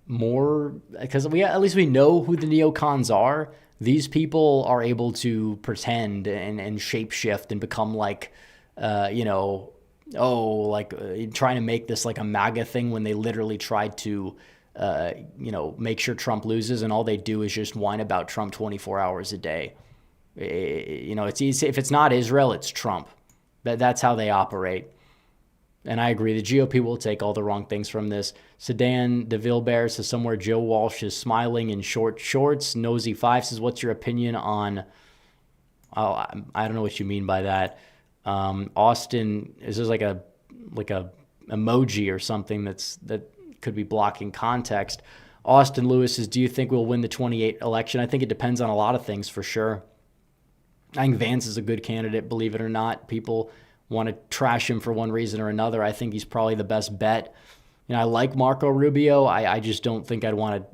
more because at least we know who the neocons are. These people are able to pretend and shapeshift and become like, trying to make this like a MAGA thing when they literally tried to, make sure Trump loses, and all they do is just whine about Trump 24 hours a day. It's easy. If it's not Israel, it's Trump. That's how they operate. And I agree. The GOP will take all the wrong things from this. Sedan DeVille says somewhere Joe Walsh is smiling in short shorts. Nosy5 says, what's your opinion on... Oh, I don't know what you mean by that. Austin, is this like a emoji or something that could be blocking context? Austin Lewis says, do you think we'll win the 28 election? I think it depends on a lot of things for sure. I think Vance is a good candidate, believe it or not. People want to trash him for one reason or another. I think he's probably the best bet. I like Marco Rubio. I just don't think I'd want to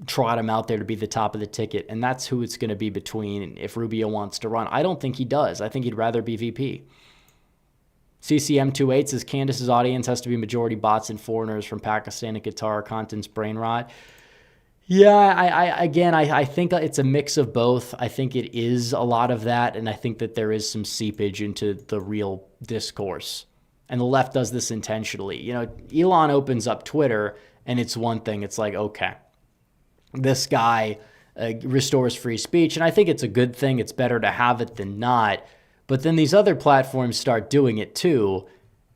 trot him out there to be the top of the ticket. And that's who it's going to be between if Rubio wants to run. I don't think he does. I think he'd rather be VP. CCM28 says Candace's audience has to be majority bots and foreigners from Pakistan and Qatar. Content's brain rot. Yeah, I think it's a mix of both. I think it is a lot of that, and I think that there is some seepage into the real discourse. And the left does this intentionally. Elon opens up Twitter, and it's one thing. It's like, okay, this guy restores free speech, and I think it's a good thing. It's better to have it than not. But then these other platforms start doing it too,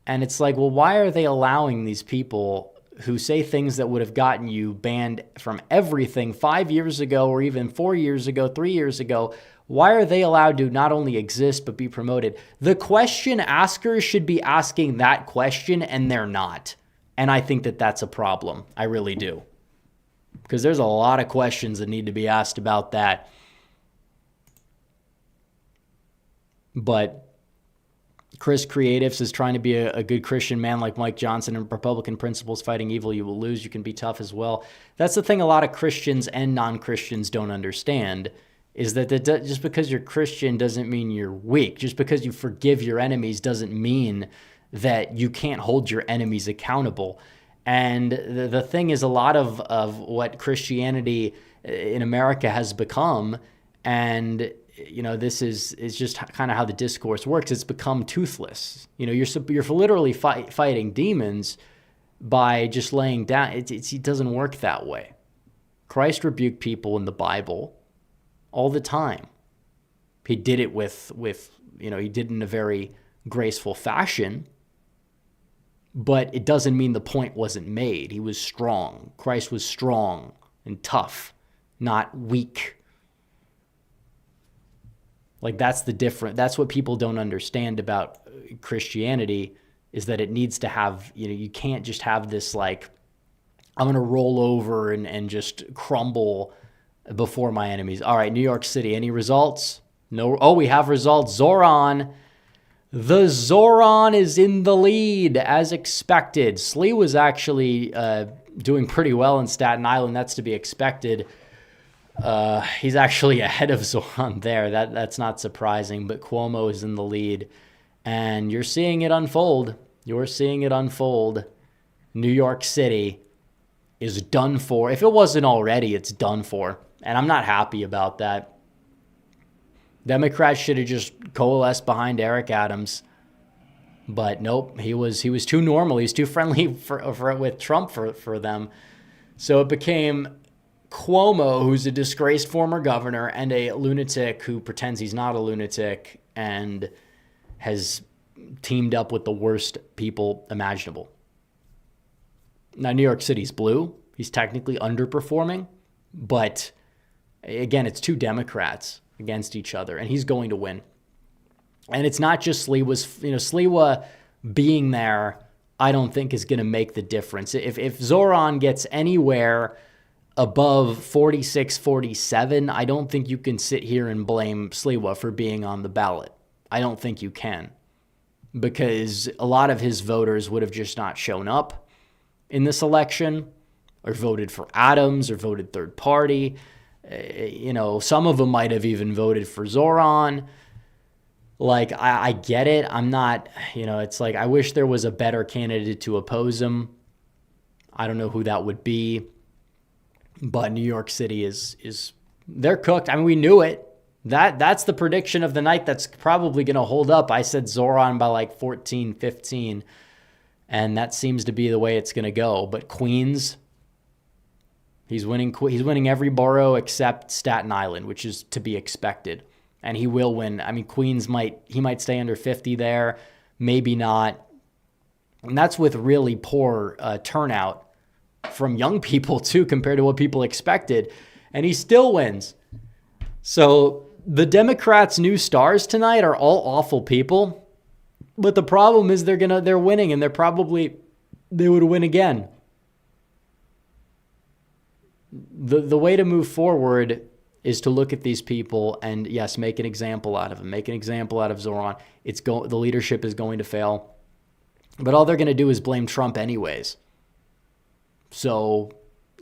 and it's like, well, why are they allowing these people who say things that would have gotten you banned from everything 5 years ago or even 4 years ago, 3 years ago? Why are they allowed to not only exist but be promoted? The question askers should be asking that question, and they're not. And I think that that's a problem. I really do. Because there's a lot of questions that need to be asked about that. But Chris Creatives is trying to be a good Christian man like Mike Johnson, and Republican principles fighting evil. You will lose. You can be tough as well. That's the thing a lot of Christians and non-Christians don't understand, is that just because you're Christian doesn't mean you're weak. Just because you forgive your enemies doesn't mean that you can't hold your enemies accountable. And the thing is, a lot of what Christianity in America has become, and this is just kind of how the discourse works. It's become toothless. You're literally fighting demons by just laying down. It doesn't work that way. Christ rebuked people in the Bible all the time. He did it with he did it in a very graceful fashion, but it doesn't mean the point wasn't made. He was strong. Christ was strong and tough, not weak. Like, that's the difference. That's what people don't understand about Christianity, is that it needs to have, you can't just have this, like, I'm going to roll over and just crumble before my enemies. All right, New York City, any results? No. Oh, we have results. Zoran. The Zoran is in the lead, as expected. Slee was actually doing pretty well in Staten Island. That's to be expected. He's actually ahead of Zoran there. That's not surprising, but Cuomo is in the lead, and you're seeing it unfold. You're seeing it unfold. New York City is done for. If it wasn't already, it's done for, and I'm not happy about that. Democrats should have just coalesced behind Eric Adams, but nope, he was too normal. He's too friendly with Trump for them, so it became Cuomo, who's a disgraced former governor and a lunatic who pretends he's not a lunatic and has teamed up with the worst people imaginable. Now, New York City's blue. He's technically underperforming, but again, it's two Democrats against each other, and he's going to win. And it's not just Sliwa being there, I don't think is going to make the difference. If Zoran gets anywhere above 46, 47, I don't think you can sit here and blame Sliwa for being on the ballot. I don't think you can, because a lot of his voters would have just not shown up in this election, or voted for Adams, or voted third party. Some of them might have even voted for Zoran. Like, I get it. I'm not, it's like, I wish there was a better candidate to oppose him. I don't know who that would be. But New York City is they're cooked. I mean, we knew it. That's the prediction of the night that's probably going to hold up. I said Zoran by like 14, 15, and that seems to be the way it's going to go. But Queens, he's winning every borough except Staten Island, which is to be expected. And he will win. I mean, Queens might stay under 50 there, maybe not. And that's with really poor turnout from young people too, compared to what people expected, and he still wins. So the Democrats' new stars tonight are all awful people, but the problem is they're winning, and they would win again. The way to move forward is to look at these people and, yes, make an example out of them. Make an example out of Zoran. The leadership is going to fail, but all they're going to do is blame Trump anyways. So,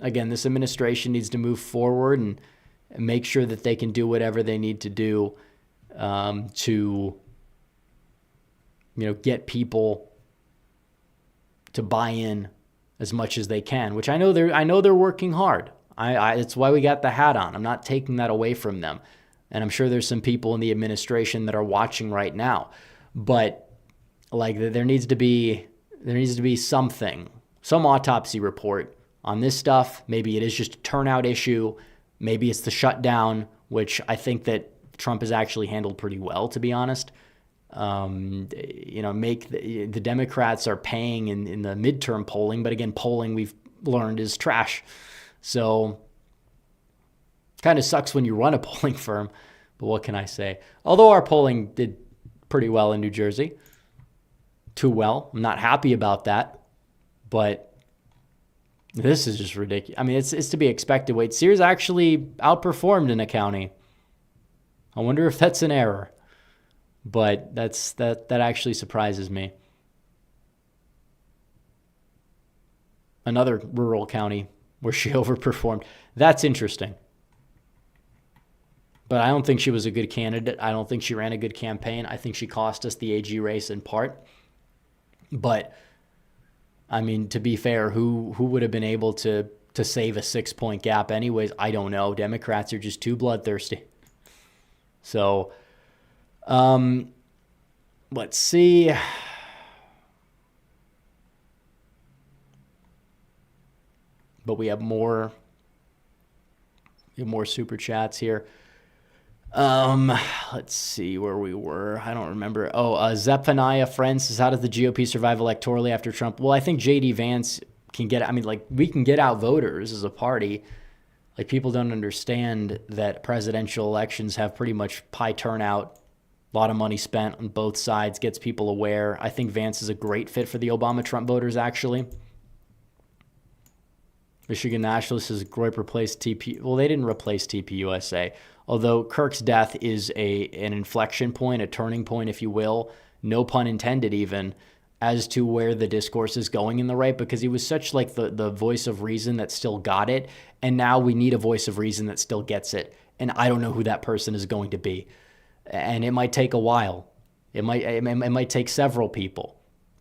again, this administration needs to move forward and make sure that they can do whatever they need to do to, get people to buy in as much as they can. Which I know they're working hard. It's why we got the hat on. I'm not taking that away from them, and I'm sure there's some people in the administration that are watching right now. But there needs to be something. Some autopsy report on this stuff. Maybe it is just a turnout issue. Maybe it's the shutdown, which I think that Trump has actually handled pretty well, to be honest. The Democrats are paying in the midterm polling, but again, polling we've learned is trash. So kind of sucks when you run a polling firm, but what can I say? Although our polling did pretty well in New Jersey. Too well. I'm not happy about that. But this is just ridiculous. I mean, it's to be expected. Wait, Sears actually outperformed in a county. I wonder if that's an error. But that actually surprises me. Another rural county where she overperformed. That's interesting. But I don't think she was a good candidate. I don't think she ran a good campaign. I think she cost us the AG race in part. But I mean, to be fair, who would have been able to save a 6-point gap anyways? I don't know. Democrats are just too bloodthirsty. So, let's see. But we have more super chats here. Let's see where we were. I don't remember. Zephaniah Friend says, how does the GOP survive electorally after Trump? Well, I think JD Vance can we can get out voters as a party. Like, people don't understand that presidential elections have pretty much high turnout, a lot of money spent on both sides, gets people aware. I think Vance is a great fit for the Obama-Trump voters, actually. Michigan Nationalist says Groip replaced TP. Well, they didn't replace TPUSA. Although Kirk's death is an inflection point, a turning point, if you will, no pun intended even, as to where the discourse is going in the right, because he was such like the voice of reason that still got it, and now we need a voice of reason that still gets it, and I don't know who that person is going to be, and it might take a while. It might take several people.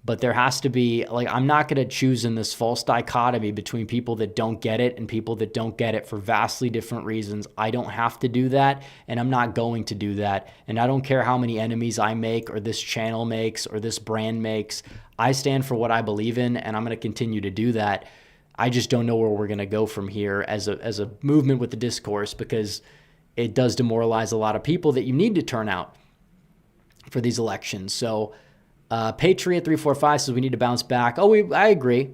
But there has to be, I'm not going to choose in this false dichotomy between people that don't get it and people that don't get it for vastly different reasons. I don't have to do that, and I'm not going to do that. And I don't care how many enemies I make or this channel makes or this brand makes. I stand for what I believe in, and I'm going to continue to do that. I just don't know where we're going to go from here as a movement with the discourse, because it does demoralize a lot of people that you need to turn out for these elections. So, Patriot 345 says we need to bounce back. I agree.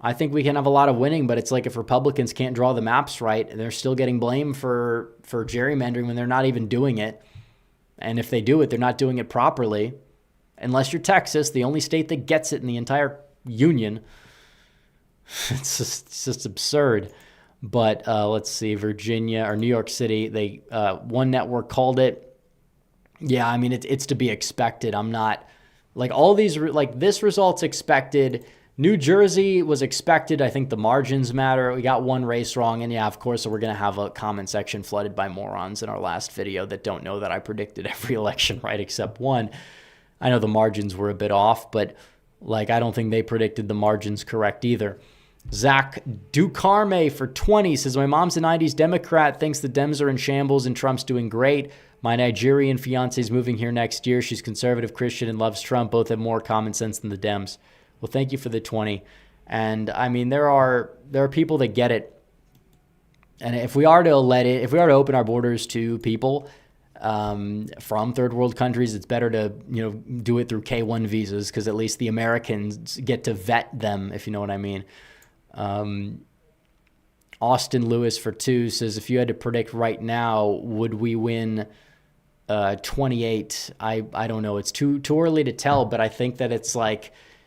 I think we can have a lot of winning, but it's like if Republicans can't draw the maps right, they're still getting blamed for gerrymandering when they're not even doing it. And if they do it, they're not doing it properly. Unless you're Texas, the only state that gets it in the entire union. It's just absurd. But let's see, Virginia or New York City, they one network called it. Yeah, I mean, it's to be expected. I'm not... all these, this result's expected. New Jersey was expected. I think the margins matter. We got one race wrong. And yeah, of course, we're going to have a comment section flooded by morons in our last video that don't know that I predicted every election right except one. I know the margins were a bit off, but I don't think they predicted the margins correct either. Zach Ducarme for 20 says, my mom's a 90s Democrat, thinks the Dems are in shambles and Trump's doing great. My Nigerian fiance is moving here next year. She's conservative Christian and loves Trump. Both have more common sense than the Dems. Well, thank you for the 20. And I mean, there are people that get it. And if we are to open our borders to people from third world countries, it's better to do it through K-1 visas, because at least the Americans get to vet them, if you know what I mean. Austin Lewis for 2 says, if you had to predict right now, would we win 28? I don't know. It's too early to tell, but I think that it's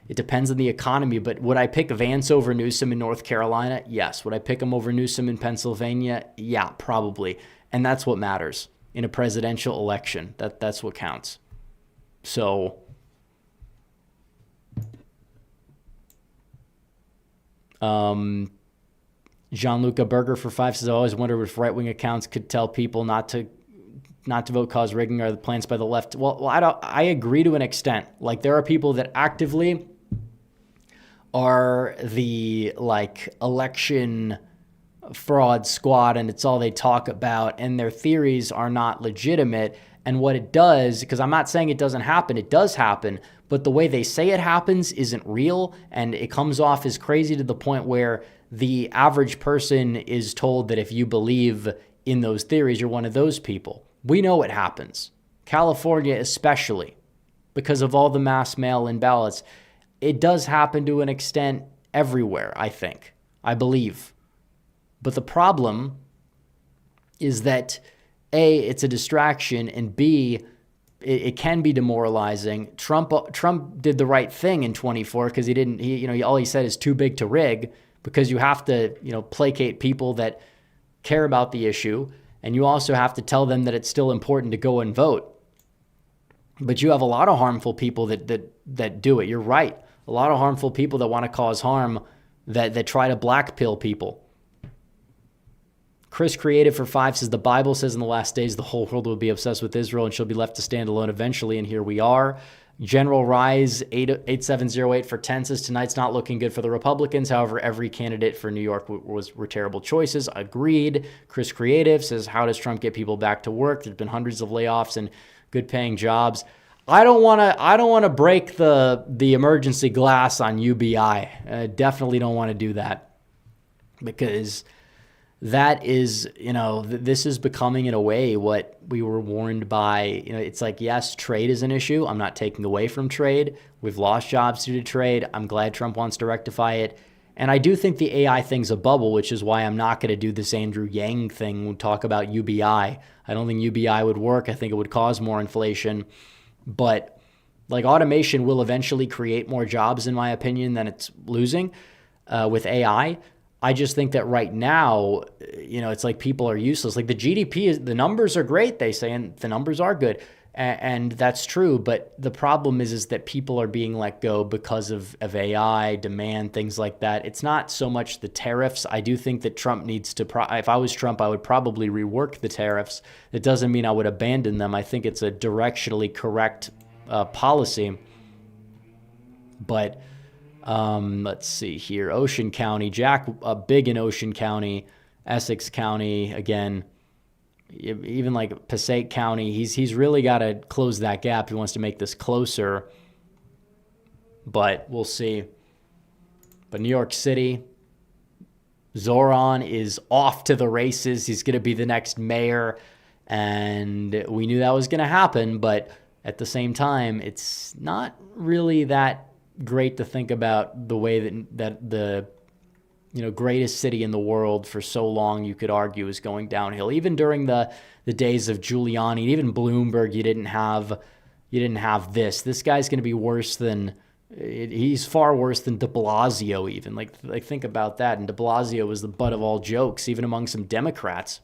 it depends on the economy. But would I pick Vance over Newsom in North Carolina? Yes. Would I pick him over Newsom in Pennsylvania? Yeah, probably. And that's what matters in a presidential election. That's what counts. So Gianluca Berger for 5 says, I always wondered if right-wing accounts could tell people not to vote cause rigging or the plans by the left. Well, I agree to an extent. Like, there are people that actively are the election fraud squad, and it's all they talk about, and their theories are not legitimate. And what it does, because I'm not saying it doesn't happen, it does happen, but the way they say it happens isn't real, and it comes off as crazy to the point where the average person is told that if you believe in those theories, you're one of those people. We know it happens. California especially, because of all the mass mail-in ballots. It does happen to an extent everywhere, I believe. But the problem is that A, it's a distraction, and B, it can be demoralizing. Trump did the right thing in 24 because all he said is too big to rig, because you have to, placate people that care about the issue, and you also have to tell them that it's still important to go and vote. But you have a lot of harmful people that do it. You're right. A lot of harmful people that want to cause harm, that try to black pill people. Chris Creative for 5 says, the Bible says in the last days the whole world will be obsessed with Israel and she'll be left to stand alone eventually, and here we are. General Rise 8708 for 10 says, tonight's not looking good for the Republicans. However, every candidate for New York were terrible choices. Agreed. Chris Creative says, how does Trump get people back to work? There's been hundreds of layoffs and good paying jobs. I don't want to break the emergency glass on UBI. I definitely don't want to do that, because that is, this is becoming in a way what we were warned by. It's like, yes, trade is an issue. I'm not taking away from trade. We've lost jobs due to trade. I'm glad Trump wants to rectify it. And I do think the AI thing's a bubble, which is why I'm not going to do this Andrew Yang thing when we talk about UBI. I don't think UBI would work. I think it would cause more inflation. But automation will eventually create more jobs, in my opinion, than it's losing with AI. I just think that right now, it's like people are useless. Like, the GDP, the numbers are great, they say, and the numbers are good. And that's true. But the problem is that people are being let go because of AI, demand, things like that. It's not so much the tariffs. I do think that Trump needs to, if I was Trump, I would probably rework the tariffs. It doesn't mean I would abandon them. I think it's a directionally correct policy. But let's see here. Ocean County, Jack, big in Ocean County, Essex County, again, even Passaic County. He's really got to close that gap. He wants to make this closer, but we'll see. But New York City, Zoran is off to the races. He's going to be the next mayor, and we knew that was going to happen, but at the same time, it's not really that great to think about the way that the greatest city in the world for so long, you could argue, is going downhill. Even during the days of Giuliani, even Bloomberg, you didn't have this. This guy's going to be worse than, he's far worse than de Blasio even. Like think about that. And de Blasio was the butt of all jokes, even among some Democrats.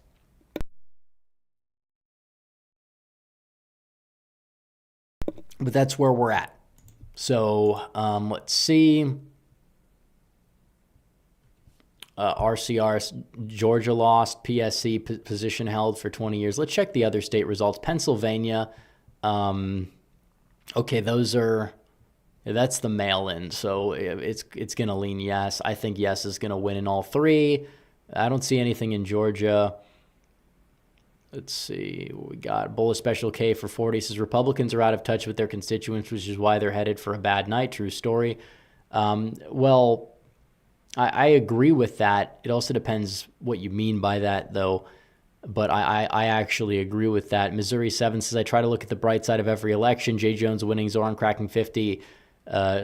But that's where we're at. So let's see. RCR, Georgia lost, PSC position held for 20 years. Let's check the other state results. Pennsylvania, okay, that's the mail-in, so it's going to lean yes. I think yes is going to win in all three. I don't see anything in Georgia. Let's see. We got Bull Special K for 40 says Republicans are out of touch with their constituents, which is why they're headed for a bad night. True story. Well, I agree with that. It also depends what you mean by that, though. But I actually agree with that. Missouri 7 says, I try to look at the bright side of every election. Jay Jones winning, Zoran cracking 50,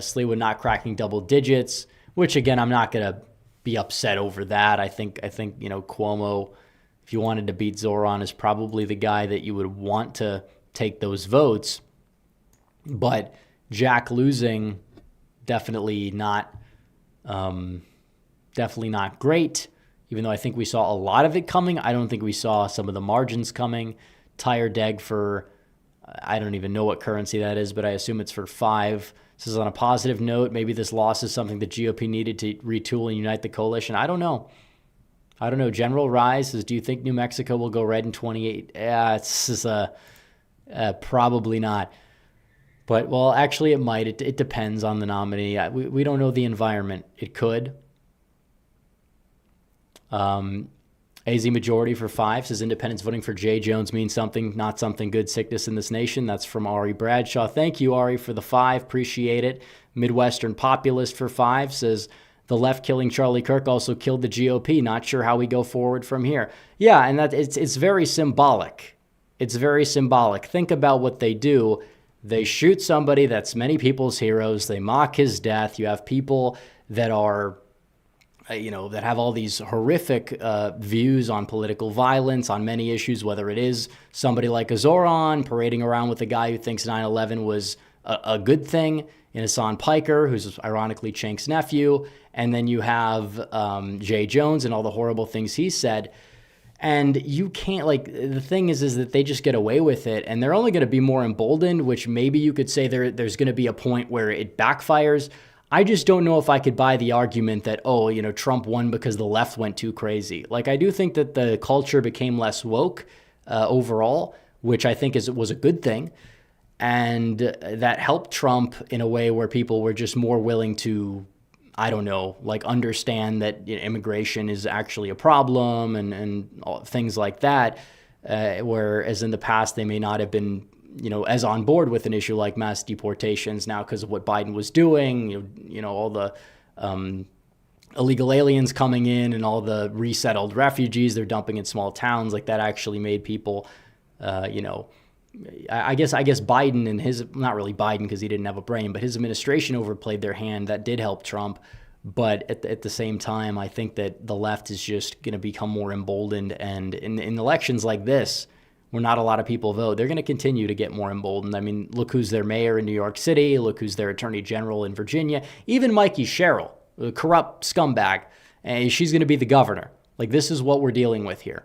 Sleewood not cracking double digits, which, again, I'm not going to be upset over that. I think Cuomo, if you wanted to beat Zoran, is probably the guy that you would want to take those votes. But Jack losing, definitely not great, even though I think we saw a lot of it coming. I don't think we saw some of the margins coming. Tire Deg for, I don't even know what currency that is, but I assume it's for 5. This is on a positive note. Maybe this loss is something the GOP needed to retool and unite the coalition. I don't know. I don't know. General Rise says, do you think New Mexico will go red in 28? Yeah, it's just probably not. But, well, actually it might. It depends on the nominee. We don't know the environment. It could. AZ majority for 5 says independents voting for Jay Jones means something, not something good. Sickness in this nation. That's from Ari Bradshaw. Thank you, Ari, for the 5. Appreciate it. Midwestern populist for 5 says the left killing Charlie Kirk also killed the GOP. Not sure how we go forward from here. Yeah, and that it's very symbolic. It's very symbolic. Think about what they do. They shoot somebody that's many people's heroes. They mock his death. You have people that are, that have all these horrific views on political violence, on many issues, whether it is somebody like a Zoran parading around with a guy who thinks 9/11 was a good thing, in Hassan Piker, who's ironically Cenk's nephew, and then you have Jay Jones and all the horrible things he said. And you can't, the thing is that they just get away with it, and they're only going to be more emboldened, which maybe you could say there's going to be a point where it backfires. I just don't know if I could buy the argument that, Trump won because the left went too crazy. I do think that the culture became less woke overall, which I think was a good thing. And that helped Trump in a way where people were just more willing to, understand that immigration is actually a problem and things like that. Whereas in the past, they may not have been, as on board with an issue like mass deportations now because of what Biden was doing, all the illegal aliens coming in and all the resettled refugees they're dumping in small towns. That actually made people, I guess Biden and not really Biden because he didn't have a brain, but his administration overplayed their hand. That did help Trump. But at the same time, I think that the left is just going to become more emboldened. And in elections like this, where not a lot of people vote, they're going to continue to get more emboldened. I mean, look who's their mayor in New York City. Look who's their attorney general in Virginia. Even Mikey Sherrill, a corrupt scumbag, she's going to be the governor. This is what we're dealing with here.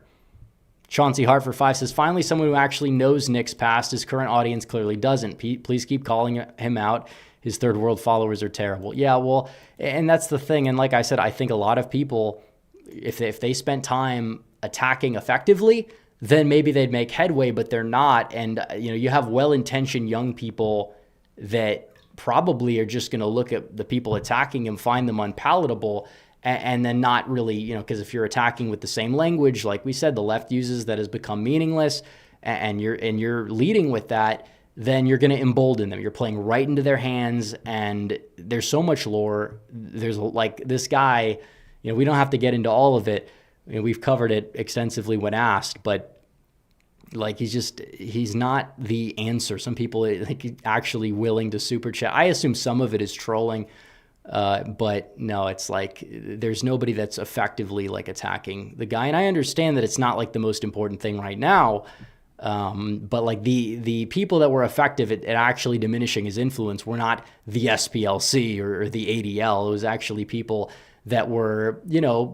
Chauncey Hart for 5 says, finally, someone who actually knows Nick's past. His current audience clearly doesn't. Please keep calling him out. His third world followers are terrible. Yeah, well, and that's the thing. And like I said, I think a lot of people, if they spent time attacking effectively, then maybe they'd make headway, but they're not. And, you have well-intentioned young people that probably are just going to look at the people attacking him, find them unpalatable, and then not really, because if you're attacking with the same language, like we said, the left uses that has become meaningless, and you're leading with that, then you're going to embolden them. You're playing right into their hands, and there's so much lore. There's this guy, we don't have to get into all of it. We've covered it extensively when asked, but he's not the answer. Some people actually willing to super chat. I assume some of it is trolling. But no, it's there's nobody that's effectively attacking the guy. And I understand that it's not the most important thing right now. But the people that were effective at actually diminishing his influence were not the SPLC or the ADL. It was actually people that were,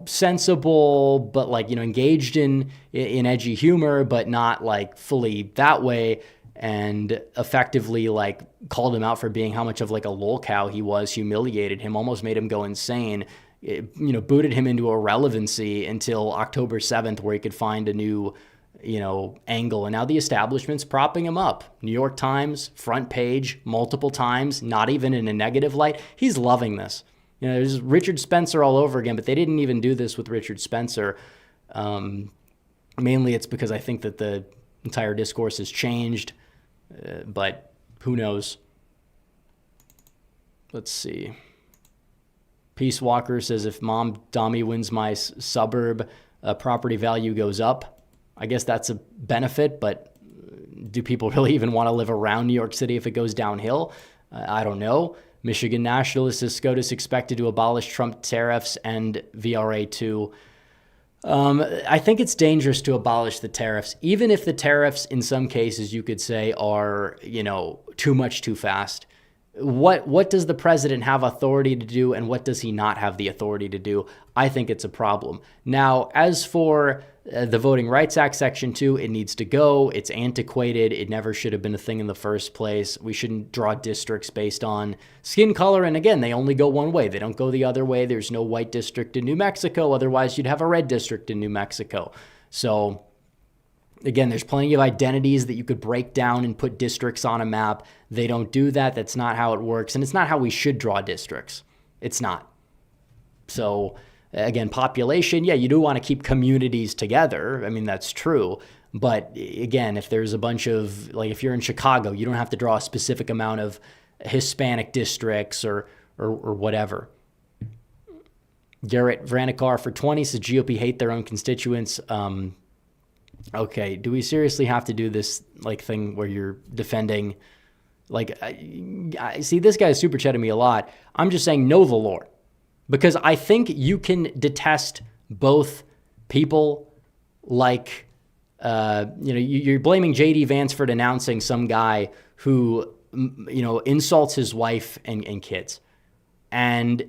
sensible, but engaged in edgy humor, but not fully that way. And effectively called him out for being how much of a lolcow he was, humiliated him, almost made him go insane, booted him into irrelevancy until October 7th, where he could find a new, angle. And now the establishment's propping him up. New York Times, front page, multiple times, not even in a negative light. He's loving this. There's Richard Spencer all over again, but they didn't even do this with Richard Spencer. Mainly it's because I think that the entire discourse has changed. But who knows? Let's see. Peace Walker says, if Mom Dami wins my suburb, property value goes up. I guess that's a benefit, but do people really even want to live around New York City if it goes downhill? I don't know. Michigan Nationalist says SCOTUS expected to abolish Trump tariffs and VRA too. I think it's dangerous to abolish the tariffs, even if the tariffs in some cases you could say are, too much too fast. What does the president have authority to do and what does he not have the authority to do? I think it's a problem. Now, as for The Voting Rights Act, Section 2, it needs to go. It's antiquated. It never should have been a thing in the first place. We shouldn't draw districts based on skin color. And again, they only go one way. They don't go the other way. There's no white district in New Mexico. Otherwise, you'd have a red district in New Mexico. So again, there's plenty of identities that you could break down and put districts on a map. They don't do that. That's not how it works. And it's not how we should draw districts. It's not. So again, population, yeah, you do want to keep communities together. I mean, that's true. But again, if there's a bunch of, like if you're in Chicago, you don't have to draw a specific amount of Hispanic districts or whatever. Garrett Vranikar for 20 says GOP hate their own constituents. Okay, do we seriously have to do this like thing where you're defending, like, I see this guy super chatting me a lot. I'm just saying know the Lord. Because I think you can detest both people like, you're blaming J.D. Vance for denouncing some guy who, insults his wife and kids. And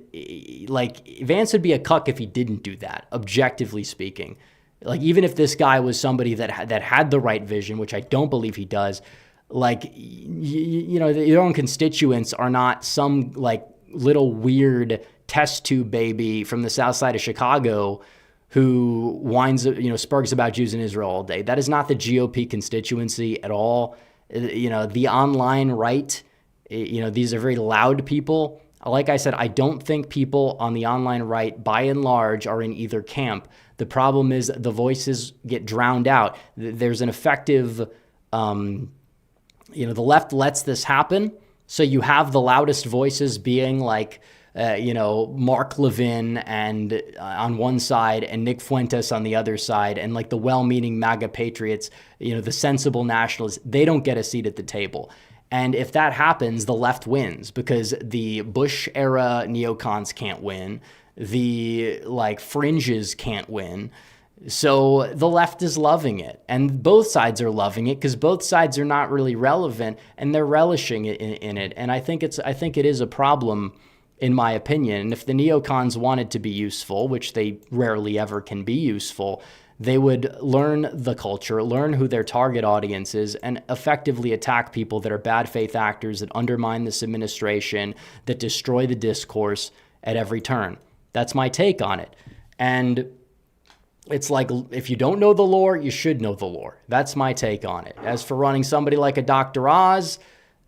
like Vance would be a cuck if he didn't do that, objectively speaking. Like even if this guy was somebody that had the right vision, which I don't believe he does, like, your own constituents are not some like little weird test tube baby from the south side of Chicago who whines, sparks about Jews in Israel all day. That is not the GOP constituency at all. The online right, these are very loud people. Like I said, I don't think people on the online right, by and large, are in either camp. The problem is the voices get drowned out. There's an effective, the left lets this happen. So you have the loudest voices being like, Mark Levin and on one side and Nick Fuentes on the other side, and like the well-meaning MAGA patriots, the sensible nationalists, they don't get a seat at the table. And if that happens, the left wins because the Bush era neocons can't win. The like fringes can't win. So the left is loving it, and both sides are loving it because both sides are not really relevant and they're relishing it in it. And I think it is a problem, in my opinion. And if the neocons wanted to be useful, which they rarely ever can be useful, they would learn the culture, learn who their target audience is, and effectively attack people that are bad faith actors that undermine this administration, that destroy the discourse at every turn. That's my take on it. And it's like, if you don't know the lore, you should know the lore. That's my take on it. As for running somebody like a Dr. Oz,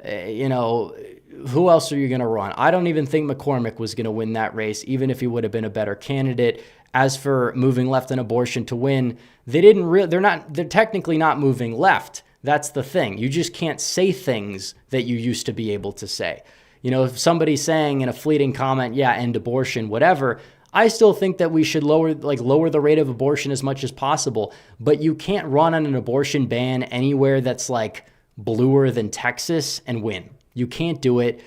who else are you going to run? I don't even think McCormick was going to win that race, even if he would have been a better candidate. As for moving left and abortion to win, they're technically not moving left. That's the thing. You just can't say things that you used to be able to say. If somebody's saying in a fleeting comment, yeah, end abortion, whatever, I still think that we should lower the rate of abortion as much as possible. But you can't run on an abortion ban anywhere that's like bluer than Texas and win. You can't do it.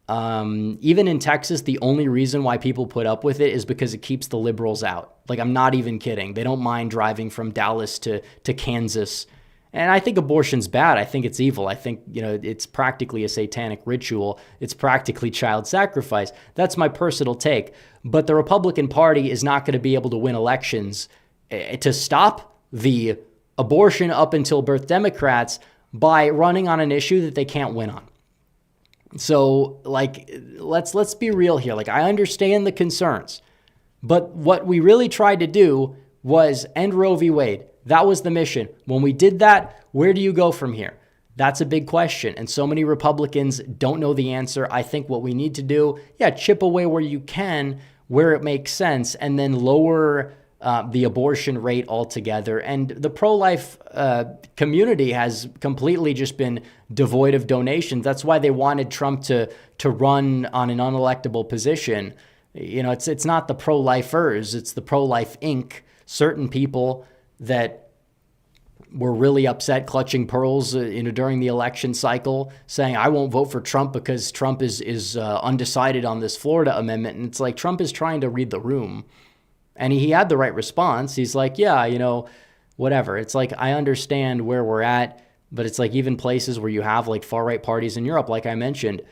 Even in Texas, the only reason why people put up with it is because it keeps the liberals out. Like, I'm not even kidding. They don't mind driving from Dallas to Kansas. And I think abortion's bad. I think it's evil. I think, it's practically a satanic ritual. It's practically child sacrifice. That's my personal take. But the Republican Party is not going to be able to win elections to stop the abortion up until birth Democrats by running on an issue that they can't win on. So, let's be real here. I understand the concerns, but what we really tried to do was end Roe v. Wade. That was the mission. When we did that, where do you go from here? That's a big question, and so many Republicans don't know the answer. I think what we need to do, chip away where you can, where it makes sense, and then lower the abortion rate altogether. And the pro-life community has completely just been devoid of donations. That's why they wanted Trump to run on an unelectable position. It's not the pro-lifers, it's the pro-life Inc. Certain people that were really upset, clutching pearls during the election cycle, saying, I won't vote for Trump because Trump is undecided on this Florida amendment. And it's like, Trump is trying to read the room. And he had the right response. He's like, whatever. It's like, I understand where we're at, but it's like even places where you have like far right parties in Europe, like I mentioned,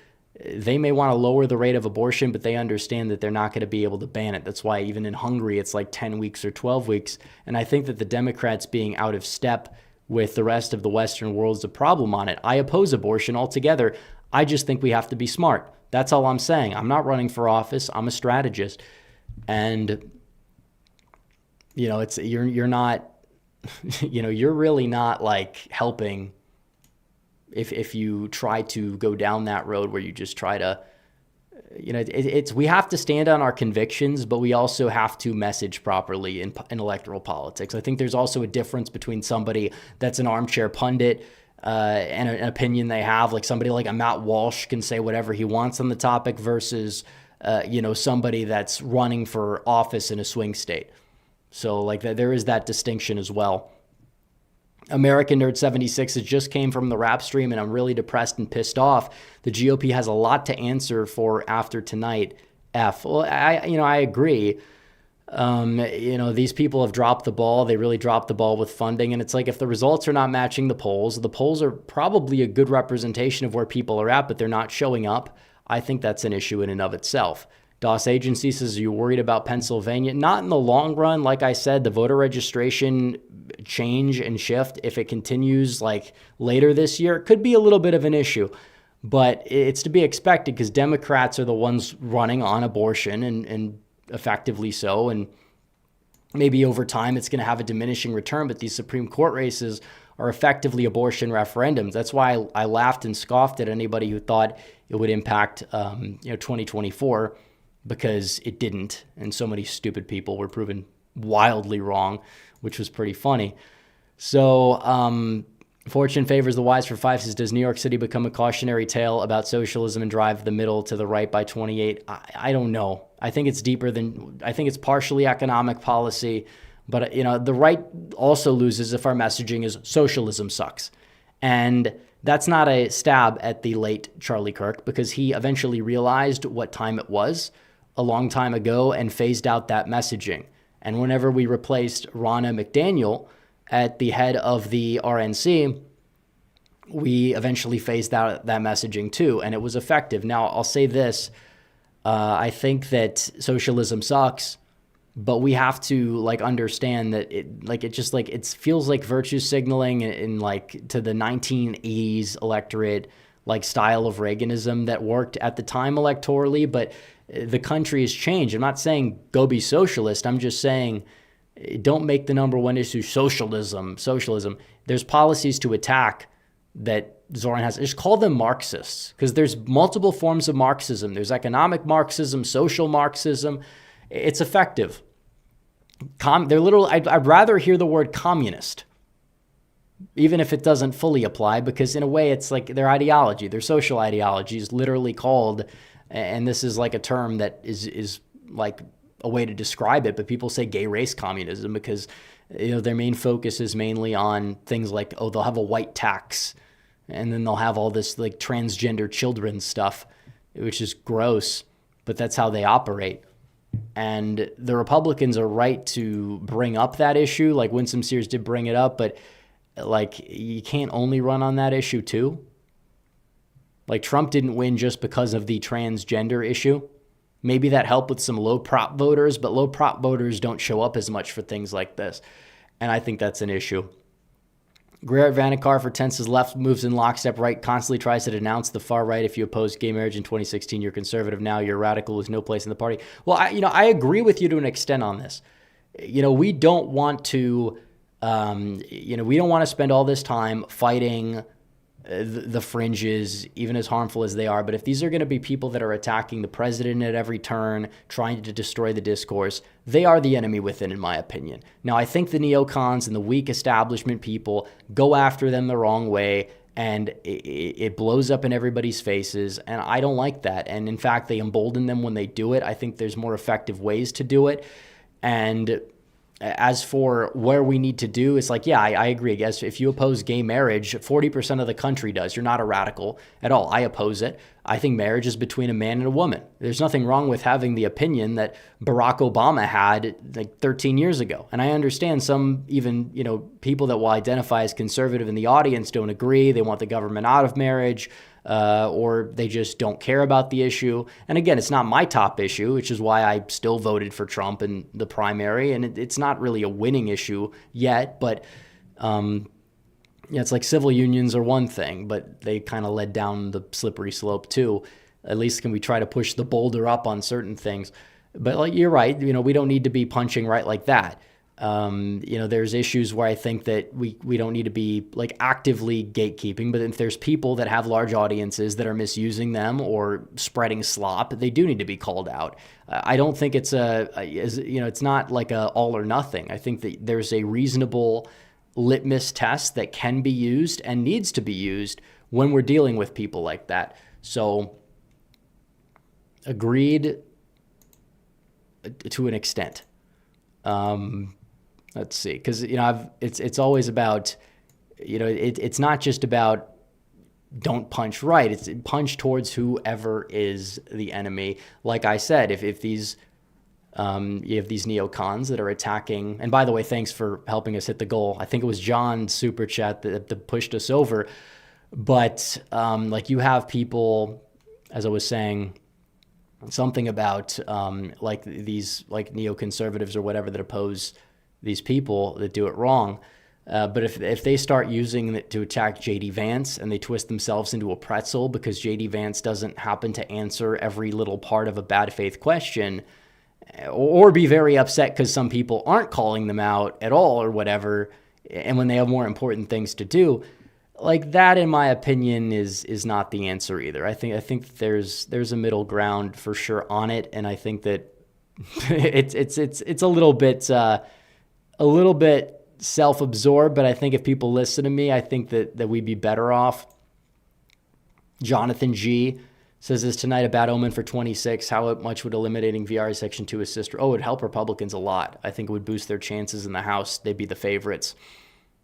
they may want to lower the rate of abortion, but they understand that they're not going to be able to ban it. That's why even in Hungary, it's like 10 weeks or 12 weeks. And I think that the Democrats being out of step with the rest of the Western world is a problem on it. I oppose abortion altogether. I just think we have to be smart. That's all I'm saying. I'm not running for office. I'm a strategist. And, you're not, you're really not like helping if you try to go down that road where you just try to, we have to stand on our convictions, but we also have to message properly in electoral politics. I think there's also a difference between somebody that's an armchair pundit and an opinion they have, like somebody like a Matt Walsh can say whatever he wants on the topic versus, somebody that's running for office in a swing state. So like there is that distinction as well. American Nerd 76 just came from the rap stream, and I'm really depressed and pissed off. The GOP has a lot to answer for after tonight. Well, I agree. These people have dropped the ball. They really dropped the ball with funding. And it's like, if the results are not matching the polls are probably a good representation of where people are at, but they're not showing up. I think that's an issue in and of itself. DOS Agency says, are you worried about Pennsylvania? Not in the long run. Like I said, the voter registration change and shift, if it continues like later this year, it could be a little bit of an issue. But it's to be expected because Democrats are the ones running on abortion and effectively so. And maybe over time it's going to have a diminishing return. But these Supreme Court races are effectively abortion referendums. That's why I laughed and scoffed at anybody who thought it would impact 2024. Because it didn't, and so many stupid people were proven wildly wrong, which was pretty funny. So, Fortune favors the wise for 5 says, does New York City become a cautionary tale about socialism and drive the middle to the right by 28? I don't know. I think it's deeper than, I think it's partially economic policy, but the right also loses if our messaging is socialism sucks. And that's not a stab at the late Charlie Kirk, because he eventually realized what time it was a long time ago and phased out that messaging. And whenever we replaced Ronna McDaniel at the head of the RNC, we eventually phased out that messaging too, and it was effective. Now, I'll say this. I think that socialism sucks, but we have to understand that it feels like virtue signaling in to the 1980s electorate style of Reaganism that worked at the time electorally, but the country has changed. I'm not saying go be socialist. I'm just saying don't make the number one issue socialism. There's policies to attack that Zoran has. Just call them Marxists, because there's multiple forms of Marxism. There's economic Marxism, social Marxism. It's effective. I'd rather hear the word communist, even if it doesn't fully apply, because in a way it's like their ideology, their social ideology is literally called, and this is like a term that is like a way to describe it, but people say gay race communism because their main focus is mainly on things like, they'll have a white tax, and then they'll have all this transgender children stuff, which is gross, but that's how they operate. And the Republicans are right to bring up that issue. Like Winsome Sears did bring it up, but you can't only run on that issue too. Trump didn't win just because of the transgender issue. Maybe that helped with some low prop voters, but low prop voters don't show up as much for things like this. And I think that's an issue. Greer Vanikar for Tense's left moves in lockstep right, constantly tries to denounce the far right. If you opposed gay marriage in 2016, you're conservative now, you're radical, there's no place in the party. Well, I agree with you to an extent on this. We don't want to, we don't want to spend all this time fighting the fringes, even as harmful as they are. But if these are going to be people that are attacking the president at every turn, trying to destroy the discourse, they are the enemy within, in my opinion. Now, I think the neocons and the weak establishment people go after them the wrong way, and it blows up in everybody's faces, and I don't like that. And in fact, they embolden them when they do it. I think there's more effective ways to do it. And as for where we need to do, it's I agree. I guess if you oppose gay marriage, 40% of the country does. You're not a radical at all. I oppose it. I think marriage is between a man and a woman. There's nothing wrong with having the opinion that Barack Obama had 13 years ago. And I understand some even, people that will identify as conservative in the audience don't agree. They want the government out of marriage. or they just don't care about the issue. And again, it's not my top issue, which is why I still voted for Trump in the primary. And it's not really a winning issue yet, but it's like civil unions are one thing, but they kind of led down the slippery slope too. At least can we try to push the boulder up on certain things. But like you're right, we don't need to be punching right like that. There's issues where I think that we don't need to be like actively gatekeeping, but if there's people that have large audiences that are misusing them or spreading slop, they do need to be called out. I don't think it's it's not like a all or nothing. I think that there's a reasonable litmus test that can be used and needs to be used when we're dealing with people like that. So agreed to an extent. Let's see, because it's always about it's not just about don't punch right. It's punch towards whoever is the enemy. Like I said, if these you have these neocons that are attacking, and by the way, thanks for helping us hit the goal. I think it was John's super chat that pushed us over. But like you have people, as I was saying, something about like these like neoconservatives or whatever that oppose these people that do it wrong. But if they start using it to attack J.D. Vance and they twist themselves into a pretzel because J.D. Vance doesn't happen to answer every little part of a bad faith question, or be very upset because some people aren't calling them out at all or whatever, and when they have more important things to do, like that, in my opinion, is not the answer either. I think there's a middle ground for sure on it, and I think that it's a little bit self-absorbed, but I think if people listen to me, I think that we'd be better off. Jonathan G says, is tonight a bad omen for 26? How much would eliminating VRA Section 2 assist? Oh, it would help Republicans a lot. I think it would boost their chances in the House. They'd be the favorites.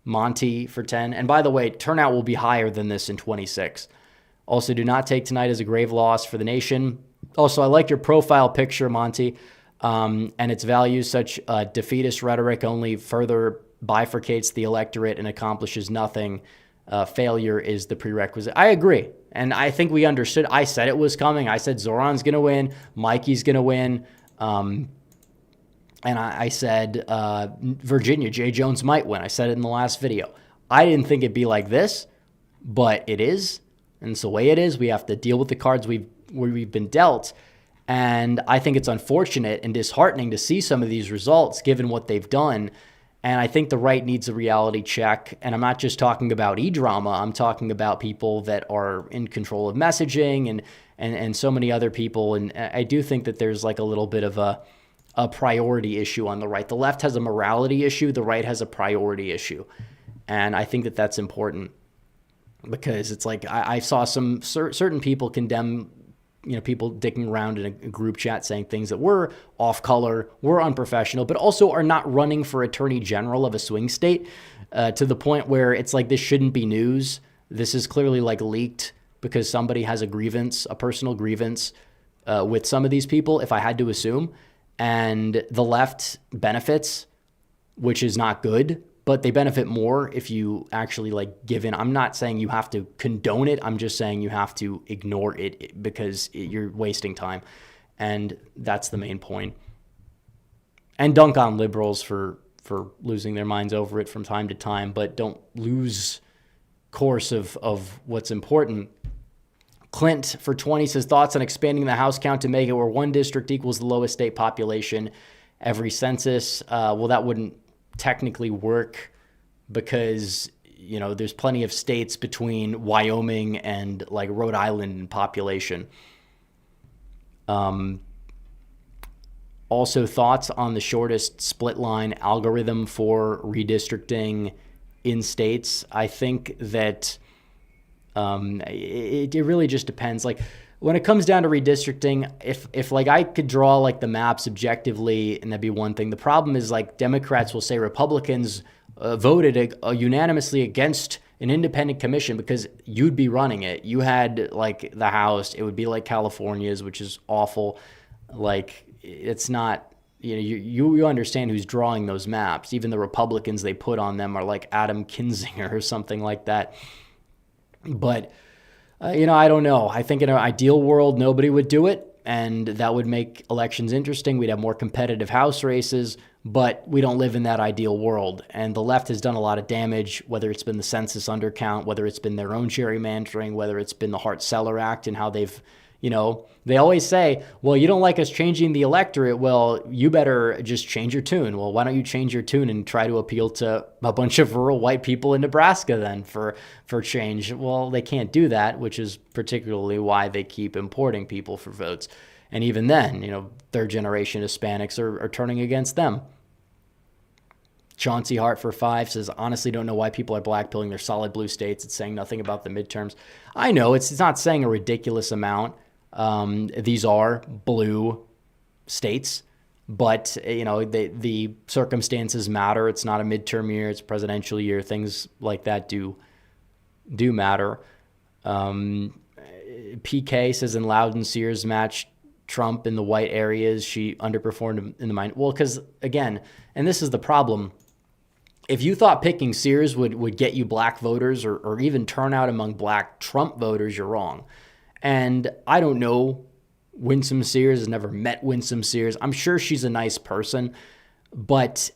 Monty for 10. And by the way, turnout will be higher than this in 26. Also, do not take tonight as a grave loss for the nation. Also, I like your profile picture, Monty, and its values. Such defeatist rhetoric only further bifurcates the electorate and accomplishes nothing. Failure is the prerequisite. I agree. And I think we understood. I said it was coming. I said Zoran's going to win. Mikey's going to win. And I said Virginia, Jay Jones might win. I said it in the last video. I didn't think it'd be like this, but it is. And it's the way it is. We have to deal with the cards we've been dealt. And I think it's unfortunate and disheartening to see some of these results given what they've done. And I think the right needs a reality check. And I'm not just talking about e-drama. I'm talking about people that are in control of messaging and so many other people. And I do think that there's like a little bit of a priority issue on the right. The left has a morality issue. The right has a priority issue. And I think that that's important because it's like I saw some certain people condemn people dicking around in a group chat saying things that were off color, were unprofessional, but also are not running for attorney general of a swing state to the point where it's like this shouldn't be news. This is clearly like leaked because somebody has a grievance, a personal grievance with some of these people, if I had to assume. And the left benefits, which is not good, but they benefit more if you actually like give in. I'm not saying you have to condone it. I'm just saying you have to ignore it because you're wasting time. And that's the main point. And dunk on liberals for losing their minds over it from time to time, but don't lose course of what's important. Clint for 20 says, thoughts on expanding the House count to make it where one district equals the lowest state population every census. Well, that wouldn't technically work because there's plenty of states between Wyoming and like Rhode Island in population. Also, thoughts on the shortest split line algorithm for redistricting in states. I think that it really just depends. Like when it comes down to redistricting, if like I could draw like the maps objectively, and that'd be one thing. The problem is like Democrats will say Republicans voted unanimously against an independent commission because you'd be running it. You had like the House. It would be like California's, which is awful. Like it's not, you understand who's drawing those maps. Even the Republicans they put on them are like Adam Kinzinger or something like that. But I don't know. I think in an ideal world, nobody would do it, and that would make elections interesting. We'd have more competitive House races, but we don't live in that ideal world. And the left has done a lot of damage, whether it's been the census undercount, whether it's been their own gerrymandering, whether it's been the Hart-Celler Act and how they've, they always say, well, you don't like us changing the electorate. Well, you better just change your tune. Well, why don't you change your tune and try to appeal to a bunch of rural white people in Nebraska then for change? Well, they can't do that, which is particularly why they keep importing people for votes. And even then, third generation Hispanics are turning against them. Chauncey Hart for 5 says, honestly, don't know why people are blackpilling their solid blue states. It's saying nothing about the midterms. I know it's not saying a ridiculous amount. These are blue states, but the circumstances matter. It's not a midterm year; it's a presidential year. Things like that do matter. PK says in Loudon, Sears matched Trump in the white areas. She underperformed in the mind. Well, because again, and this is the problem. If you thought picking Sears would get you black voters or even turnout among black Trump voters, you're wrong. And I don't know Winsome Sears, has never met Winsome Sears. I'm sure she's a nice person, but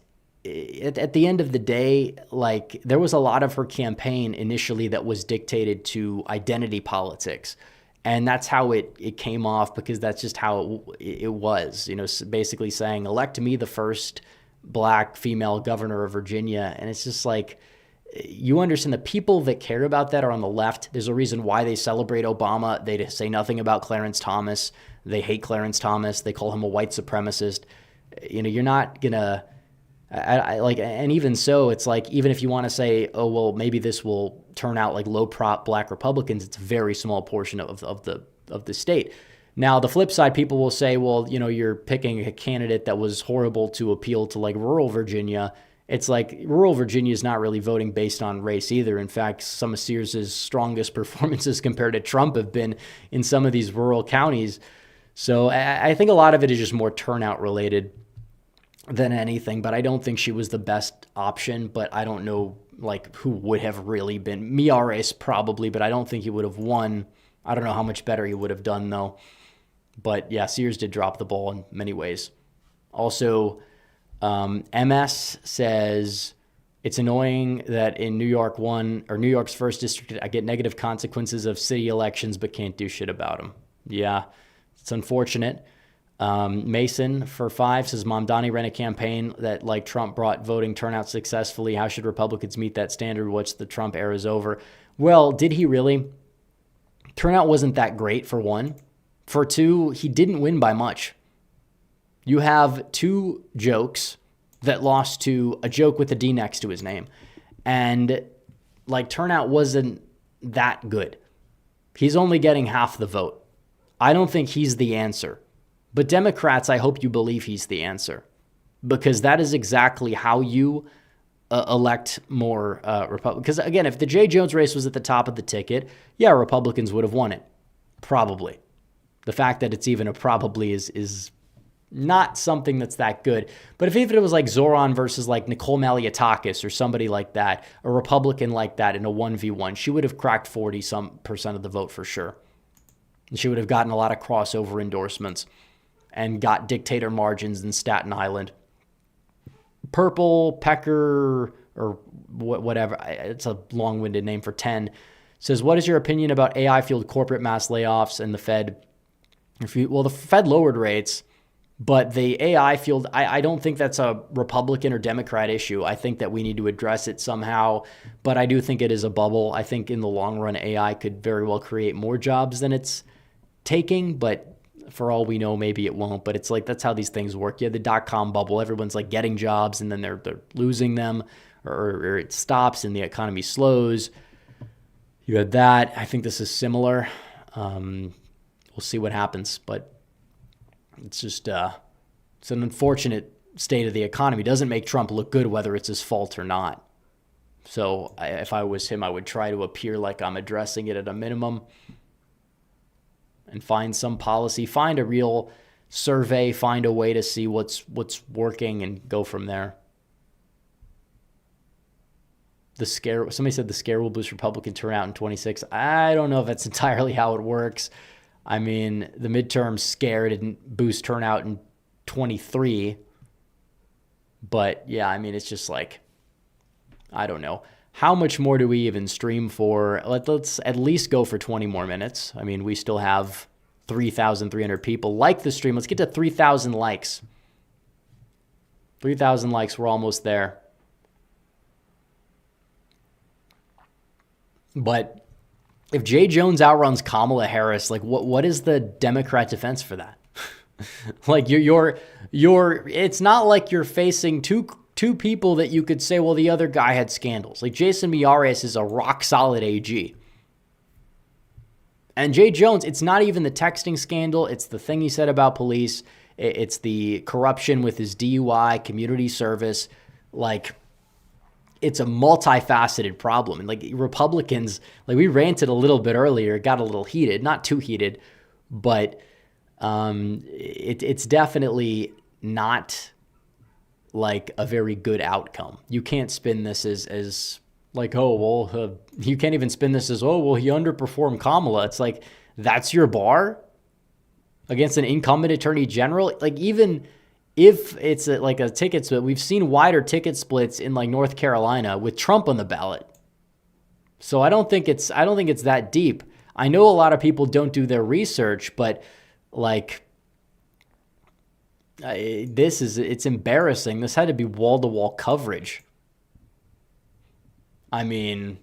at the end of the day, like, there was a lot of her campaign initially that was dictated to identity politics. And that's how it came off, because that's just how it was, basically saying, elect me the first black female governor of Virginia. And it's just like, you understand the people that care about that are on the left. There's a reason why they celebrate Obama. They say nothing about Clarence Thomas. They hate Clarence Thomas. They call him a white supremacist. You're not gonna, and even so, it's like, even if you want to say, oh, well, maybe this will turn out like low prop black Republicans, it's a very small portion of the state. Now, the flip side, people will say, well, you're picking a candidate that was horrible to appeal to like rural Virginia. It's like rural Virginia is not really voting based on race either. In fact, some of Sears's strongest performances compared to Trump have been in some of these rural counties. So I think a lot of it is just more turnout related than anything, but I don't think she was the best option. But I don't know like who would have really been. Miyares probably, but I don't think he would have won. I don't know how much better he would have done though. But yeah, Sears did drop the ball in many ways. Also, MS says, it's annoying that in New York's first district, I get negative consequences of city elections, but can't do shit about them. Yeah, it's unfortunate. Mason for 5 says, Mamdani ran a campaign that, like Trump, brought voting turnout successfully. How should Republicans meet that standard once the Trump era is over? Well, did he really? Turnout wasn't that great, for one. For 2, he didn't win by much. You have 2 jokes that lost to a joke with a D next to his name. And like, turnout wasn't that good. He's only getting half the vote. I don't think he's the answer. But Democrats, I hope you believe he's the answer, because that is exactly how you elect more Republicans. Because again, if the J. Jones race was at the top of the ticket, yeah, Republicans would have won it. Probably. The fact that it's even a probably is not something that's that good. But if even it was like Zoran versus like Nicole Malliotakis or somebody like that, a Republican like that in a 1v1, she would have cracked 40% of the vote for sure. And she would have gotten a lot of crossover endorsements and got dictator margins in Staten Island. Purple Pecker or whatever, it's a long-winded name for 10, says, what is your opinion about AI-fueled corporate mass layoffs and the Fed? Well, the Fed lowered rates, but the AI field, I don't think that's a Republican or Democrat issue. I think that we need to address it somehow, but I do think it is a bubble. I think in the long run, AI could very well create more jobs than it's taking, but for all we know, maybe it won't. But it's like, that's how these things work. You have the dot-com bubble. Everyone's like getting jobs, and then they're losing them, or it stops and the economy slows. You had that. I think this is similar. We'll see what happens, but it's just it's an unfortunate state of the economy. It doesn't make Trump look good, whether it's his fault or not. So if I was him, I would try to appear like I'm addressing it at a minimum and find some policy, find a real survey, find a way to see what's working and go from there. somebody said the scare will boost Republican turnout in 26. I don't know if that's entirely how it works. I mean, the midterm scare didn't boost turnout in 23. But yeah, I mean, it's just like, I don't know. How much more do we even stream for? Let's at least go for 20 more minutes. I mean, we still have 3,300 people like the stream. Let's get to 3,000 likes. 3,000 likes. We're almost there. But if Jay Jones outruns Kamala Harris, like what is the Democrat defense for that? Like you're it's not like you're facing two people that you could say, well, the other guy had scandals. Like Jason Miyares is a rock solid AG. And Jay Jones, it's not even the texting scandal. It's the thing he said about police. It's the corruption with his DUI, community service. Like, it's a multifaceted problem. And like Republicans, like we ranted a little bit earlier, got a little heated, not too heated, but it's definitely not like a very good outcome. You can't spin this as like, oh, well, you can't even spin this as, oh, well, he underperformed Kamala. It's like, that's your bar against an incumbent attorney general? Like, even if it's like a ticket split, we've seen wider ticket splits in like North Carolina with Trump on the ballot. So I don't think it's that deep. I know a lot of people don't do their research, but like, it's embarrassing. This had to be wall-to-wall coverage. I mean,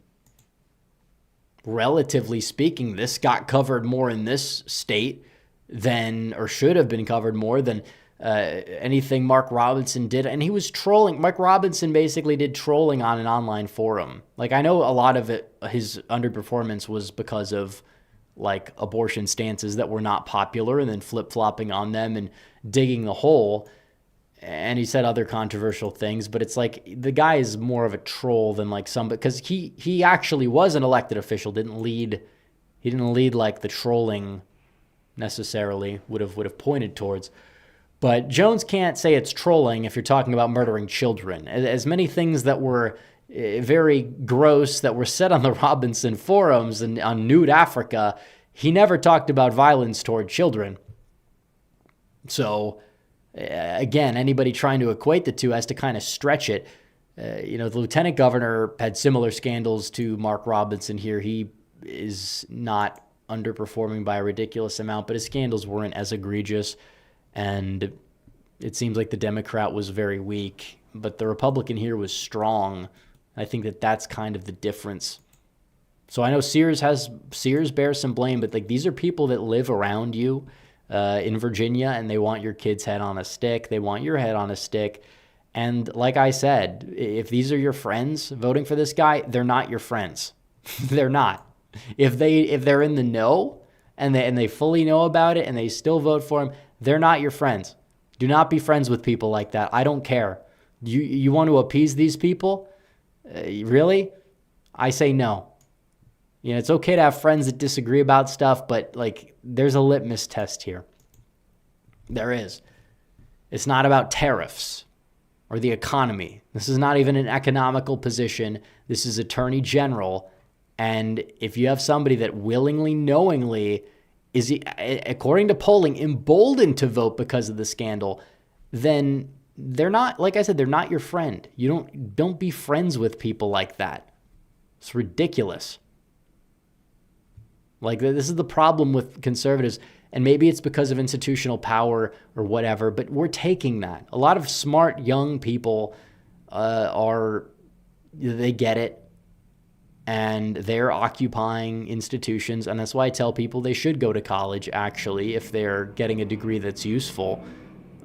relatively speaking, this got covered more in this state than, or should have been covered more than anything Mark Robinson did. And he was trolling. Mark Robinson basically did trolling on an online forum. Like, I know a lot of it, his underperformance was because of like abortion stances that were not popular and then flip-flopping on them and digging the hole. And he said other controversial things, but it's like the guy is more of a troll than like somebody, because he actually was an elected official, didn't lead like the trolling necessarily would have pointed towards. But Jones can't say it's trolling if you're talking about murdering children. As many things that were very gross that were said on the Robinson forums and on Nude Africa, he never talked about violence toward children. So again, anybody trying to equate the two has to kind of stretch it. The lieutenant governor had similar scandals to Mark Robinson here. He is not underperforming by a ridiculous amount, but his scandals weren't as egregious. And it seems like the Democrat was very weak, but the Republican here was strong. I think that's kind of the difference. So I know Sears bears some blame, but like these are people that live around you in Virginia, and they want your kid's head on a stick. They want your head on a stick. And like I said, if these are your friends voting for this guy, they're not your friends. They're not. If they're in the know and they fully know about it and they still vote for him, they're not your friends. Do not be friends with people like that. I don't care. You want to appease these people? Really? I say no. It's okay to have friends that disagree about stuff, but like there's a litmus test here. There is. It's not about tariffs or the economy. This is not even an economical position. This is attorney general. And if you have somebody that willingly, knowingly is, according to polling, emboldened to vote because of the scandal, then they're not, like I said, they're not your friend. You don't be friends with people like that. It's ridiculous. Like, this is the problem with conservatives, and maybe it's because of institutional power or whatever, but we're taking that. A lot of smart young people they get it, and they're occupying institutions, and that's why I tell people they should go to college, actually, if they're getting a degree that's useful,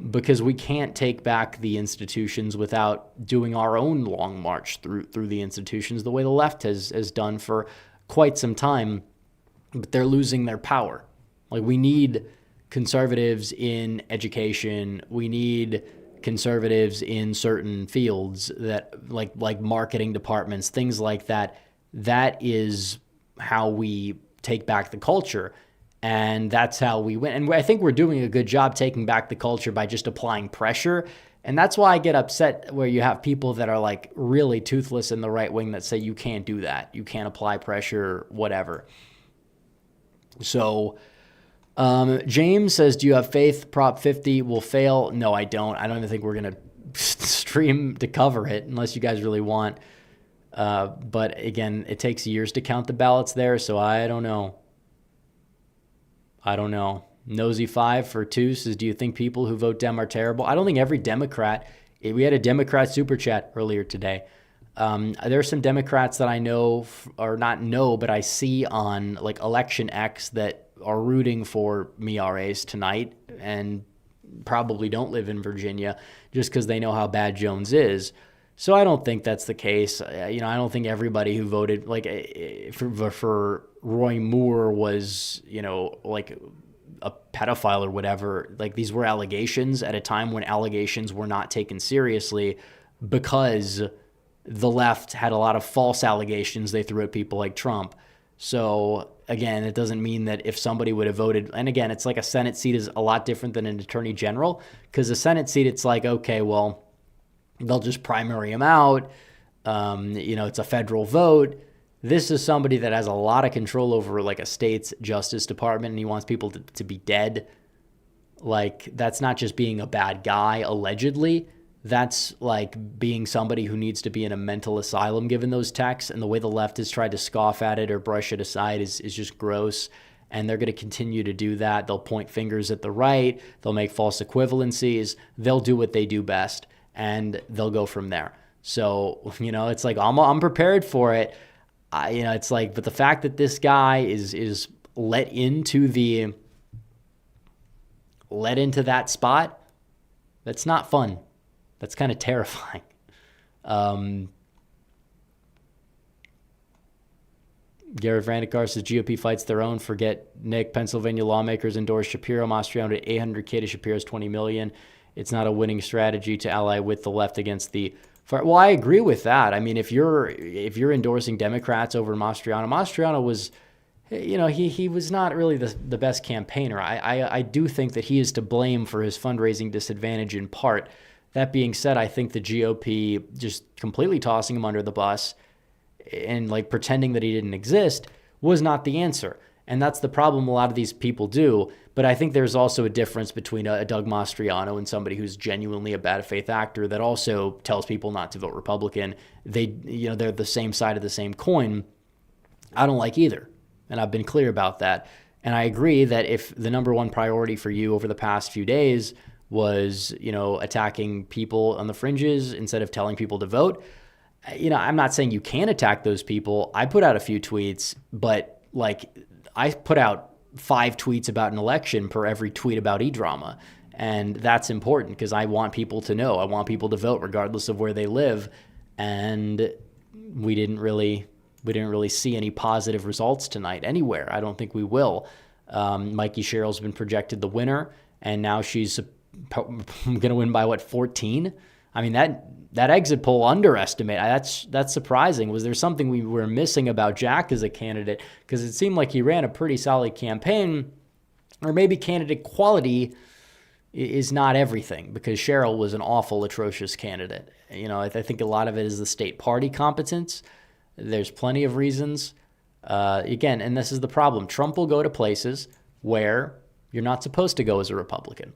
because we can't take back the institutions without doing our own long march through the institutions the way the left has done for quite some time. But they're losing their power. Like, we need conservatives in education. We need conservatives in certain fields that like marketing departments, things like that. That is how we take back the culture. And that's how we win. And I think we're doing a good job taking back the culture by just applying pressure And that's why I get upset where you have people that are like really toothless in the right wing that say you can't do that. You can't apply pressure, whatever. So James says, do you have faith Prop 50 will fail? No, I don't. I don't even think we're going to stream to cover it unless you guys really want. But again, it takes years to count the ballots there. So I don't know. Nosy5 for 2 says, do you think people who vote Dem are terrible? I don't think every Democrat. We had a Democrat super chat earlier today. There are some Democrats that I know, or not know, but I see on like Election X that are rooting for Miares tonight and probably don't live in Virginia just because they know how bad Jones is. So I don't think that's the case. I don't think everybody who voted like for Roy Moore was, like a pedophile or whatever. Like, these were allegations at a time when allegations were not taken seriously because the left had a lot of false allegations they threw at people like Trump. So again, it doesn't mean that if somebody would have voted, and again, it's like a Senate seat is a lot different than an attorney general, because a Senate seat, it's like, okay, well, they'll just primary him out. It's a federal vote. This is somebody that has a lot of control over like a state's justice department, and he wants people to be dead. Like, that's not just being a bad guy, allegedly. That's like being somebody who needs to be in a mental asylum given those texts. And the way the left has tried to scoff at it or brush it aside is just gross. And they're going to continue to do that. They'll point fingers at the right. They'll make false equivalencies. They'll do what they do best, and they'll go from there. So, it's like, I'm prepared for it. It's like, but the fact that this guy is let into that spot, that's not fun. That's kind of terrifying. Garrett Vandekar says GOP fights their own. Forget Nick. Pennsylvania lawmakers endorse Shapiro. Mastriano at $800K to Shapiro's $20 million. It's not a winning strategy to ally with the left against the far. Well, I agree with that. I mean, if you're endorsing Democrats over Mastriano was, he was not really the best campaigner. I do think that he is to blame for his fundraising disadvantage in part. That being said, I think the GOP just completely tossing him under the bus and like pretending that he didn't exist was not the answer. And that's the problem a lot of these people do. But I think there's also a difference between a Doug Mastriano and somebody who's genuinely a bad faith actor that also tells people not to vote Republican. They're the same side of the same coin. I don't like either. And I've been clear about that. And I agree that if the number one priority for you over the past few days was, attacking people on the fringes instead of telling people to vote, I'm not saying you can't attack those people. I put out a few tweets, but like I put out 5 tweets about an election per every tweet about e-drama. And that's important because I want people to know. I want people to vote regardless of where they live. And we didn't really see any positive results tonight anywhere. I don't think we will. Mikey Sherrill's been projected the winner, and now she's going to win by 14? I mean, that exit poll underestimate. That's surprising. Was there something we were missing about Jack as a candidate? Because it seemed like he ran a pretty solid campaign, or maybe candidate quality is not everything, because Sherrill was an awful, atrocious candidate. I think a lot of it is the state party competence. There's plenty of reasons. Again, and this is the problem. Trump will go to places where you're not supposed to go as a Republican.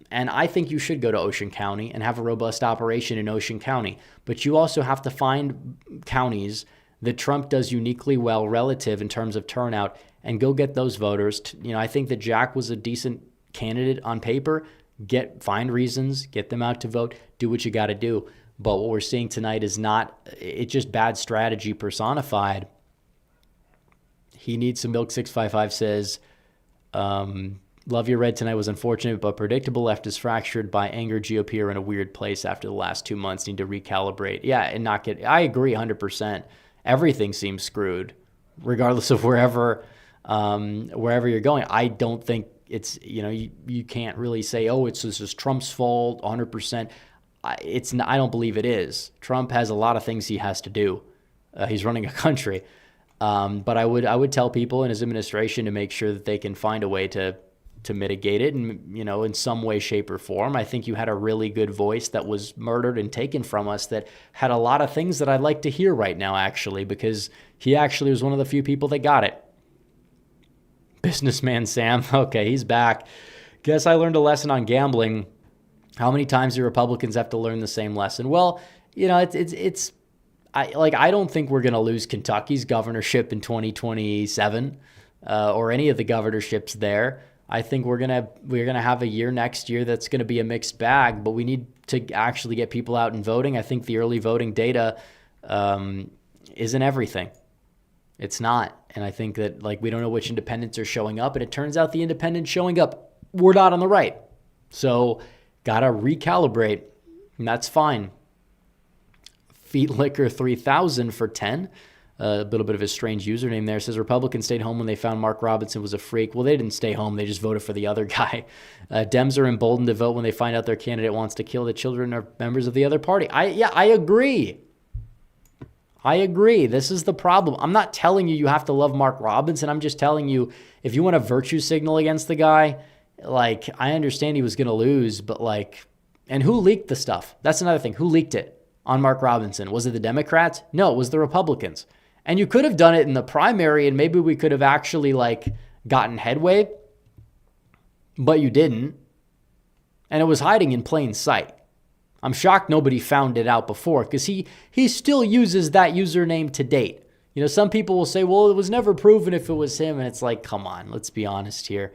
And I think you should go to Ocean County and have a robust operation in Ocean County. But you also have to find counties that Trump does uniquely well relative in terms of turnout and go get those voters. I think that Jack was a decent candidate on paper. Find reasons, get them out to vote, do what you got to do. But what we're seeing tonight is it's just bad strategy personified. He needs some milk. 655 says, love your red tonight was unfortunate, but predictable. Left is fractured by anger. GOP are in a weird place after the last 2 months. Need to recalibrate. Yeah, and I agree 100%. Everything seems screwed, regardless of wherever you're going. I don't think it's, you can't really say, oh, this is Trump's fault 100%. I don't believe it is. Trump has a lot of things he has to do. He's running a country. But I would tell people in his administration to make sure that they can find a way to to mitigate it and, in some way, shape, or form. I think you had a really good voice that was murdered and taken from us that had a lot of things that I'd like to hear right now, actually, because he actually was one of the few people that got it. Businessman Sam. Okay, he's back. Guess I learned a lesson on gambling. How many times do Republicans have to learn the same lesson? Well, I don't think we're going to lose Kentucky's governorship in 2027 or any of the governorships there. I think we're gonna have a year next year that's going to be a mixed bag, but we need to actually get people out and voting. I think the early voting data isn't everything. It's not. And I think that we don't know which independents are showing up, and it turns out the independents showing up were not on the right. So got to recalibrate, and that's fine. Feet Liquor 3000 for 10. A little bit of a strange username there. Says Republicans stayed home when they found Mark Robinson was a freak. Well, they didn't stay home. They just voted for the other guy. Dems are emboldened to vote when they find out their candidate wants to kill the children or members of the other party. I agree. I agree. This is the problem. I'm not telling you have to love Mark Robinson. I'm just telling you, if you want a virtue signal against the guy, I understand he was going to lose, but and who leaked the stuff? That's another thing. Who leaked it on Mark Robinson? Was it the Democrats? No, it was the Republicans. And you could have done it in the primary, and maybe we could have actually gotten headway, but you didn't. And it was hiding in plain sight. I'm shocked nobody found it out before, because he still uses that username to date. Some people will say, well, it was never proven if it was him. And it's come on, let's be honest here.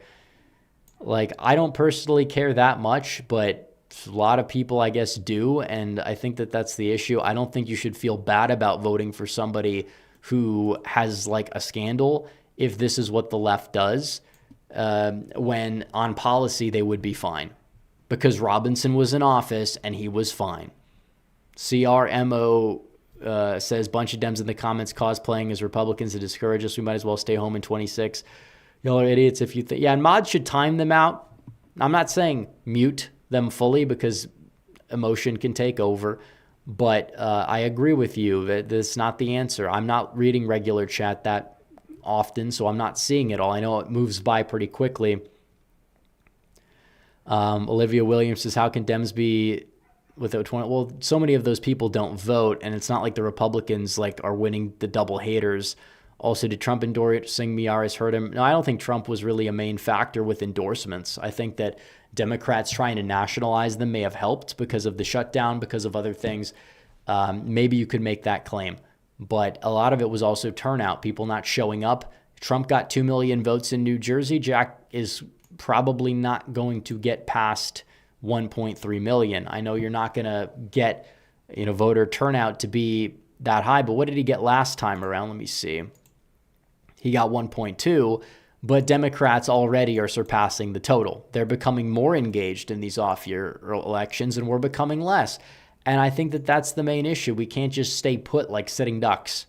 I don't personally care that much, but a lot of people, I guess, do. And I think that that's the issue. I don't think you should feel bad about voting for somebody who has a scandal if this is what the left does, when on policy they would be fine. Because Robinson was in office and he was fine. CRMO says, bunch of Dems in the comments cosplaying as Republicans to discourage us. We might as well stay home in 26. Y'all are idiots if you think. Yeah, and mods should time them out. I'm not saying mute them fully because emotion can take over. But I agree with you that that's not the answer. I'm not reading regular chat that often, so I'm not seeing it all. I know it moves by pretty quickly. Olivia Williams says, how can Dems be without 20? Well, so many of those people don't vote, and it's not like the Republicans are winning the double haters. Also, did Trump endorsing Miaris hurt him? No, I don't think Trump was really a main factor with endorsements. I think that Democrats trying to nationalize them may have helped because of the shutdown, because of other things. Maybe you could make that claim. But a lot of it was also turnout, people not showing up. Trump got 2 million votes in New Jersey. Jack is probably not going to get past 1.3 million. I know you're not going to get, voter turnout to be that high, but what did he get last time around? Let me see. He got 1.2, but Democrats already are surpassing the total. They're becoming more engaged in these off-year elections, and we're becoming less. And I think that that's the main issue. We can't just stay put like sitting ducks,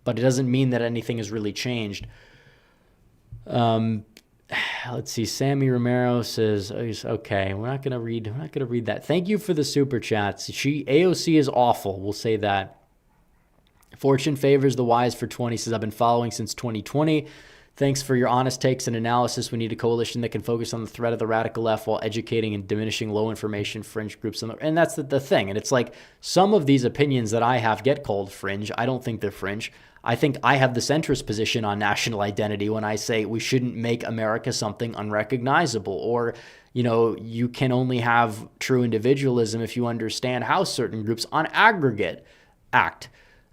but it doesn't mean that anything has really changed. Let's see. Sammy Romero says, okay, we're not going to read that. Thank you for the super chats. AOC is awful. We'll say that. Fortune favors the wise for 20 says, I've been following since 2020. Thanks for your honest takes and analysis. We need a coalition that can focus on the threat of the radical left while educating and diminishing low information fringe groups. And that's the thing. And it's some of these opinions that I have get called fringe. I don't think they're fringe. I think I have the centrist position on national identity when I say we shouldn't make America something unrecognizable, or, you can only have true individualism if you understand how certain groups on aggregate act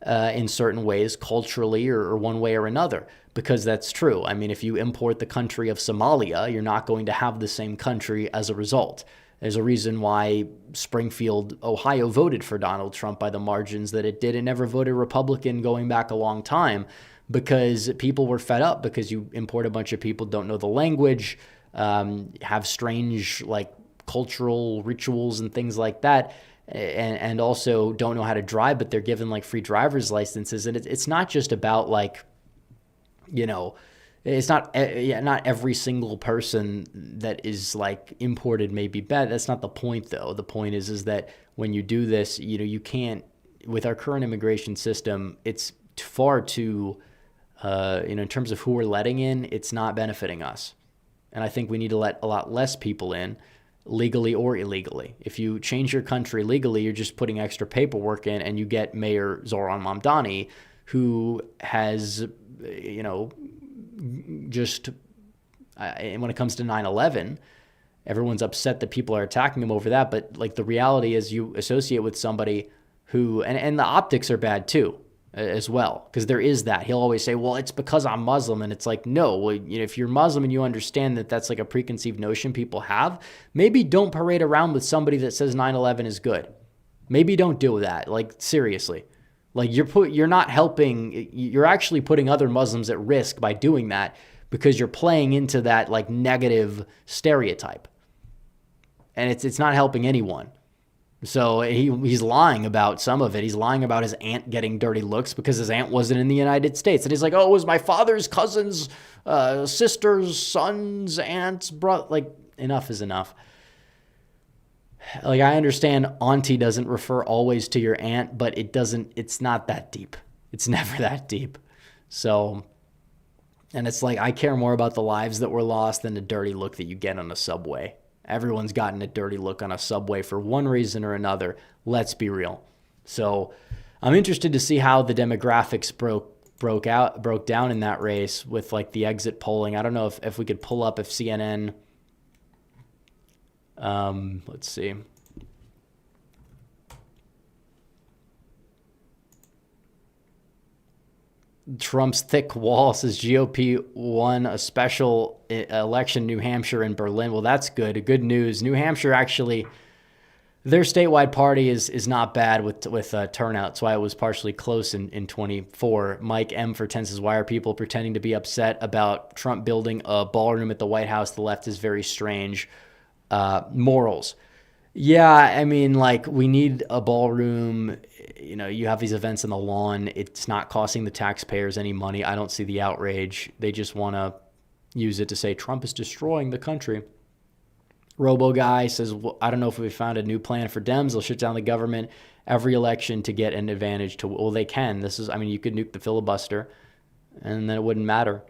in certain ways culturally or one way or another, because that's true. I mean, if you import the country of Somalia, you're not going to have the same country as a result. There's a reason why Springfield, Ohio voted for Donald Trump by the margins that it did. It never voted Republican going back a long time because people were fed up because you import a bunch of people, don't know the language, have strange cultural rituals and things like that. And also don't know how to drive, but they're given free driver's licenses. And it's not just about it's not every single person that is imported may be bad. That's not the point though. The point is that when you do this, you can't, with our current immigration system, it's far too, in terms of who we're letting in, it's not benefiting us. And I think we need to let a lot less people in, legally or illegally. If you change your country legally, you're just putting extra paperwork in, and you get Mayor Zoran Mamdani, who has, just when it comes to 9/11, everyone's upset that people are attacking him over that. But like the reality is you associate with somebody who, and the optics are bad too, as well, because there is that. He'll always say, well, it's because I'm Muslim. And it's like, no, well, if you're Muslim and you understand that that's like a preconceived notion people have, maybe don't parade around with somebody that says 9/11 is good. Maybe don't do that. Like, seriously. Like, you're not helping. You're actually putting other Muslims at risk by doing that, because you're playing into that like negative stereotype. And it's not helping anyone. So he's lying about some of it. He's lying about his aunt getting dirty looks because his aunt wasn't in the United States. And he's like, oh, it was my father's cousin's sister's son's aunt's brother. Like, enough is enough. Like, I understand auntie doesn't refer always to your aunt, but it's not that deep. It's never that deep. So, and it's like, I care more about the lives that were lost than the dirty look that you get on a subway. Everyone's gotten a dirty look on a subway for one reason or another. Let's be real. So I'm interested to see how the demographics broke down in that race with like the exit polling. I don't know if we could pull up if CNN, let's see. Trump's thick wall says GOP won a special election in New Hampshire and Berlin. Well, that's good. Good news. New Hampshire, actually, their statewide party is not bad with turnout. That's why it was partially close in 24. Mike M. for 10 says, why are people pretending to be upset about Trump building a ballroom at the White House? The left is very strange. Morals. Yeah, I mean, like, we need a ballroom. You have these events on the lawn. It's not costing the taxpayers any money. I don't see the outrage. They just want to use it to say Trump is destroying the country. Robo Guy says, well, I don't know if we found a new plan for Dems. They'll shut down the government every election to get an advantage. Well, they can. You could nuke the filibuster, and then it wouldn't matter.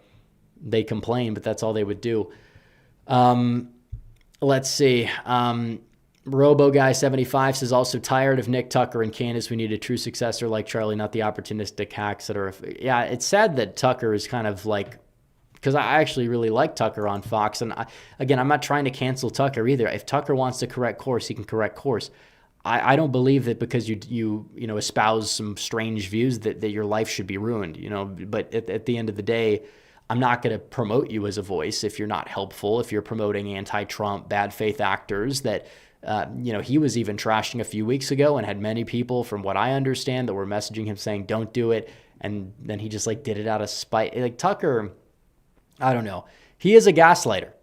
They complain, but that's all they would do. Let's see. Robo Guy 75 says, also tired of Nick Tucker and Candace. We need a true successor like Charlie, not the opportunistic hacks that are. Yeah, it's sad that Tucker is kind of like, because I actually really like Tucker on Fox. And I'm not trying to cancel Tucker either. If Tucker wants to correct course, he can correct course. I don't believe that because you espouse some strange views that your life should be ruined. But at the end of the day, I'm not going to promote you as a voice if you're not helpful. If you're promoting anti-Trump, bad faith actors that. He was even trashing a few weeks ago and had many people, from what I understand, that were messaging him saying, don't do it. And then he just did it out of spite. Like, Tucker, I don't know. He is a gaslighter.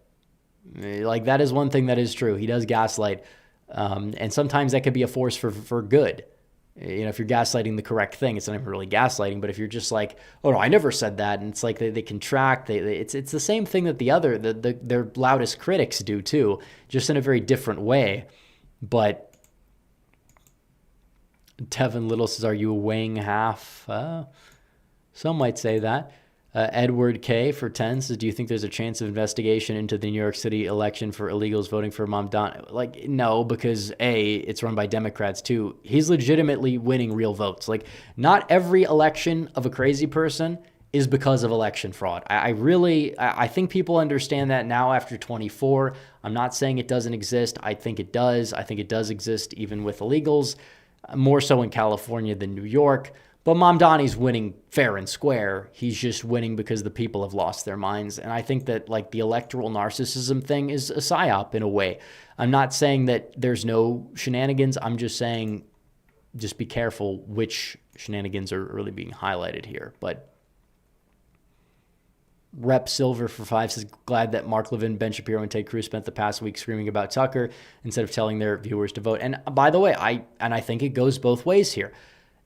Like, that is one thing that is true. He does gaslight. And sometimes that could be a force for good. If you're gaslighting the correct thing, it's not even really gaslighting. But if you're just like, oh no, I never said that, and it's like they contract. It's the same thing that their loudest critics do too, just in a very different way. But Tevin Little says, "Are you weighing half?" Some might say that. Edward K. for 10 says, do you think there's a chance of investigation into the New York City election for illegals voting for Mamdani? Like, no, because A, it's run by Democrats. 2, he's legitimately winning real votes. Like, not every election of a crazy person is because of election fraud. I think people understand that now after 24. I'm not saying it doesn't exist. I think it does. I think it does exist even with illegals, more so in California than New York. But Mamdani's winning fair and square. He's just winning because the people have lost their minds. And I think that the electoral narcissism thing is a psyop in a way. I'm not saying that there's no shenanigans. I'm just saying just be careful which shenanigans are really being highlighted here. But Rep Silver for 5 says, glad that Mark Levin, Ben Shapiro, and Ted Cruz spent the past week screaming about Tucker instead of telling their viewers to vote. And by the way, I think it goes both ways here.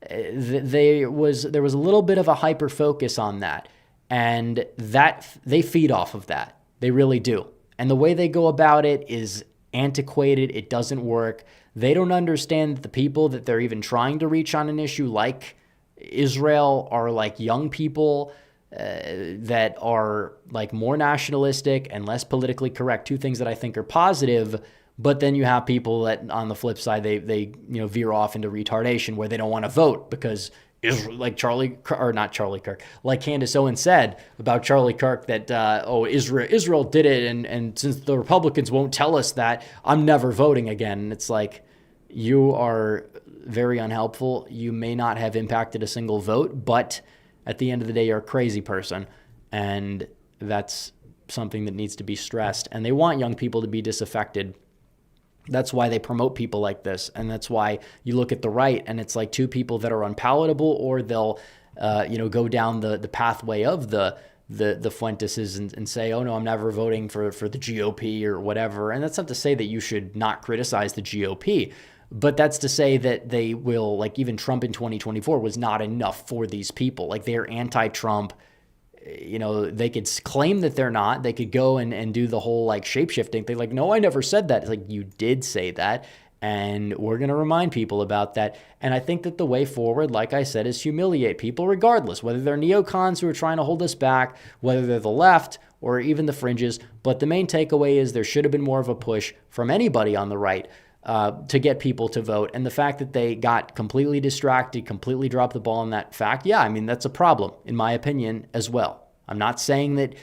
There was a little bit of a hyper focus on that, and that they feed off of that. They really do. And the way they go about it is antiquated. It doesn't work. They don't understand that the people that they're even trying to reach on an issue like Israel are like young people that are like more nationalistic and less politically correct, two things that I think are positive. But then you have people that on the flip side, they veer off into retardation where they don't want to vote because like like Candace Owens said about Charlie Kirk that, Israel did it. And since the Republicans won't tell us that, I'm never voting again. And it's like, you are very unhelpful. You may not have impacted a single vote, but at the end of the day, you're a crazy person. And that's something that needs to be stressed. And they want young people to be disaffected. That's why they promote people like this. And that's why you look at the right and it's like two people that are unpalatable, or they'll, go down the pathway of the Fuenteses and say, oh no, I'm never voting for the GOP or whatever. And that's not to say that you should not criticize the GOP, but that's to say that they will, like even Trump in 2024 was not enough for these people. Like they're anti-Trump. They could claim that they're not. They could go and do the whole like shape-shifting thing. Like, no, I never said that. It's like, you did say that. And we're going to remind people about that. And I think that the way forward, like I said, is humiliate people regardless, whether they're neocons who are trying to hold us back, whether they're the left or even the fringes. But the main takeaway is there should have been more of a push from anybody on the right to get people to vote. And the fact that they got completely distracted, completely dropped the ball on that fact, that's a problem, in my opinion, as well. I'm not saying that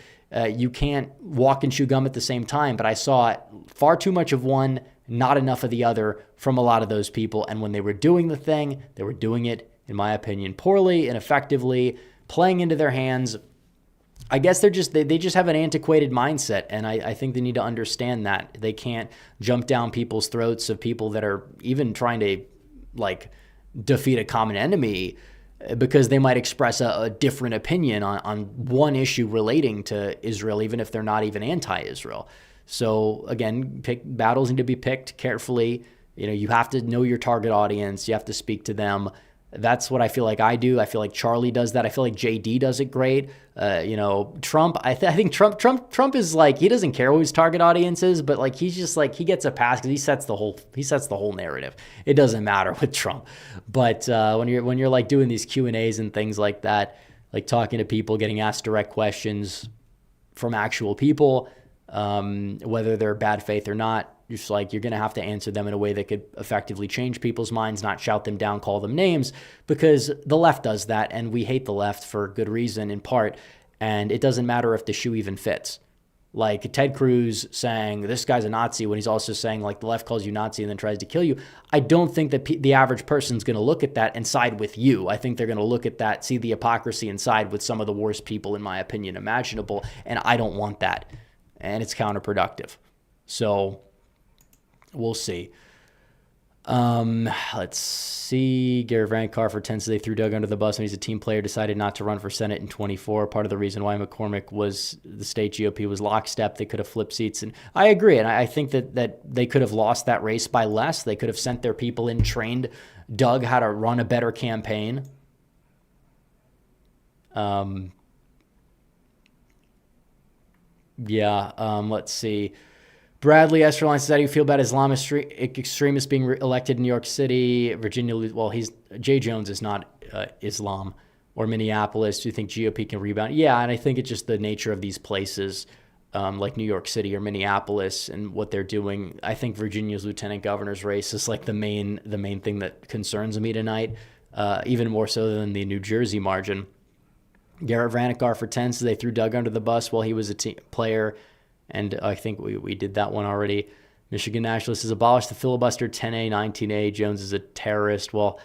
you can't walk and chew gum at the same time, but I saw far too much of one, not enough of the other from a lot of those people. And when they were doing the thing, they were doing it, in my opinion, poorly and effectively, playing into their hands. I guess they just have an antiquated mindset, and I think they need to understand that. They can't jump down people's throats of people that are even trying to like defeat a common enemy because they might express a different opinion on one issue relating to Israel, even if they're not even anti-Israel. So again, battles need to be picked carefully. You have to know your target audience. You have to speak to them. That's what I feel like I do. I feel like Charlie does that. I feel like JD does it great. Trump, I think Trump is like, he doesn't care who his target audience is, but like, he's just like, he gets a pass because he sets the whole narrative. It doesn't matter with Trump. But when you're like doing these Q&As and things like that, like talking to people, getting asked direct questions from actual people, whether they're bad faith or not, just like you're going to have to answer them in a way that could effectively change people's minds, not shout them down, call them names, because the left does that. And we hate the left for good reason in part. And it doesn't matter if the shoe even fits. Like Ted Cruz saying this guy's a Nazi when he's also saying like the left calls you Nazi and then tries to kill you. I don't think that the average person's going to look at that and side with you. I think they're going to look at that, see the hypocrisy and side with some of the worst people, in my opinion, imaginable. And I don't want that. And it's counterproductive. So we'll see. Let's see. Gary Vankar says they threw Doug under the bus when he's a team player, decided not to run for Senate in 24. Part of the reason why McCormick was the state GOP was lockstep. They could have flipped seats. And I agree. And I think that they could have lost that race by less. They could have sent their people in, trained Doug how to run a better campaign. Let's see. Bradley Esterline says, how do you feel about Islamist extremists being elected in New York City, Virginia? Well, Jay Jones is not Islam, or Minneapolis. Do you think GOP can rebound? Yeah, and I think it's just the nature of these places, like New York City or Minneapolis, and what they're doing. I think Virginia's lieutenant governor's race is like the main thing that concerns me tonight, even more so than the New Jersey margin. Garrett Vanikar for 10 says they threw Doug under the bus while he was a player. And I think we did that one already. Michigan Nationalist has abolished the filibuster, 10A, 19A. Jones is a terrorist. Well,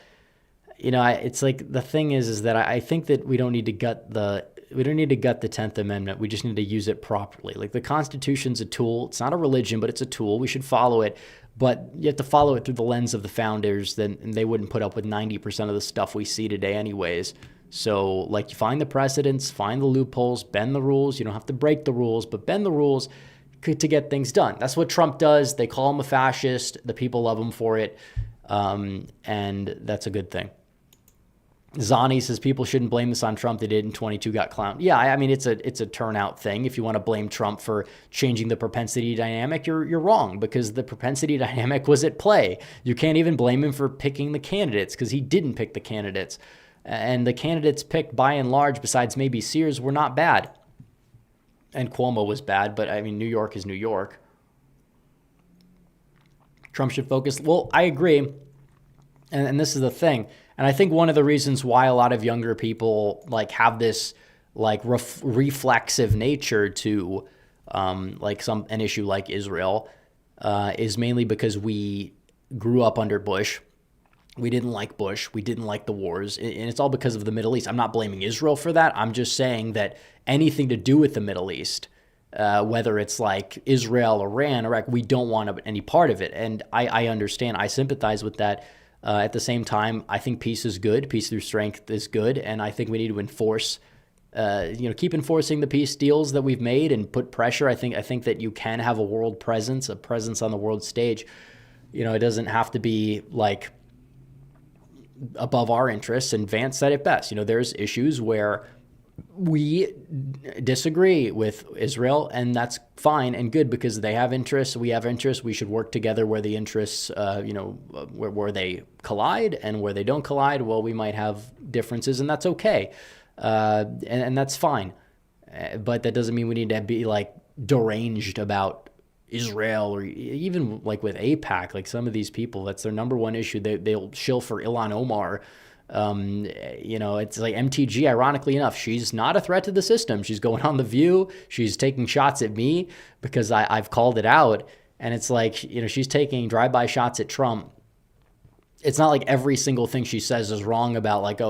it's like the thing is that I think that we don't need to gut the 10th Amendment. We just need to use it properly. Like the Constitution's a tool. It's not a religion, but it's a tool. We should follow it. But you have to follow it through the lens of the founders. Then they wouldn't put up with 90% of the stuff we see today anyways. So like you find the precedents, find the loopholes, bend the rules. You don't have to break the rules, but bend the rules to get things done. That's what Trump does. They call him a fascist. The people love him for it. And that's a good thing. Zani says people shouldn't blame this on Trump. They did in 22, got clowned. Yeah, I mean, it's a turnout thing. If you want to blame Trump for changing the propensity dynamic, you're wrong, because the propensity dynamic was at play. You can't even blame him for picking the candidates because he didn't pick the candidates. And the candidates picked by and large, besides maybe Sears, were not bad. And Cuomo was bad, but I mean, New York is New York. Trump should focus. Well, I agree. And this is the thing. And I think one of the reasons why a lot of younger people like have this like reflexive nature to like an issue like Israel is mainly because we grew up under Bush. We didn't like Bush. We didn't like the wars. And it's all because of the Middle East. I'm not blaming Israel for that. I'm just saying that anything to do with the Middle East, whether it's like Israel, Iran, Iraq, we don't want any part of it. And I understand. I sympathize with that. At the same time, I think peace is good. Peace through strength is good. And I think we need to enforce, keep enforcing the peace deals that we've made and put pressure. I think that you can have a world presence, a presence on the world stage. It doesn't have to be like above our interests. And Vance said it best. There's issues where we disagree with Israel, and that's fine and good because they have interests. We have interests. We should work together where the interests, where they collide, and where they don't collide, well, we might have differences, and that's okay. And that's fine. But that doesn't mean we need to be like deranged about Israel, or even like with AIPAC, like some of these people, that's their number one issue. They'll shill for Ilhan Omar. It's like MTG, ironically enough, she's not a threat to the system. She's going on The View. She's taking shots at me because I've called it out. And it's like, she's taking drive-by shots at Trump. It's not like every single thing she says is wrong about like, we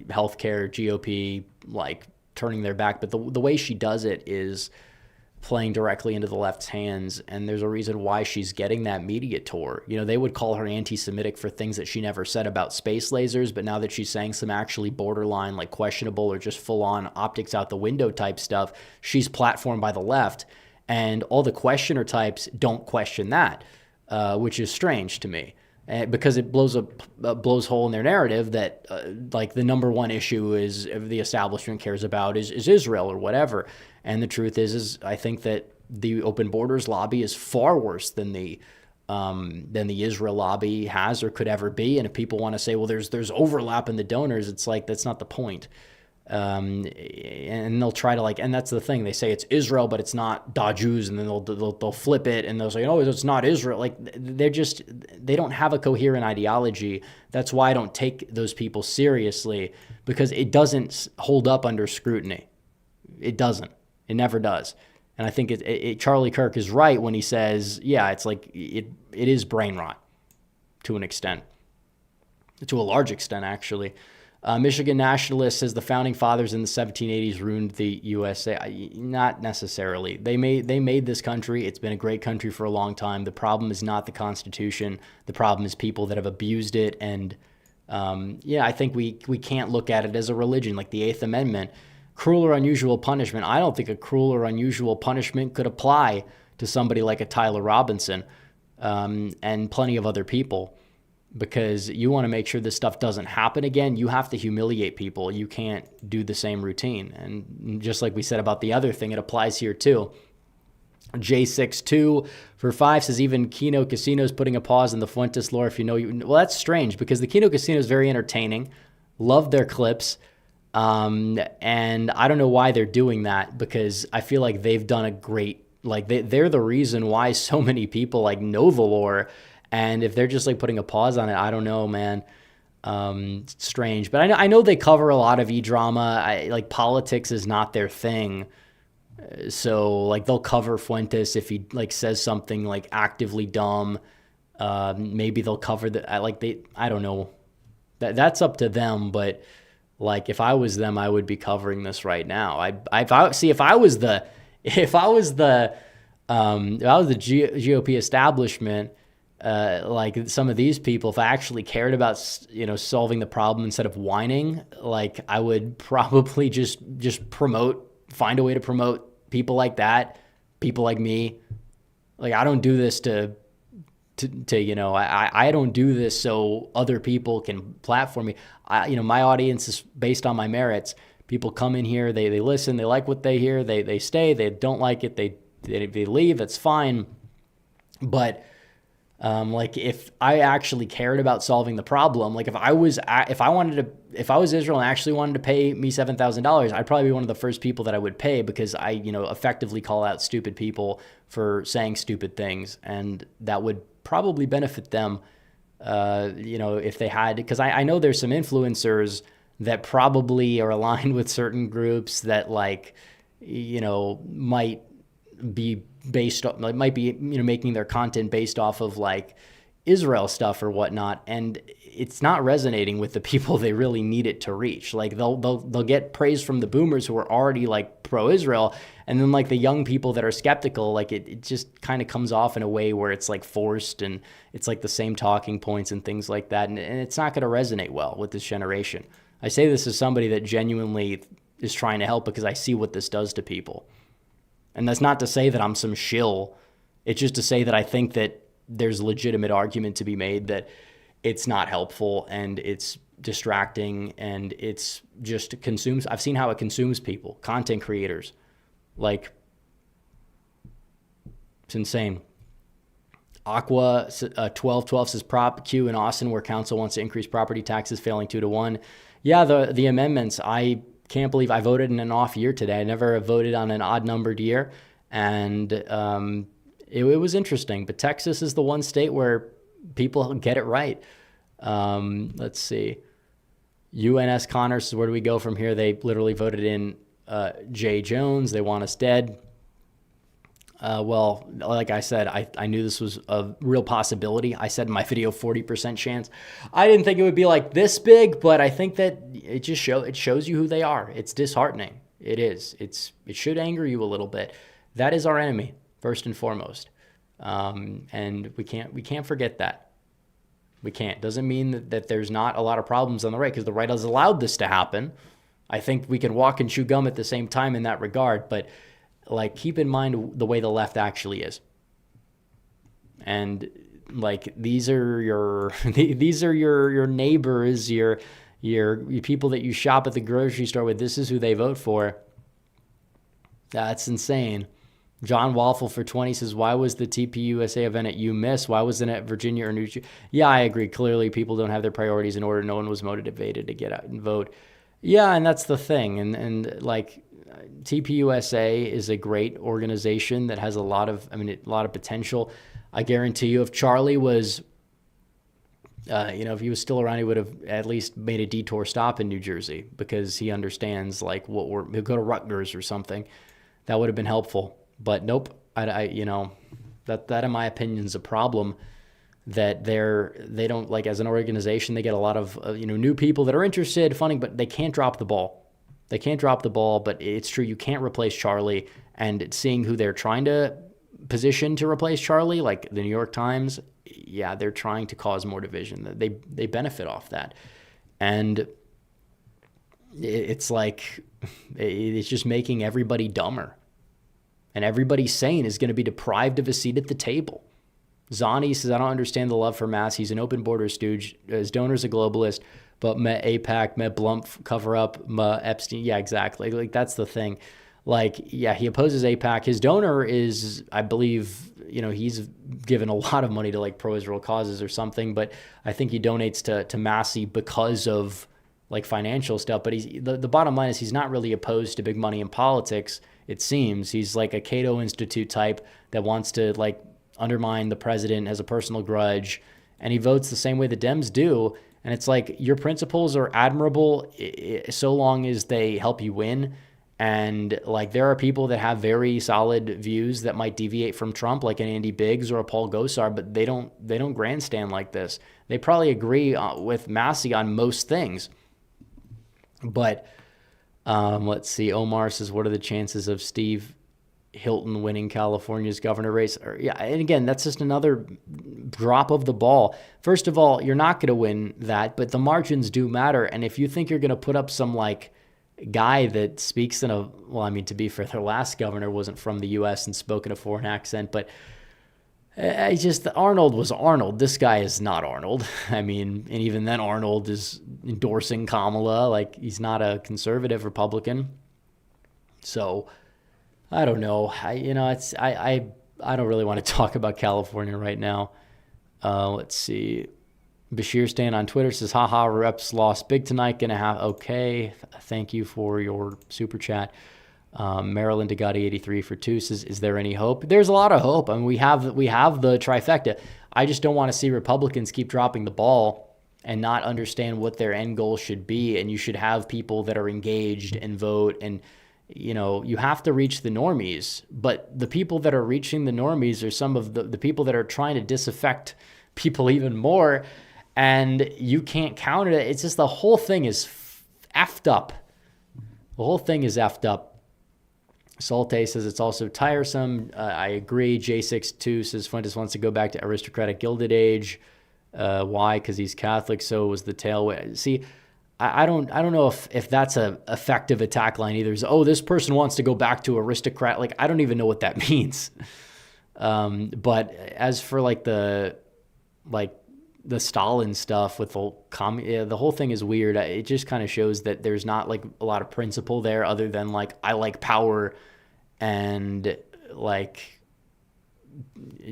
healthcare, GOP, like turning their back. But the way she does it is playing directly into the left's hands, and there's a reason why she's getting that media tour. They would call her anti-Semitic for things that she never said about space lasers, but now that she's saying some actually borderline, like questionable or just full-on optics out the window type stuff, she's platformed by the left, and all the questioner types don't question that, which is strange to me. Because it blows hole in their narrative that like the number one issue is the establishment cares about is Israel or whatever. And the truth is I think that the open borders lobby is far worse than the Israel lobby has or could ever be. And if people want to say, well, there's overlap in the donors, it's like that's not the point. And they'll try to and that's the thing. They say it's Israel, but it's not da Jews, and then they'll flip it and they'll say, oh, it's not Israel. Like they don't have a coherent ideology. That's why I don't take those people seriously, because it doesn't hold up under scrutiny. It doesn't. It never does. And I think Charlie Kirk is right when he says, yeah, it's like it is brain rot to an extent, to a large extent, actually. Michigan Nationalist says the founding fathers in the 1780s ruined the USA. Not necessarily. They made this country. It's been a great country for a long time. The problem is not the Constitution. The problem is people that have abused it. And I think we can't look at it as a religion, like the Eighth Amendment. Cruel or unusual punishment. I don't think a cruel or unusual punishment could apply to somebody like a Tyler Robinson and plenty of other people. Because you want to make sure this stuff doesn't happen again. You have to humiliate people. You can't do the same routine. And just like we said about the other thing, it applies here too. J62 for 5 says even Keno Casino's putting a pause in the Fuentes lore. If you know, well, that's strange because the Keno Casino is very entertaining. Love their clips. And I don't know why they're doing that, because I feel like they've done a great, they're the reason why so many people know the lore. And if they're just putting a pause on it, I don't know, man. It's strange. But I know they cover a lot of e-drama. Politics is not their thing. So they'll cover Fuentes if he says something actively dumb. Maybe they'll cover I don't know. That's up to them. But if I was them, I would be covering this right now. If I was the GOP establishment. Some of these people, if I actually cared about, solving the problem instead of whining, I would probably just find a way to promote people like that, people like me. I don't do this I don't do this so other people can platform me. My audience is based on my merits. People come in here, they listen, they like what they hear, they stay, they don't like it, they leave, that's fine. But Like if I actually cared about solving the problem, like if I was Israel and actually wanted to pay me $7,000, I'd probably be one of the first people that I would pay, because I, effectively call out stupid people for saying stupid things, and that would probably benefit them. If they had, because I know there's some influencers that probably are aligned with certain groups that might be making their content based off of like Israel stuff or whatnot, and it's not resonating with the people they really need it to reach. Like they'll get praise from the boomers who are already like pro-Israel, and then like the young people that are skeptical, like it just kind of comes off in a way where it's like forced, and it's like the same talking points and things like that, and it's not going to resonate well with this generation. I say this as somebody that genuinely is trying to help, because I see what this does to people. And that's not to say that I'm some shill. It's just to say that I think that there's legitimate argument to be made that it's not helpful, and it's distracting, and it's just consumes. I've seen how it consumes people, content creators. Like, it's insane. Aqua 1212 says Prop Q in Austin, where council wants to increase property taxes, failing 2-1. Yeah, the amendments. I can't believe I voted in an off year today. I never voted on an odd numbered year, and it was interesting. But Texas is the one state where people get it right. Let's see. UNS Connors, where do we go from here? They literally voted in Jay Jones. They want us dead. Well, like I said, I knew this was a real possibility. I said in my video, 40% chance. I didn't think it would be like this big, but I think that it shows you who they are. It's disheartening. It is. It should anger you a little bit. That is our enemy, first and foremost. And we can't forget that. We can't. Doesn't mean that there's not a lot of problems on the right, because the right has allowed this to happen. I think we can walk and chew gum at the same time in that regard, but like, keep in mind the way the left actually is. And like, these are your neighbors, your people that you shop at the grocery store with. This is who they vote for. That's insane. John Waffle for 20 says, why was the TPUSA event at UMiss? Why wasn't it at Virginia or New Jersey? Yeah, I agree. Clearly, people don't have their priorities in order. No one was motivated to get out and vote. Yeah, and that's the thing. And like, TPUSA is a great organization that has a lot of potential. I guarantee you, if Charlie was, if he was still around, he would have at least made a detour stop in New Jersey, because he understands like he'll go to Rutgers or something. That would have been helpful. But nope, that in my opinion is a problem. That they don't, like, as an organization, they get a lot of new people that are interested, funding, but they can't drop the ball. They can't drop the ball, but it's true. You can't replace Charlie. And seeing who they're trying to position to replace Charlie, like the New York Times, yeah, they're trying to cause more division. They benefit off that. And it's like, it's just making everybody dumber. And everybody sane is going to be deprived of a seat at the table. Zani says, I don't understand the love for Mass. He's an open border stooge. His donor's a globalist. But met APAC, met Blump cover up, met Epstein. Yeah, exactly. Like, that's the thing. Like, yeah, he opposes APAC. His donor is, I believe, he's given a lot of money to like pro-Israel causes or something. But I think he donates to Massey because of like financial stuff. But the bottom line is he's not really opposed to big money in politics. It seems he's like a Cato Institute type that wants to like undermine the president, has a personal grudge, and he votes the same way the Dems do. And it's like, your principles are admirable so long as they help you win. And like, there are people that have very solid views that might deviate from Trump, like an Andy Biggs or a Paul Gosar, but they don't grandstand like this. They probably agree with Massey on most things. But let's see. Omar says, what are the chances of Steve Hilton winning California's governor race? Yeah, and again, that's just another drop of the ball. First of all, you're not going to win that, but the margins do matter. And if you think you're going to put up some like guy that speaks in to be fair, their last governor wasn't from the U.S. and spoke in a foreign accent, but Arnold was Arnold. This guy is not Arnold. And even then Arnold is endorsing Kamala. Like, he's not a conservative Republican. So I don't know. I don't really want to talk about California right now. Let's see. Bashir Stan on Twitter says, haha, reps lost big tonight. Gonna have, okay. Thank you for your super chat. Maryland Degati 83 for 2 says, is there any hope? There's a lot of hope. I mean, we have the trifecta. I just don't want to see Republicans keep dropping the ball and not understand what their end goal should be. And you should have people that are engaged and vote. And, you know, you have to reach the normies. But the people that are reaching the normies are some of the people that are trying to disaffect people even more. And you can't counter it. It's just the whole thing is effed up. The whole thing is effed up. Salte says it's also tiresome. I agree. J62 says Fuentes wants to go back to aristocratic Gilded Age. Why? Because he's Catholic. So was the tailwind. See, I don't know if that's a effective attack line either. It's, oh, this person wants to go back to aristocrat. Like, I don't even know what that means. But as for the Stalin stuff with the whole thing is weird. It just kind of shows that there's not a lot of principle there other than I like power and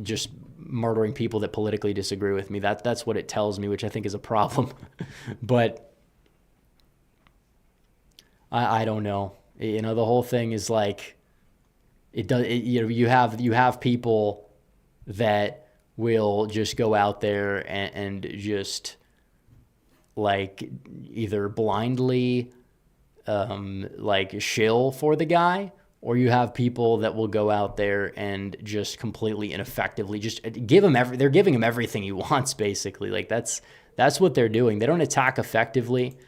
just murdering people that politically disagree with me. That's what it tells me, which I think is a problem. But I don't know. You know, the whole thing is you have people that will just go out there and just either blindly shill for the guy, or you have people that will go out there and just completely ineffectively just give him they're giving him everything he wants, basically. That's what they're doing. They don't attack effectively,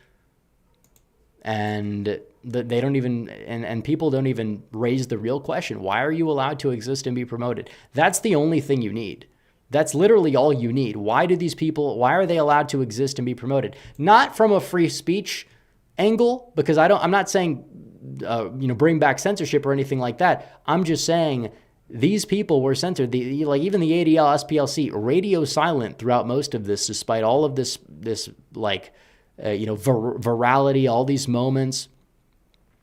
and they don't even and people don't even raise the real question: why are you allowed to exist and be promoted? That's the only thing you need. That's literally all you need. Why are they allowed to exist and be promoted? Not from a free speech angle, because I'm not saying, bring back censorship or anything like that. I'm just saying these people were censored. Even the ADL, SPLC, radio silent throughout most of this, despite all of this virality, all these moments.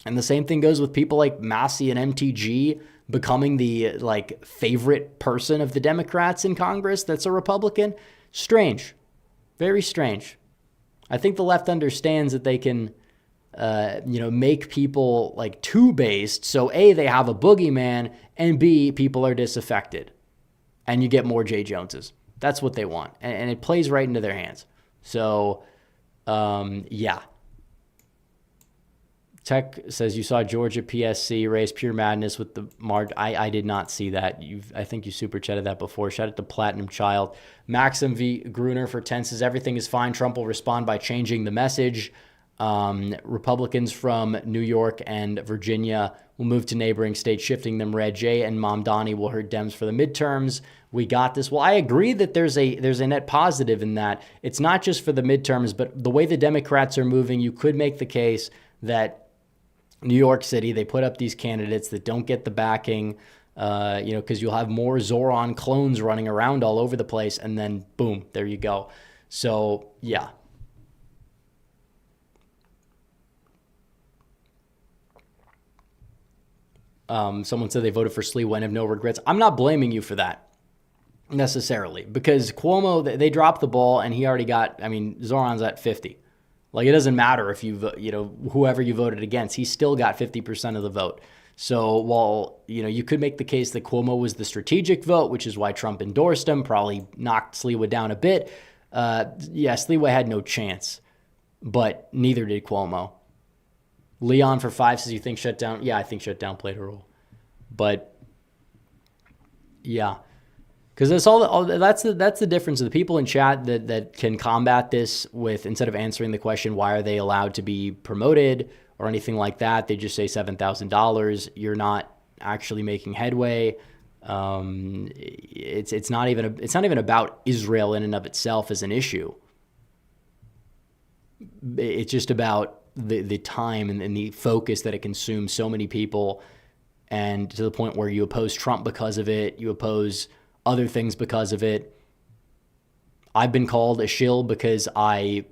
And the same thing goes with people like Massey and MTG becoming the favorite person of the Democrats in Congress that's a Republican. Strange. Very strange. I think the left understands that they can make people too based. So A, they have a boogeyman, and B, people are disaffected. And you get more J. Joneses. That's what they want. And it plays right into their hands. So, yeah. Tech says you saw Georgia PSC race pure madness with the march. I did not see that. I think you super chatted that before. Shout out to Platinum Child. Maxim V. Gruner for 10 says everything is fine. Trump will respond by changing the message. Republicans from New York and Virginia will move to neighboring states, shifting them red. Jay and Mamdani will hurt Dems for the midterms. We got this. Well, I agree that there's a net positive in that. It's not just for the midterms, but the way the Democrats are moving, you could make the case that New York City, they put up these candidates that don't get the backing, because you'll have more Zoran clones running around all over the place, and then boom, there you go. So, yeah. Someone said they voted for Sliwa and have no regrets. I'm not blaming you for that necessarily, because Cuomo, they dropped the ball, and he already got, Zoran's at 50. It doesn't matter if whoever you voted against, he still got 50% of the vote. So while, you could make the case that Cuomo was the strategic vote, which is why Trump endorsed him, probably knocked Sliwa down a bit. Sliwa had no chance, but neither did Cuomo. Leon for 5 says you think shutdown. Yeah, I think shutdown played a role. But yeah. Because that's the difference of the people in chat that can combat this with, instead of answering the question, why are they allowed to be promoted or anything like that, they just say $7,000. You're not actually making headway. It's not even about Israel in and of itself as an issue. It's just about the time and the focus that it consumes so many people, and to the point where you oppose Trump because of it, you oppose other things because of it. I've been called a shill because I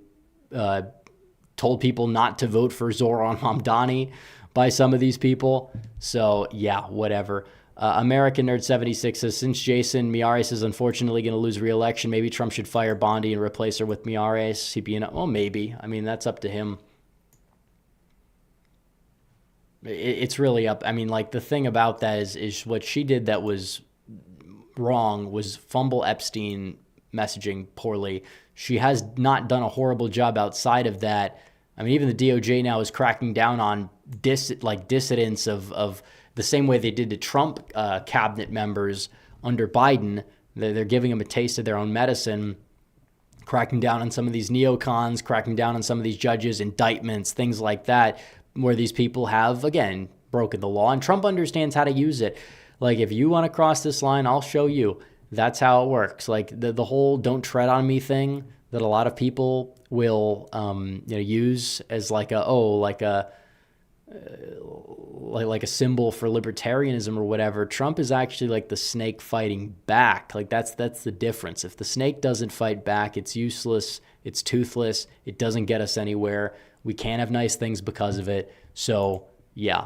told people not to vote for Zoran Mamdani by some of these people. So yeah, whatever. American Nerd 76 says, since Jason Miyares is unfortunately going to lose re-election, maybe Trump should fire Bondi and replace her with Miyares. He'd be well, maybe. I mean, that's up to him. It's really up. I mean, like, the thing about that is what she did that was wrong was fumble Epstein messaging poorly. She has not done a horrible job outside of that. I mean, even the DOJ now is cracking down on dissidents of the same way they did to Trump cabinet members under Biden. They're giving them a taste of their own medicine, cracking down on some of these neocons, cracking down on some of these judges, indictments, things like that, where these people have, again, broken the law. And Trump understands how to use it. Like, if you want to cross this line, I'll show you. That's how it works. Like, the whole don't tread on me thing that a lot of people will use as like a symbol for libertarianism or whatever. Trump is actually like the snake fighting back. Like, that's the difference. If the snake doesn't fight back, it's useless, it's toothless, it doesn't get us anywhere. We can't have nice things because of it. So, yeah.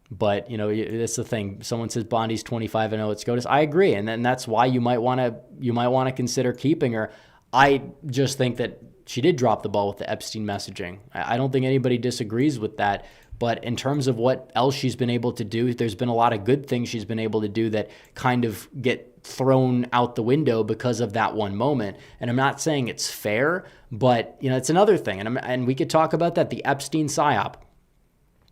But, that's the thing. Someone says Bondi's 25-0 at SCOTUS. I agree. And then that's why you might want to consider keeping her. I just think that she did drop the ball with the Epstein messaging. I don't think anybody disagrees with that. But in terms of what else she's been able to do, there's been a lot of good things she's been able to do that kind of get thrown out the window because of that one moment. And I'm not saying it's fair, but, it's another thing. And we could talk about that, the Epstein psyop.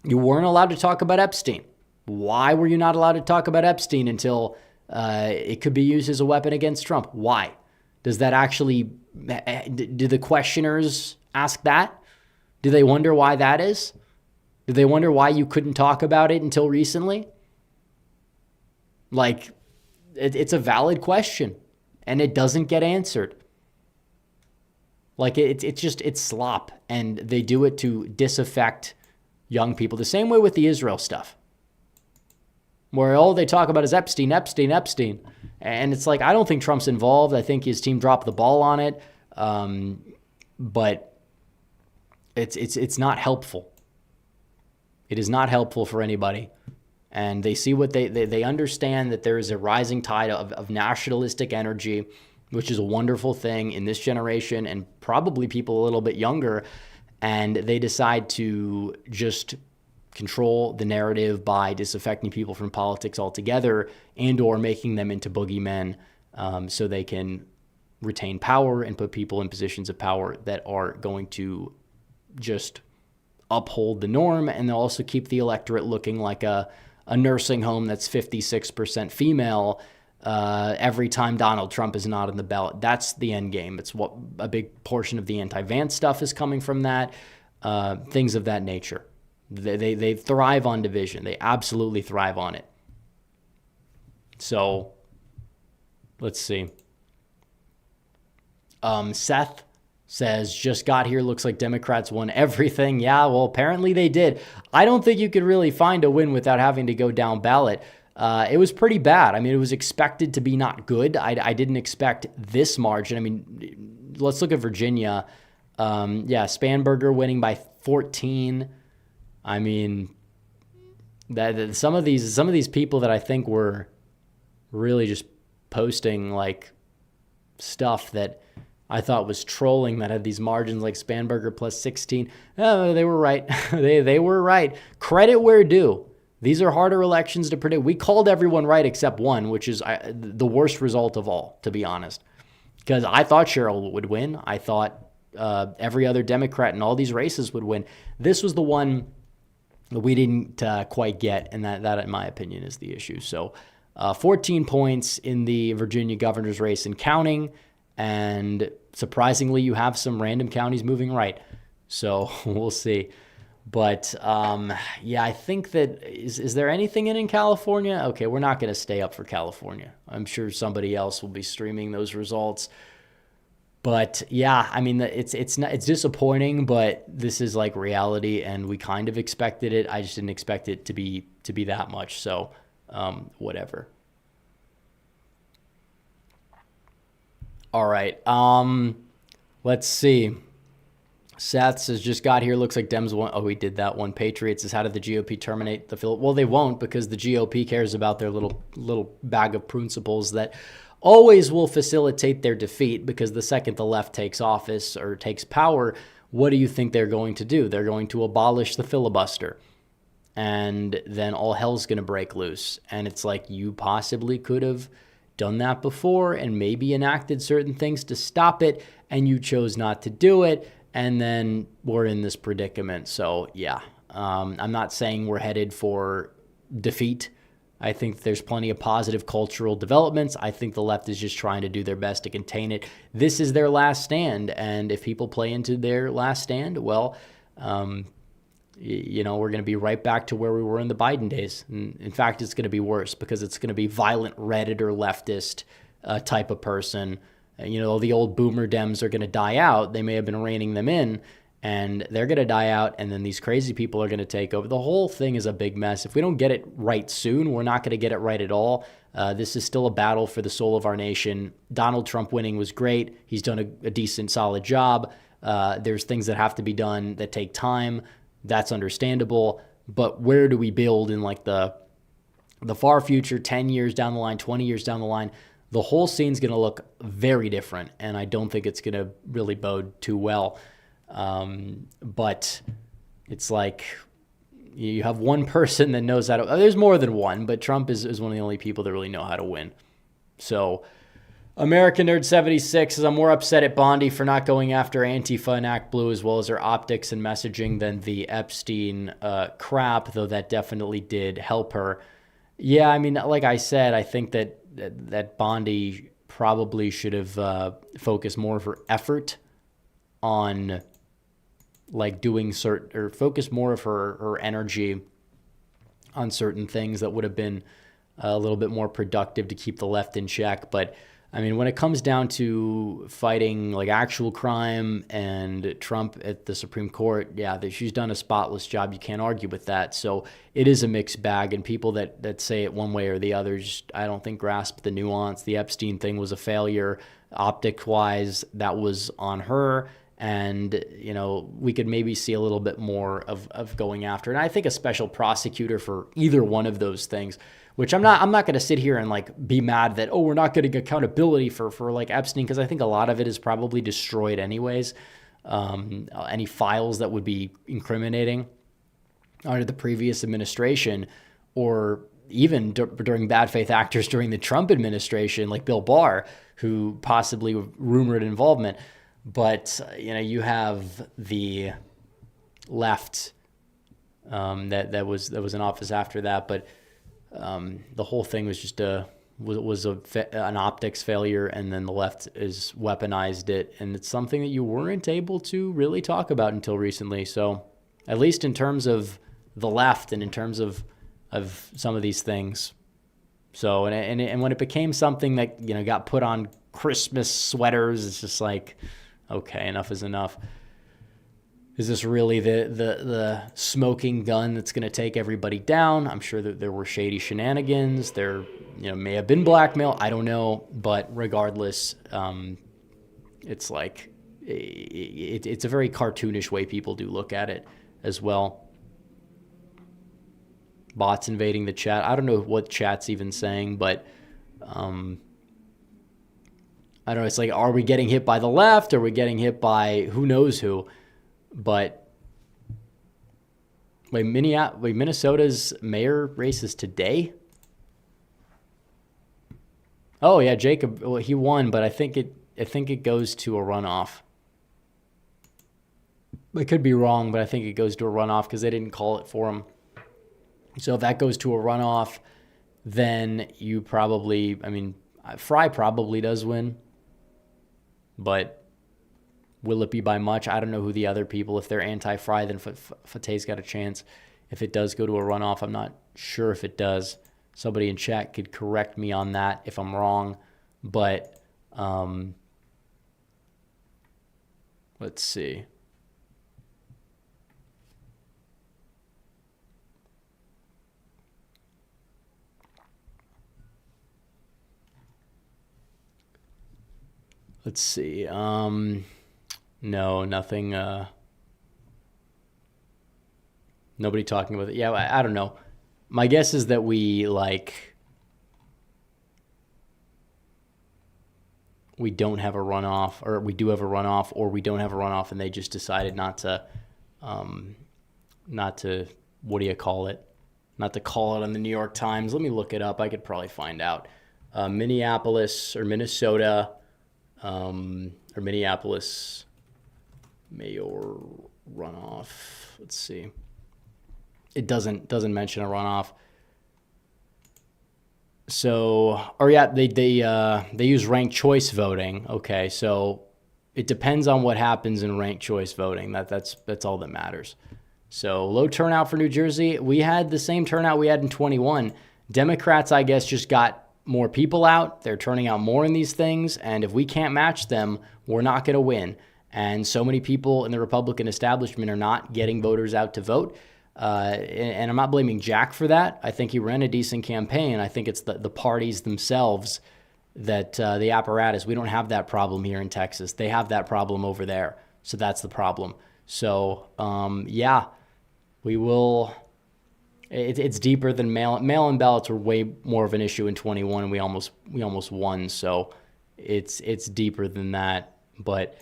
You weren't allowed to talk about Epstein. Why were you not allowed to talk about Epstein until it could be used as a weapon against Trump? Why? Does that actually, do the questioners ask that? Do they wonder why that is? Do they wonder why you couldn't talk about it until recently? Like, it's a valid question, and it doesn't get answered. Like, it's slop, and they do it to disaffect young people. The same way with the Israel stuff, where all they talk about is Epstein. And it's like, I don't think Trump's involved. I think his team dropped the ball on it. But it's not helpful. It is not helpful for anybody. And they see what they understand that there is a rising tide of nationalistic energy, which is a wonderful thing in this generation and probably people a little bit younger. And they decide to just control the narrative by disaffecting people from politics altogether and or making them into boogeymen so they can retain power and put people in positions of power that are going to just uphold the norm. And they'll also keep the electorate looking like a nursing home that's 56% female every time Donald Trump is not on the ballot. That's the end game. It's what a big portion of the anti-Vance stuff is coming from that, things of that nature. They thrive on division. They absolutely thrive on it. So let's see. Seth says, just got here. Looks like Democrats won everything. Yeah, well, apparently they did. I don't think you could really find a win without having to go down ballot. It was pretty bad. I mean, it was expected to be not good. I didn't expect this margin. I mean, let's look at Virginia. Spanberger winning by 14. I mean, that some of these people that I think were really just posting like stuff that I thought was trolling that had these margins like Spanberger plus 16. Oh, they were right. they were right. Credit where due. These are harder elections to predict. We called everyone right except one, which is the worst result of all, to be honest. Because I thought Cheryl would win. I thought every other Democrat in all these races would win. This was the one that we didn't quite get, and that, in my opinion, is the issue. So 14 points in the Virginia governor's race and counting, and surprisingly, you have some random counties moving right. So we'll see. But, I think that, is there anything in California? Okay, we're not going to stay up for California. I'm sure somebody else will be streaming those results. But, yeah, I mean, it's disappointing, but this is like reality, and we kind of expected it. I just didn't expect it to be that much, so whatever. All right, let's see. Seth says, just got here. Looks like Dems won. Oh, we did that one. Patriots says, how did the GOP terminate the Well, they won't, because the GOP cares about their little bag of principles that always will facilitate their defeat, because the second the left takes office or takes power, what do you think they're going to do? They're going to abolish the filibuster. And then all hell's going to break loose. And it's like, you possibly could have done that before and maybe enacted certain things to stop it, and you chose not to do it. And then we're in this predicament. So, yeah, I'm not saying we're headed for defeat. I think there's plenty of positive cultural developments. I think the left is just trying to do their best to contain it. This is their last stand. And if people play into their last stand, well, we're going to be right back to where we were in the Biden days. And in fact, it's going to be worse, because it's going to be violent Redditor leftist type of person. The old boomer Dems are going to die out. They may have been reining them in, and they're going to die out, and then these crazy people are going to take over. The whole thing is a big mess. If we don't get it right soon, we're not going to get it right at all. This is still a battle for the soul of our nation. Donald Trump winning was great. He's done a decent, solid job. There's things that have to be done that take time. That's understandable. But where do we build in like the far future, 10 years down the line, 20 years down the line? The whole scene's going to look very different, and I don't think it's going to really bode too well. But it's like you have one person that knows how to. There's more than one, but Trump is one of the only people that really know how to win. So American Nerd 76 says, I'm more upset at Bondi for not going after Antifa and Act Blue as well as their optics and messaging than the Epstein crap, though that definitely did help her. Yeah, I mean, like I said, I think that Bondi probably should have focused more of her effort on like doing or focus more of her energy on certain things that would have been a little bit more productive to keep the left in check. But I mean, when it comes down to fighting like actual crime and Trump at the Supreme Court, yeah, she's done a spotless job. You can't argue with that. So it is a mixed bag, and people that say it one way or the other, just, I don't think grasp the nuance. The Epstein thing was a failure. Optic-wise, that was on her. And, we could maybe see a little bit more of going after. And I think a special prosecutor for either one of those things, which I'm not going to sit here and like be mad that, we're not getting accountability for like Epstein, because I think a lot of it is probably destroyed anyways. Any files that would be incriminating under the previous administration, or even during bad faith actors during the Trump administration, like Bill Barr, who possibly rumored involvement. But, you have the left that was in office after that. But the whole thing was just an optics failure, and then the left is weaponized it. And it's something that you weren't able to really talk about until recently. So at least in terms of the left and in terms of some of these things. So, and when it became something that, got put on Christmas sweaters, it's just like, okay, enough is enough. Is this really the smoking gun that's going to take everybody down? I'm sure that there were shady shenanigans. There, may have been blackmail. I don't know. But regardless, it's like it's a very cartoonish way people do look at it as well. Bots invading the chat. I don't know what chat's even saying, but I don't know. It's like, are we getting hit by the left? Are we getting hit by who knows who? But Minnesota's mayor race is today? Oh yeah, Jacob. Well, he won, but I think it goes to a runoff. I could be wrong, but I think it goes to a runoff because they didn't call it for him. So if that goes to a runoff, then you probably, Fry probably does win. But will it be by much? I don't know who the other people, if they're anti-Fry, then Fateh's got a chance. If it does go to a runoff, I'm not sure if it does. Somebody in chat could correct me on that if I'm wrong. But let's see. Let's see. No, nothing Nobody talking about it. Yeah, I don't know. My guess is that we don't have a runoff, or we do have a runoff, or we don't have a runoff, and they just decided not to, what do you call it? Not to call it on the New York Times. Let me look it up. I could probably find out. Minneapolis or Minnesota, or Minneapolis mayor runoff. Let's see. It doesn't mention a runoff. So, or yeah, they use ranked choice voting. Okay, so it depends on what happens in ranked choice voting. That's all that matters. So low turnout for New Jersey. We had the same turnout we had in 21. Democrats, I guess, just got more people out. They're turning out more in these things, and if we can't match them, we're not going to win. And so many people in the Republican establishment are not getting voters out to vote. And I'm not blaming Jack for that. I think he ran a decent campaign. I think it's the parties themselves that the apparatus. We don't have that problem here in Texas. They have that problem over there. So that's the problem. So, yeah, we will. It's deeper than mail-in ballots were way more of an issue in 21, and we almost won. So it's deeper than that. But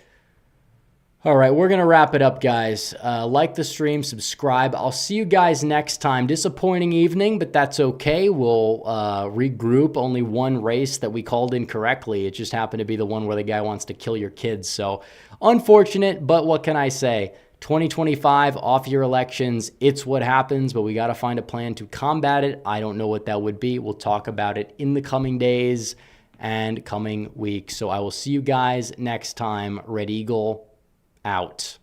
all right, we're going to wrap it up, guys. Like the stream, subscribe. I'll see you guys next time. Disappointing evening, but that's okay. We'll regroup. Only one race that we called incorrectly. It just happened to be the one where the guy wants to kill your kids. So unfortunate, but what can I say? 2025, off-year elections, it's what happens, but we got to find a plan to combat it. I don't know what that would be. We'll talk about it in the coming days and coming weeks. So I will see you guys next time. Red Eagle out.